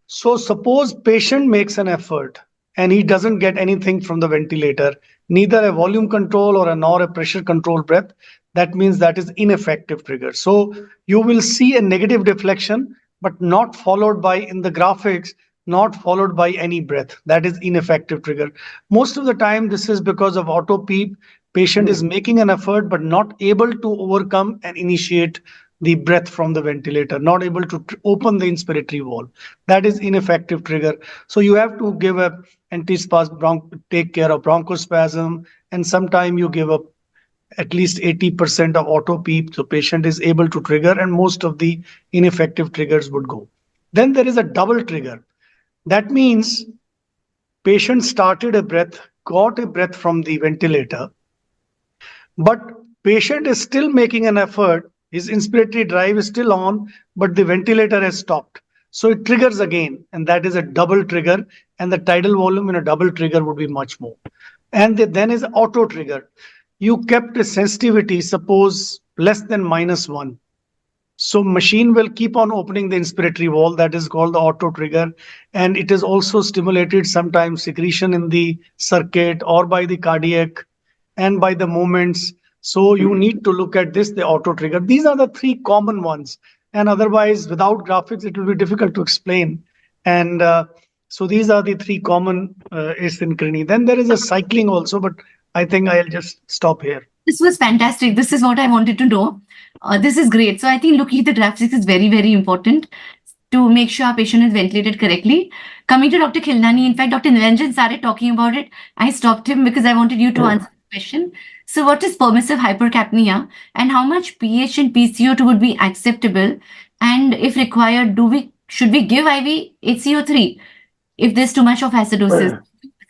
So suppose patient makes an effort and he doesn't get anything from the ventilator neither a volume control nor a pressure control breath, that means that is ineffective trigger. So you will see a negative deflection, but not followed by, in the graphics, not followed by any breath. That is ineffective trigger. Most of the time, this is because of auto PEEP. Patient is making an effort, but not able to overcome and initiate the breath from the ventilator, not able to open the inspiratory valve. That is ineffective trigger. So you have to give a antispasm, take care of bronchospasm, and sometime you give up at least 80% of auto PEEP, so patient is able to trigger, and most of the ineffective triggers would go. Then there is a double trigger. That means patient started a breath, got a breath from the ventilator, but patient is still making an effort. His inspiratory drive is still on, but the ventilator has stopped. So it triggers again, and that is a double trigger, and the tidal volume in a double trigger would be much more. And then is auto trigger. You kept a sensitivity, suppose less than -1. So machine will keep on opening the inspiratory valve, that is called the auto trigger. And it is also stimulated sometimes secretion in the circuit or by the cardiac and by the movements. So you need to look at this, the auto trigger. These are the three common ones. And otherwise, without graphics, it will be difficult to explain. And so these are the three common asynchrony. Then there is a cycling also, but I think I'll just stop here. This was fantastic. This is what I wanted to know. This is great. So I think looking at the graphics is very, very important to make sure our patient is ventilated correctly. Coming to Dr. Khilnani, in fact, Dr. Niranjan started talking about it. I stopped him because I wanted you to answer the question. So what is permissive hypercapnia, and how much pH and PCO2 would be acceptable? And if required, should we give IV HCO3 if there's too much of acidosis?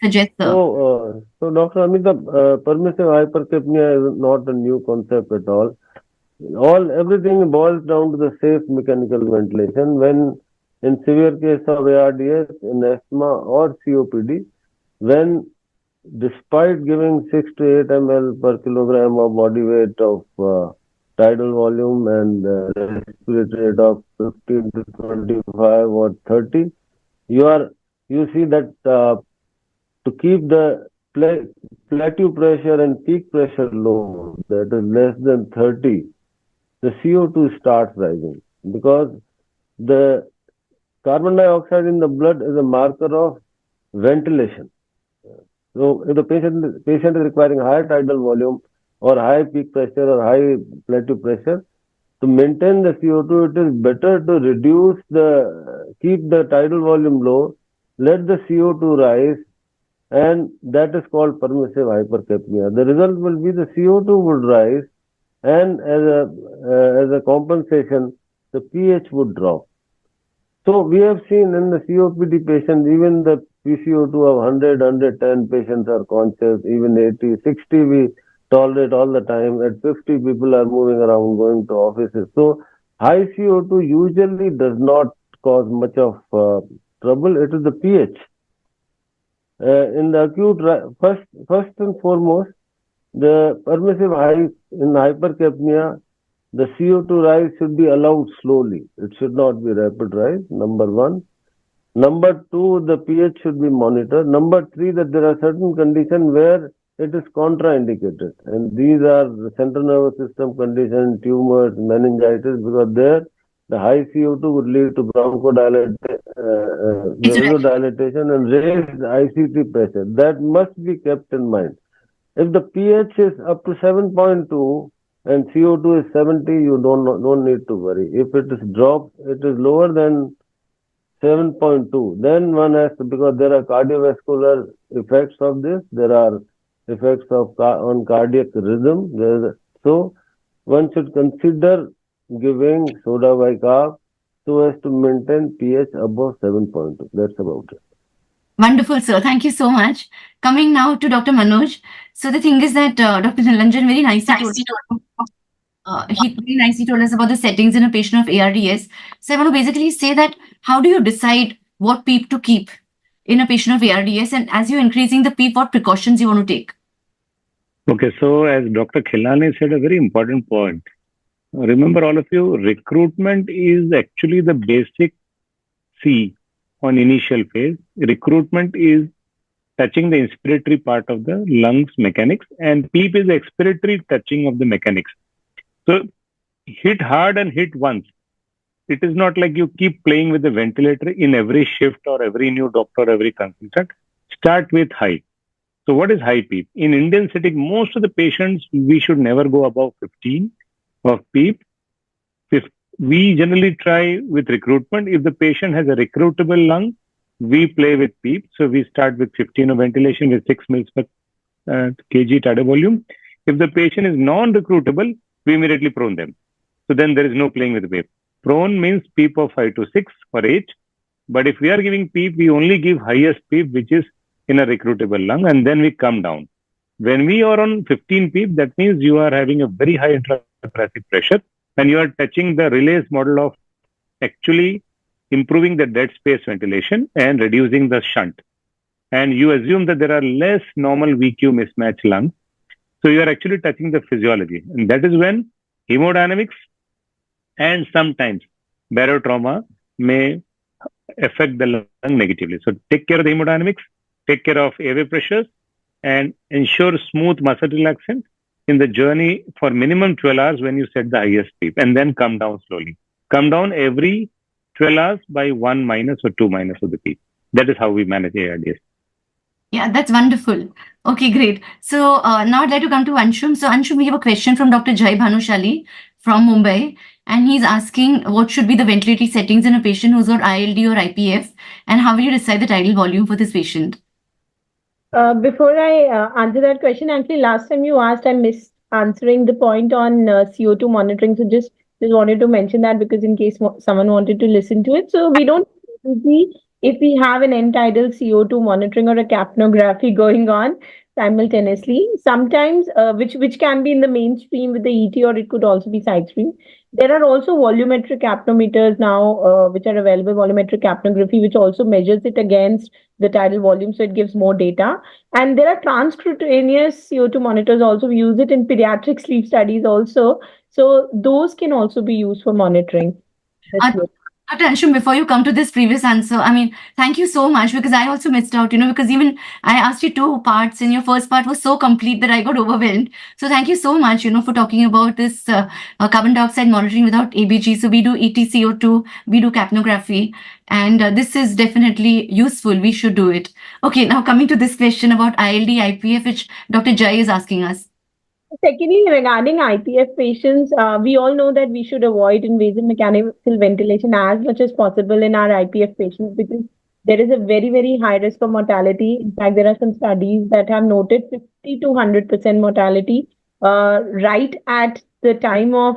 Suggest, sir. So Dr. Amitabh, permissive hypercapnia is not a new concept at all. Everything boils down to the safe mechanical ventilation. When in severe case of ARDS, in asthma or COPD, when despite giving 6 to 8 ml per kilogram of body weight of tidal volume and respiratory rate of 15 to 25 or 30, you see that to keep the plateau pressure and peak pressure low, that is less than 30, the CO2 starts rising, because the carbon dioxide in the blood is a marker of ventilation. So if the patient is requiring higher tidal volume or high peak pressure or high plateau pressure, to maintain the CO2, it is better to keep the tidal volume low, let the CO2 rise, and that is called permissive hypercapnia. The result will be the CO2 would rise, and as a compensation, the pH would drop. So we have seen in the COPD patients, even the PCO2 of 100, 110 patients are conscious, even 80, 60 we tolerate all the time. At 50, people are moving around, going to offices. So high CO2 usually does not cause much of trouble. It is the pH. In the acute, first and foremost, the permissive in hypercapnia, the CO2 rise should be allowed slowly. It should not be rapid rise, number one. Number two, the pH should be monitored. Number three, that there are certain conditions where it is contraindicated. And these are the central nervous system conditions, tumors, meningitis, because there the high CO2 would lead to vasodilatation and raised ICT pressure. That must be kept in mind. If the pH is up to 7.2 and CO2 is 70, you don't need to worry. If it is dropped, it is lower than 7.2, then one has to, because there are cardiovascular effects of this, there are effects on cardiac rhythm. So one should consider giving soda bicarb so as to maintain pH above 7.2. That's about it. Wonderful, sir. Thank you so much. Coming now to Dr. Manoj. So the thing is that Dr. Niranjan very nicely told us about the settings in a patient of ARDS. So I want to basically say that how do you decide what PEEP to keep in a patient of ARDS, and as you're increasing the PEEP, what precautions you want to take? Okay, so as Dr. Khilnani said, a very important point. Remember, all of you, recruitment is actually the basic C on initial phase. Recruitment is touching the inspiratory part of the lungs mechanics, and PEEP is the expiratory touching of the mechanics. So hit hard and hit once. It is not like you keep playing with the ventilator in every shift or every new doctor, every consultant. Start with high. So what is high PEEP? In Indian setting, most of the patients, we should never go above 15 of PEEP. We generally try with recruitment. If the patient has a recruitable lung, we play with PEEP. So we start with 15 of ventilation with 6 mils per kg tidal volume. If the patient is non-recruitable, we immediately prone them. So then there is no playing with the PEEP. Prone means PEEP of 5 to 6 for age. But if we are giving PEEP, we only give highest PEEP, which is in a recruitable lung, and then we come down. When we are on 15 PEEP, that means you are having a very high intrathoracic pressure, and you are touching the relays model of actually improving the dead space ventilation and reducing the shunt. And you assume that there are less normal VQ mismatch lungs. So you are actually touching the physiology. And that is when hemodynamics and sometimes barotrauma may affect the lung negatively. So take care of the hemodynamics, take care of airway pressures, and ensure smooth muscle relaxation in the journey for minimum 12 hours when you set the highest PEEP, and then come down slowly. Come down every 12 hours by 1 minus or 2 minus of the PEEP. That is how we manage ARDS. Yeah, that's wonderful. Okay, great. So now I'd like to come to Anshum. So Anshum, we have a question from Dr. Jai Bhanushali from Mumbai, and he's asking what should be the ventilatory settings in a patient who's got ILD or IPF, and how will you decide the tidal volume for this patient? Before I answer that question, actually, last time you asked, I missed answering the point on CO2 monitoring. So just wanted to mention that because in case someone wanted to listen to it. So we don't see if we have an end-tidal CO2 monitoring or a capnography going on simultaneously. Sometimes, which can be in the mainstream with the ET, or it could also be side stream. There are also volumetric capnometers now, which are available, volumetric capnography, which also measures it against the tidal volume, so it gives more data. And there are transcutaneous CO2 monitors also. We use it in pediatric sleep studies also. So those can also be used for monitoring. Dr. Anshum, before you come to this previous answer, I mean, thank you so much, because I also missed out, because even I asked you 2 parts and your first part was so complete that I got overwhelmed. So thank you so much, for talking about this carbon dioxide monitoring without ABG. So we do ETCO2, we do capnography, and this is definitely useful. We should do it. Okay, now coming to this question about ILD, IPF, which Dr. Jai is asking us. Secondly, regarding IPF patients, we all know that we should avoid invasive mechanical ventilation as much as possible in our IPF patients, because there is a very, very high risk of mortality. In fact, there are some studies that have noted 50 to 100% mortality right at the time of,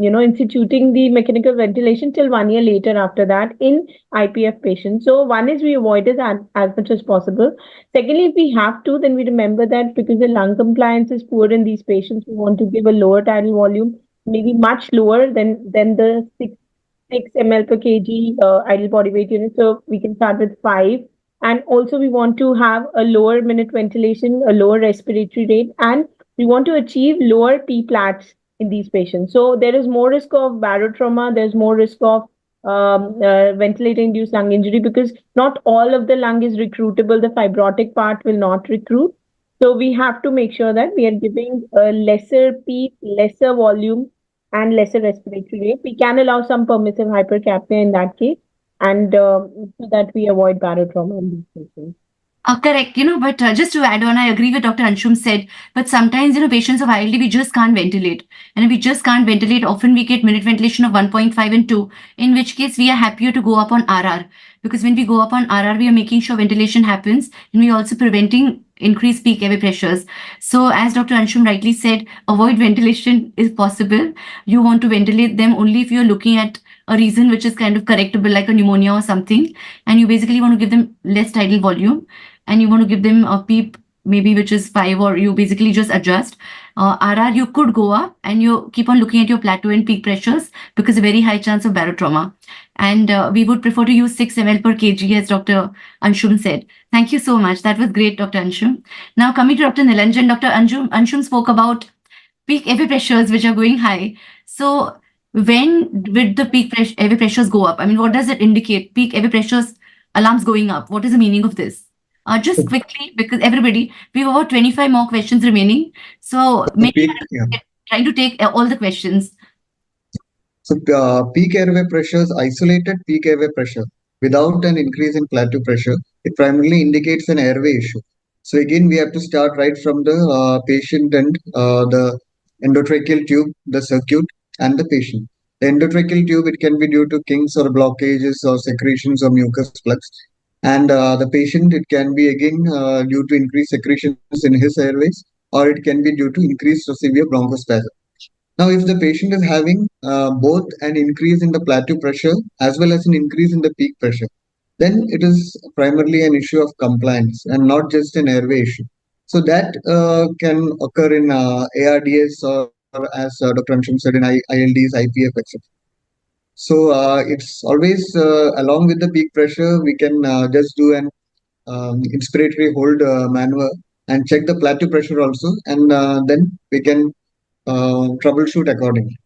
instituting the mechanical ventilation till 1 year later after that in IPF patients. So one is we avoid it as much as possible. Secondly, if we have to, then we remember that because the lung compliance is poor in these patients, we want to give a lower tidal volume, maybe much lower than the 6 ml per kg ideal body weight unit. So we can start with 5. And also we want to have a lower minute ventilation, a lower respiratory rate, and we want to achieve lower P-plats in these patients. So there is more risk of barotrauma, there's more risk of ventilator-induced lung injury, because not all of the lung is recruitable. The fibrotic part will not recruit. So we have to make sure that we are giving a lesser PEEP, lesser volume, and lesser respiratory rate. We can allow some permissive hypercapnia in that case, and so that we avoid barotrauma in these patients. Correct, but just to add on, I agree with Dr. Anshum said, but sometimes, patients of ILD, we just can't ventilate. And if we just can't ventilate, often we get minute ventilation of 1.5 and 2, in which case we are happier to go up on RR. Because when we go up on RR, we are making sure ventilation happens, and we are also preventing increased peak airway pressures. So as Dr. Anshum rightly said, avoid ventilation is possible. You want to ventilate them only if you're looking at a reason which is kind of correctable, like a pneumonia or something, and you basically want to give them less tidal volume, and you want to give them a PEEP maybe which is 5, or you basically just adjust. RR, you could go up and you keep on looking at your plateau and peak pressures, because a very high chance of barotrauma. And we would prefer to use 6 ml per kg, as Dr. Anshum said. Thank you so much. That was great, Dr. Anshum. Now coming to Dr. Nilanjan, Dr. Anshum spoke about peak airway pressures which are going high. So when did the peak airway pressures go up? I mean, what does it indicate? Peak airway pressures, alarms going up. What is the meaning of this? Just quickly, because everybody, we have about 25 more questions remaining. So maybe trying to take all the questions. So peak airway pressure is isolated peak airway pressure without an increase in plateau pressure. It primarily indicates an airway issue. So again, we have to start right from the patient and the endotracheal tube, the circuit, and the patient. The endotracheal tube, it can be due to kinks or blockages or secretions or mucus plugs. And the patient, it can be again due to increased secretions in his airways, or it can be due to increased or severe bronchospasm. Now, if the patient is having both an increase in the plateau pressure as well as an increase in the peak pressure, then it is primarily an issue of compliance and not just an airway issue. So that can occur in ARDS or as Dr. Ansham said in ILDs, IPF, etc. So it's always along with the peak pressure, we can just do an inspiratory hold maneuver and check the plateau pressure also, and then we can troubleshoot accordingly.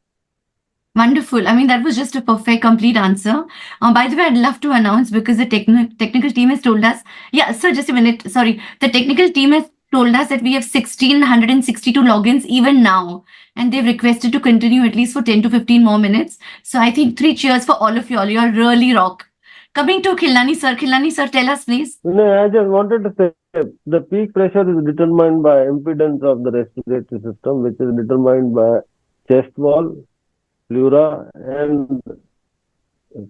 Wonderful. I mean, that was just a perfect, complete answer. By the way, I'd love to announce, because the technical team has told us, yeah, sir, just a minute. Sorry. The technical team has told us that we have 1,662 logins even now, and they've requested to continue at least for 10 to 15 more minutes. So I think 3 cheers for all of you all. You all really rock. Coming to Khilnani sir. Khilnani sir, tell us, please. No, I just wanted to say the peak pressure is determined by impedance of the respiratory system, which is determined by chest wall, pleura, and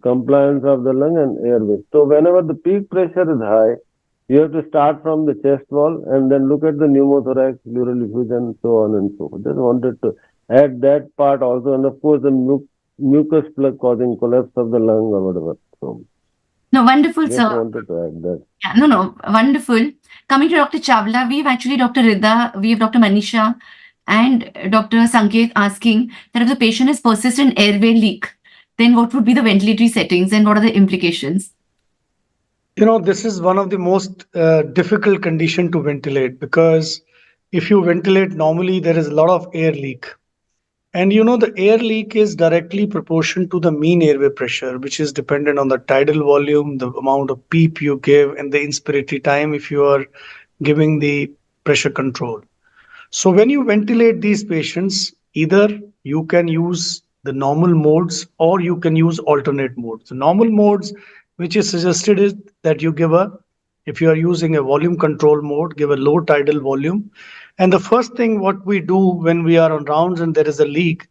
compliance of the lung and airway. So whenever the peak pressure is high, you have to start from the chest wall and then look at the pneumothorax, pleural effusion, so on and so forth. Just wanted to add that part also, and of course the mucus plug causing collapse of the lung or whatever. So no, wonderful, just sir. wanted to add that. Yeah, no, wonderful. Coming to Dr. Chawla, we have actually Dr. Rida, we have Dr. Manisha, and Dr. Sanket asking that if the patient has persistent airway leak, then what would be the ventilatory settings and what are the implications? You know, this is one of the most difficult condition to ventilate, because if you ventilate normally, there is a lot of air leak. And you know, the air leak is directly proportional to the mean airway pressure, which is dependent on the tidal volume, the amount of PEEP you give, and the inspiratory time if you are giving the pressure control. So when you ventilate these patients, either you can use the normal modes or you can use alternate modes. The normal modes, which is suggested, is that you give if you are using a volume control mode, give a low tidal volume. And the first thing what we do when we are on rounds and there is a leak,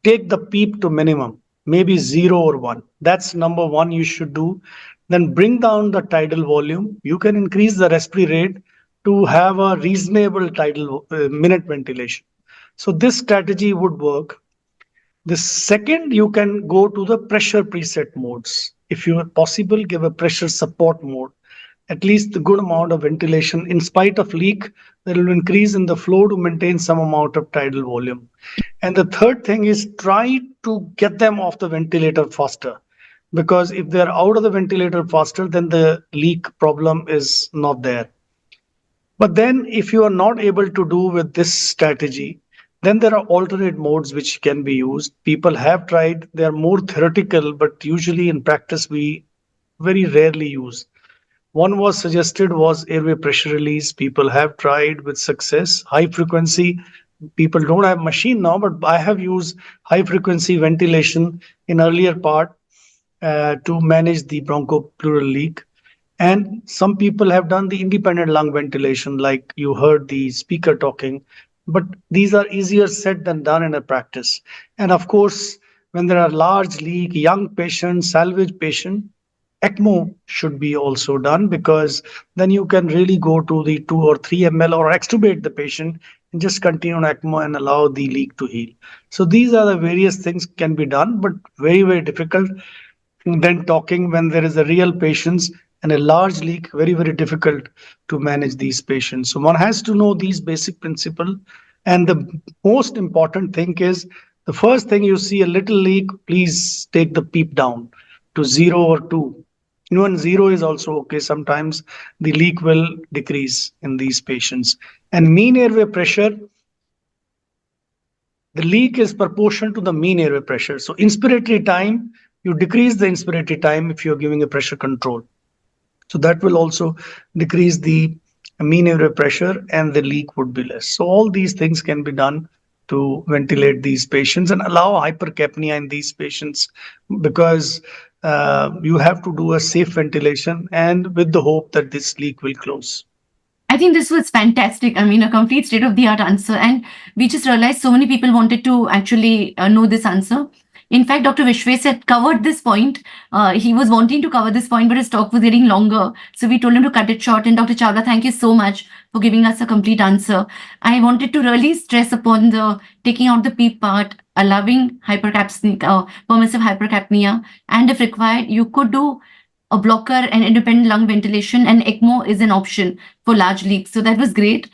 take the PEEP to minimum, maybe 0 or 1. That's number one you should do. Then bring down the tidal volume. You can increase the respiratory rate to have a reasonable tidal minute ventilation. So this strategy would work. The second, you can go to the pressure preset modes. If you are possible, give a pressure support mode. At least a good amount of ventilation. In spite of leak, there will increase in the flow to maintain some amount of tidal volume. And the third thing is try to get them off the ventilator faster. Because if they're out of the ventilator faster, then the leak problem is not there. But then if you are not able to do with this strategy, then there are alternate modes which can be used. People have tried, they are more theoretical, but usually in practice, we very rarely use. One was suggested was airway pressure release. People have tried with success. High frequency, people don't have machine now, but I have used high frequency ventilation in earlier part to manage the bronchopleural leak. And some people have done the independent lung ventilation, like you heard the speaker talking, but these are easier said than done in a practice. And of course, when there are large leak, young patients, salvage patient, ECMO should be also done, because then you can really go to the 2 or 3 ml or extubate the patient and just continue on ECMO and allow the leak to heal. So these are the various things can be done, but very, very difficult. Then talking when there is a real patients and a large leak, very, very difficult to manage these patients. So one has to know these basic principles. And the most important thing is, the first thing you see a little leak, please take the PEEP down to 0 or 2. Even 0 is also okay. Sometimes the leak will decrease in these patients. And mean airway pressure, the leak is proportional to the mean airway pressure. So inspiratory time, you decrease the inspiratory time if you're giving a pressure control. So that will also decrease the mean airway pressure and the leak would be less. So all these things can be done to ventilate these patients and allow hypercapnia in these patients, because you have to do a safe ventilation and with the hope that this leak will close. I think this was fantastic. I mean, a complete state-of-the-art answer. And we just realized so many people wanted to actually know this answer. In fact, Dr. Vishwesh had covered this point. He was wanting to cover this point, but his talk was getting longer. So we told him to cut it short. And Dr. Chawla, thank you so much for giving us a complete answer. I wanted to really stress upon the taking out the PEEP part, allowing permissive hypercapnia. And if required, you could do a blocker and independent lung ventilation, and ECMO is an option for large leaks. So that was great.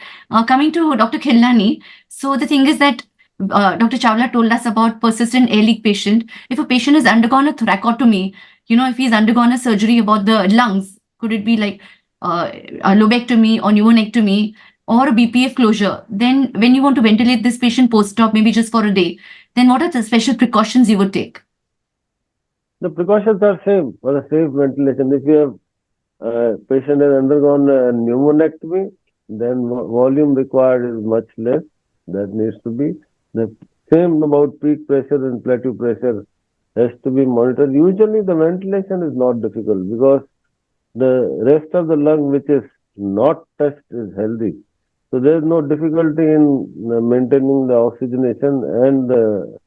Coming to Dr. Khilnani, so the thing is that Dr. Chawla told us about persistent air leak patient. If a patient has undergone a thoracotomy, if he's undergone a surgery about the lungs, could it be like a lobectomy or pneumonectomy or a BPF closure? Then when you want to ventilate this patient post-op, maybe just for a day, then what are the special precautions you would take? The precautions are same for a safe ventilation. If you have patient has undergone a pneumonectomy, then volume required is much less. That needs to be. The same about peak pressure and plateau pressure has to be monitored. Usually the ventilation is not difficult because the rest of the lung which is not touched is healthy. So there is no difficulty in maintaining the oxygenation and the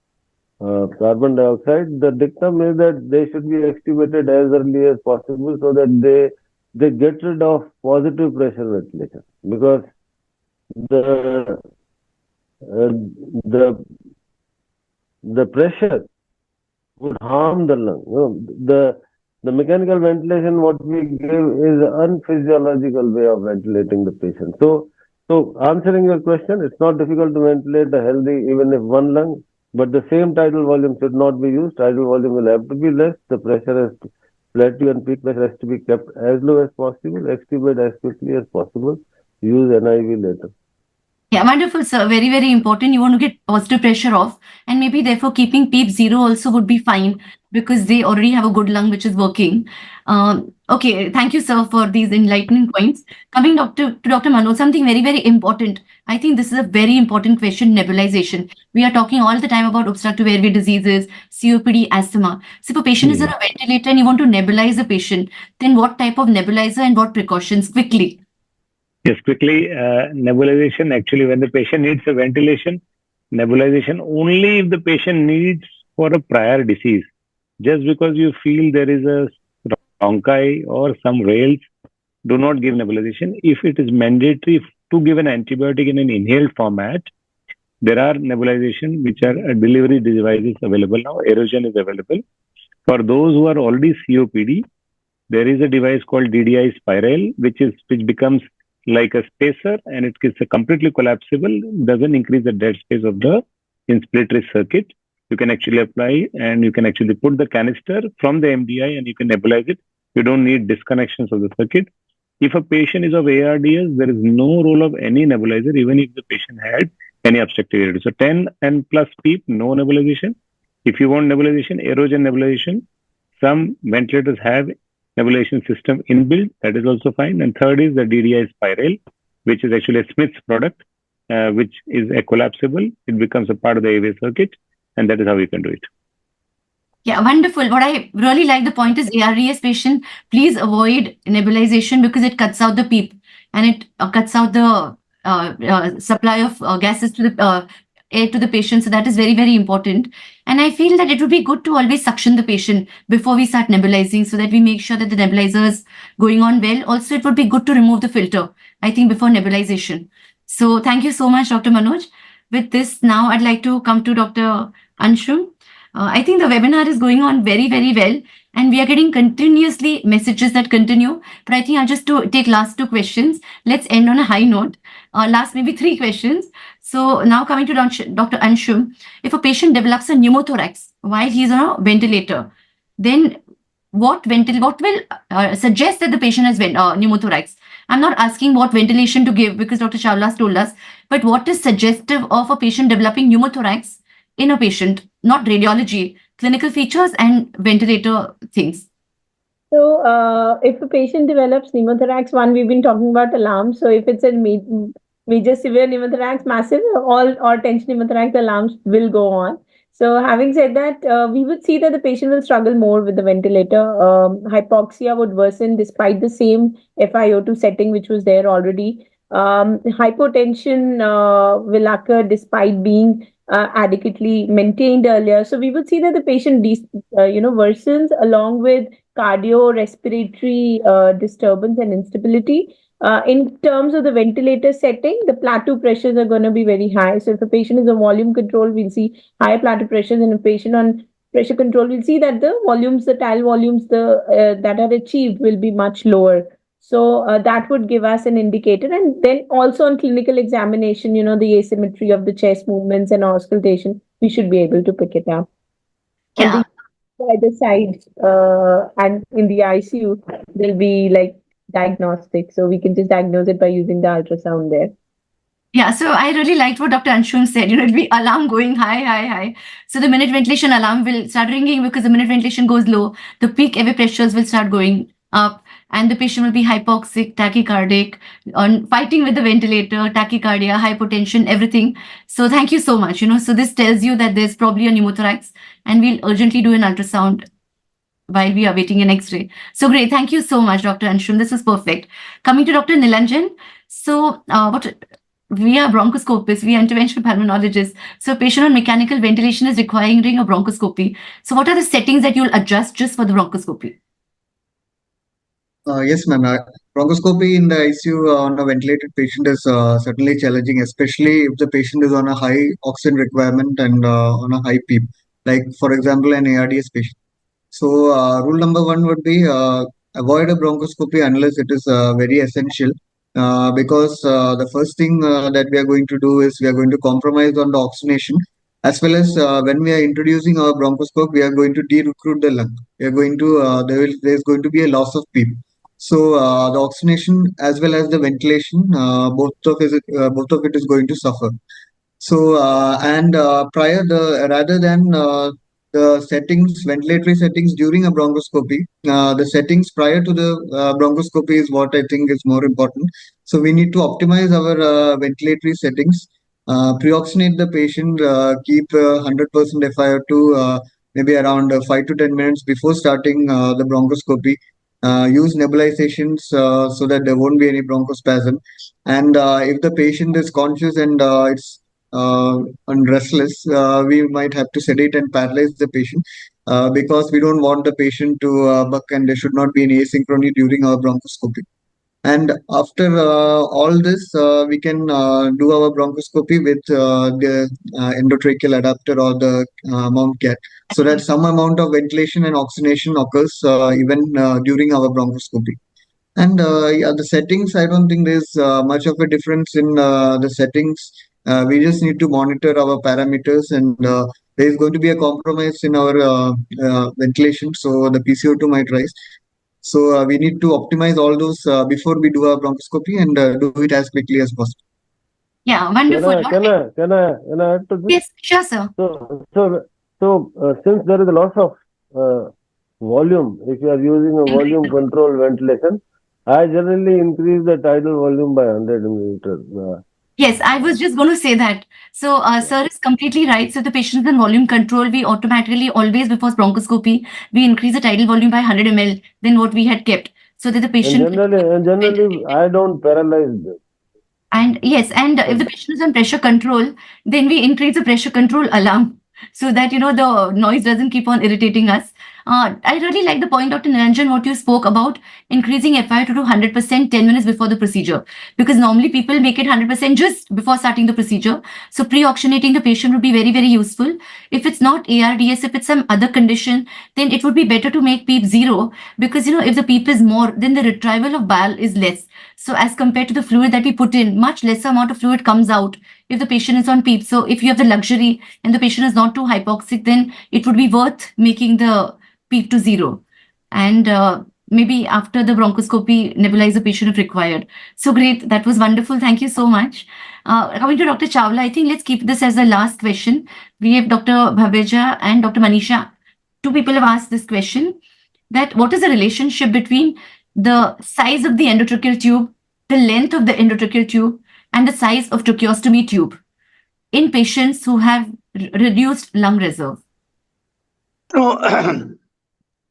carbon dioxide. The dictum is that they should be extubated as early as possible so that they get rid of positive pressure ventilation, because the pressure would harm the lung. The mechanical ventilation what we give is an unphysiological way of ventilating the patient. So answering your question, it's not difficult to ventilate a healthy, even if one lung, but the same tidal volume should not be used. Tidal volume will have to be less. The pressure has to, plateau and peak pressure has to be kept as low as possible, extubate as quickly as possible, use NIV later. Yeah, wonderful, sir. Very, very important. You want to get positive pressure off, and maybe therefore keeping PEEP 0 also would be fine because they already have a good lung which is working. Okay, thank you, sir, for these enlightening points. Coming to Dr. Manoj, something very, very important. I think this is a very important question, nebulization. We are talking all the time about obstructive airway diseases, COPD, asthma. So if a patient is on a ventilator and you want to nebulize a patient, then what type of nebulizer and what precautions? Quickly. Yes, quickly, nebulization, actually, when the patient needs a ventilation, nebulization only if the patient needs for a prior disease. Just because you feel there is a bronchi or some rales, do not give nebulization. If it is mandatory to give an antibiotic in an inhaled format, there are nebulization which are delivery devices available now. Erogen is available. For those who are already COPD, there is a device called DDI spiral, which becomes like a spacer, and it is completely collapsible, doesn't increase the dead space of the inspiratory circuit. You can actually apply and you can actually put the canister from the MDI and you can nebulize it. You don't need disconnections of the circuit. If a patient is of ARDS, there is no role of any nebulizer, even if the patient had any obstructive airway. So 10 and plus PEEP, no nebulization. If you want nebulization, erogen nebulization, some ventilators have nebulization system inbuilt, that is also fine. And third is the DDI spiral, which is actually a Smith's product, which is a collapsible. It becomes a part of the airway circuit, and that is how you can do it. Yeah, wonderful. What I really like the point is ARDS patient, please avoid nebulization because it cuts out the PEEP and it cuts out the supply of gases to the air to the patient. So that is very, very important. And I feel that it would be good to always suction the patient before we start nebulizing so that we make sure that the nebulizer is going on well. Also, it would be good to remove the filter, I think, before nebulization. So thank you so much, Dr. Manoj. With this, now I'd like to come to Dr. Anshum. I think the webinar is going on very, very well, and we are getting continuously messages that continue. But I think I'll just take last 2 questions. Let's end on a high note. Last maybe 3 questions. So now coming to Dr. Anshum, if a patient develops a pneumothorax while he's on a ventilator, then what will suggest that the patient has pneumothorax? I'm not asking what ventilation to give because Dr. Chawla has told us, but what is suggestive of a patient developing pneumothorax in a patient, not radiology, clinical features and ventilator things? So, if a patient develops pneumothorax, one, we've been talking about alarms. So, if it's a major severe pneumothorax, massive, all or tension pneumothorax, alarms will go on. So, having said that, we would see that the patient will struggle more with the ventilator. Hypoxia would worsen despite the same FiO2 setting which was there already. Hypotension will occur despite being adequately maintained earlier. So, we would see that the patient, worsens along with cardiorespiratory disturbance and instability. In terms of the ventilator setting, the plateau pressures are going to be very high. So if a patient is on volume control, we'll see higher plateau pressures. And a patient on pressure control, we'll see that the volumes, the tidal volumes that are achieved will be much lower. So that would give us an indicator. And then also on clinical examination, the asymmetry of the chest movements and auscultation, we should be able to pick it up. Yeah. By the side and in the ICU, there'll be like diagnostic. So we can just diagnose it by using the ultrasound there. Yeah, so I really liked what Dr. Anshum said. It'll be alarm going high, high, high. So the minute ventilation alarm will start ringing because the minute ventilation goes low, the peak airway pressures will start going up and the patient will be hypoxic, tachycardic, on fighting with the ventilator, tachycardia, hypotension, everything. So thank you so much. So this tells you that there's probably a pneumothorax and we'll urgently do an ultrasound while we are waiting an X-ray. So great. Thank you so much, Dr. Anshum. This was perfect. Coming to Dr. Nilanjan. So we are bronchoscopists, we are interventional pulmonologists. So a patient on mechanical ventilation is requiring a bronchoscopy. So what are the settings that you'll adjust just for the bronchoscopy? Yes, ma'am. Bronchoscopy in the ICU on a ventilated patient is certainly challenging, especially if the patient is on a high oxygen requirement and on a high PEEP, like for example, an ARDS patient. So rule number one would be avoid a bronchoscopy unless it is very essential. Because the first thing that we are going to do is we are going to compromise on the oxygenation, as well as when we are introducing our bronchoscope, we are going to de-recruit the lung. We are going to there is going to be a loss of PEEP. So the oxygenation as well as the ventilation, both of it is going to suffer. So rather than the settings, ventilatory settings during a bronchoscopy, the settings prior to the bronchoscopy is what I think is more important. So we need to optimize our ventilatory settings, pre-oxygenate the patient, keep 100% FiO2 maybe around 5 to 10 minutes before starting the bronchoscopy. Use nebulizations so that there won't be any bronchospasm. And if the patient is conscious and it's and restless, we might have to sedate and paralyze the patient because we don't want the patient to buck, and there should not be any asynchrony during our bronchoscopy. And after all this, we can do our bronchoscopy with the endotracheal adapter or the mount cat, so that some amount of ventilation and oxygenation occurs even during our bronchoscopy. And the settings, I don't think there's much of a difference in the settings. We just need to monitor our parameters, and there is going to be a compromise in our ventilation, so the PCO2 might rise. So we need to optimize all those before we do our bronchoscopy and do it as quickly as possible. Yeah, wonderful. Can I add to this? Yes, sure, sir. So since there is a loss of volume, if you are using a volume control ventilation, I generally increase the tidal volume by 100 milliliters. Yes, I was just going to say that. So, sir is completely right. So, the patient is in volume control, we automatically always before bronchoscopy, we increase the tidal volume by 100 ml than what we had kept. So that the patient... And generally, I don't paralyze them. And yes, and if the patient is on pressure control, then we increase the pressure control alarm so that, the noise doesn't keep on irritating us. I really like the point, Dr. Nilanjan, what you spoke about increasing FiO2 to 100% 10 minutes before the procedure. Because normally people make it 100% just before starting the procedure. So pre-oxygenating the patient would be very, very useful. If it's not ARDS, if it's some other condition, then it would be better to make PEEP 0. Because, if the PEEP is more, then the retrieval of bile is less. So as compared to the fluid that we put in, much lesser amount of fluid comes out if the patient is on PEEP. So if you have the luxury and the patient is not too hypoxic, then it would be worth making the PEEP to 0. And maybe after the bronchoscopy, nebulize the patient if required. So great. That was wonderful. Thank you so much. Coming to Dr. Chawla, I think let's keep this as the last question. We have Dr. Bhaveja and Dr. Manisha. Two people have asked this question. that what is the relationship between the size of the endotracheal tube, the length of the endotracheal tube, and the size of tracheostomy tube in patients who have reduced lung reserve? No,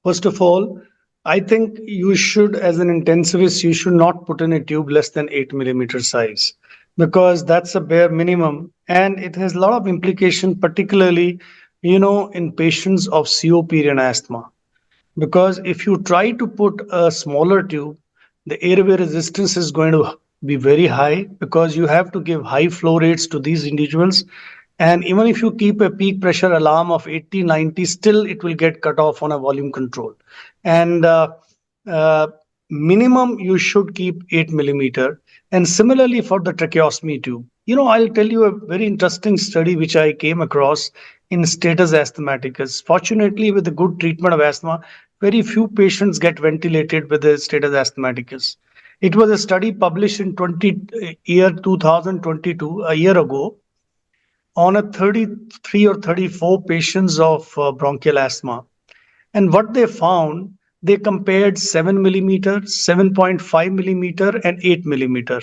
first of all, I think you should, as an intensivist, you should not put in a tube less than 8 millimeter size, because that's a bare minimum, and it has a lot of implication, particularly, in patients of COPD and asthma. Because if you try to put a smaller tube, the airway resistance is going to be very high, because you have to give high flow rates to these individuals. And even if you keep a peak pressure alarm of 80, 90, still it will get cut off on a volume control. And uh, minimum you should keep 8 millimeter. And similarly for the tracheostomy tube, I'll tell you a very interesting study which I came across in status asthmaticus. Fortunately, with the good treatment of asthma, very few patients get ventilated with the status asthmaticus. It was a study published in 2022, a year ago, on a 33 or 34 patients of bronchial asthma. And what they found, they compared 7 millimeter, 7.5 millimeter, and 8 millimeter.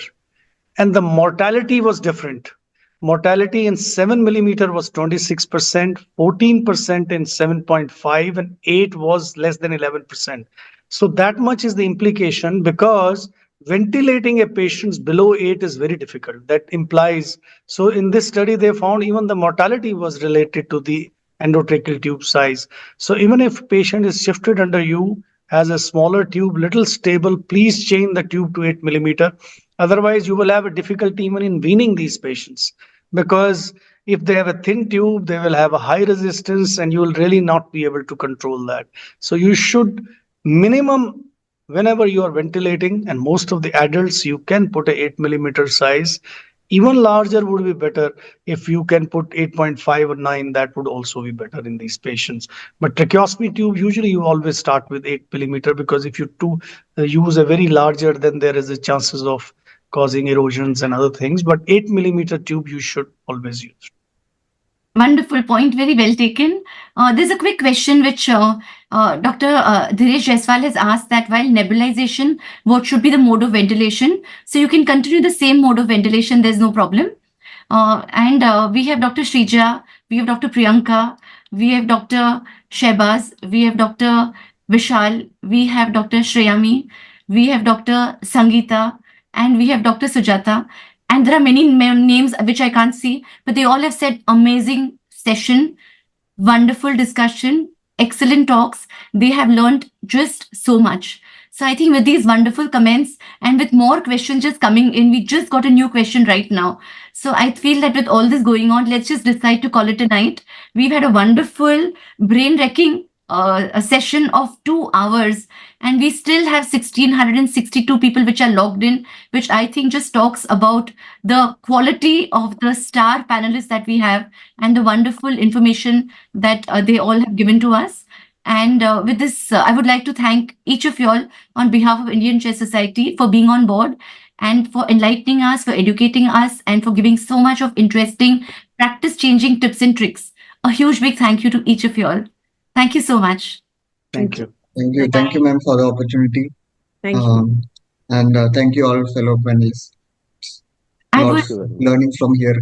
And the mortality was different. Mortality in 7 millimeter was 26%, 14% in 7.5, and 8 was less than 11%. So that much is the implication, because ventilating a patient below 8 is very difficult. That implies, so in this study, they found even the mortality was related to the endotracheal tube size. So even if patient is shifted under you, has a smaller tube, little stable, please change the tube to 8 millimeter. Otherwise, you will have a difficulty even in weaning these patients, because if they have a thin tube, they will have a high resistance, and you will really not be able to control that. So you should minimum, whenever you are ventilating, and most of the adults, you can put a 8 millimeter size. Even larger would be better. If you can put 8.5 or 9, that would also be better in these patients. But tracheostomy tube, usually you always start with 8 millimeter, because if you use a very larger, then there is a chances of causing erosions and other things. But 8 millimeter tube you should always use. Wonderful point, very well taken. There's a quick question which Dr. Dhiresh Jaiswal has asked, that while nebulization, what should be the mode of ventilation? So you can continue the same mode of ventilation, there's no problem. And we have Dr. Shrija, we have Dr. Priyanka, we have Dr. Shehbaz, we have Dr. Vishal, we have Dr. Shreyami, we have Dr. Sangeeta, and we have Dr. Sujata. And there are many names which I can't see, but they all have said amazing session, wonderful discussion, excellent talks. They have learned just so much. So I think with these wonderful comments and with more questions just coming in, we just got a new question right now. So I feel that with all this going on, let's just decide to call it a night. We've had a wonderful brain-wrecking a session of 2 hours, and we still have 1,662 people which are logged in, which I think just talks about the quality of the star panelists that we have and the wonderful information that they all have given to us. And with this, I would like to thank each of you all on behalf of Indian Chest Society for being on board and for enlightening us, for educating us, and for giving so much of interesting practice-changing tips and tricks. A huge big thank you to each of you all. Thank you so much. Thank you. Thank you. Thank you, ma'am, for the opportunity. Thank you. And thank you all fellow panelists. Learning from here.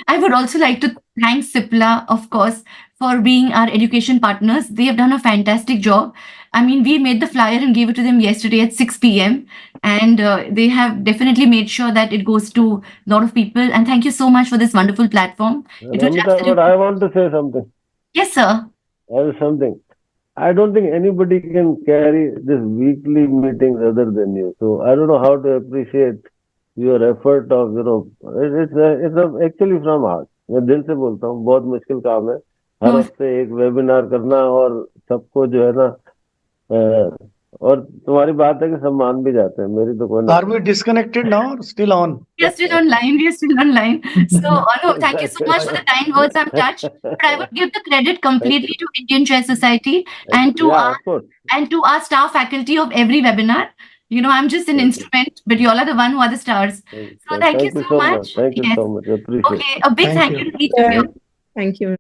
I would also like to thank CIPLA, of course, for being our education partners. They have done a fantastic job. I mean, we made the flyer and gave it to them yesterday at 6 p.m. And they have definitely made sure that it goes to a lot of people. And thank you so much for this wonderful platform. Ramita, I want to say something. Yes, sir. Something. I don't think anybody can carry this weekly meetings other than you. So I don't know how to appreciate your effort of, it's actually from heart. मैं दिल से बोलता हूँ, बहुत मुश्किल काम है हर हफ्ते एक वेबिनार करना और सबको जो है ना और तुम्हारी बात है कि सम्मान भी जाते हैं मेरी तो कोई Are we disconnected now or still on? We are still online. We are still online. So, no, thank you so much for the kind words. I'm touched. But I would give the credit completely to Indian Chest Society and to our staff faculty of every webinar. I'm just an instrument, but you all are the one who are the stars. So thank you so much. Thank you so much. Appreciate it. Okay, a big thank you to each of you. Thank you.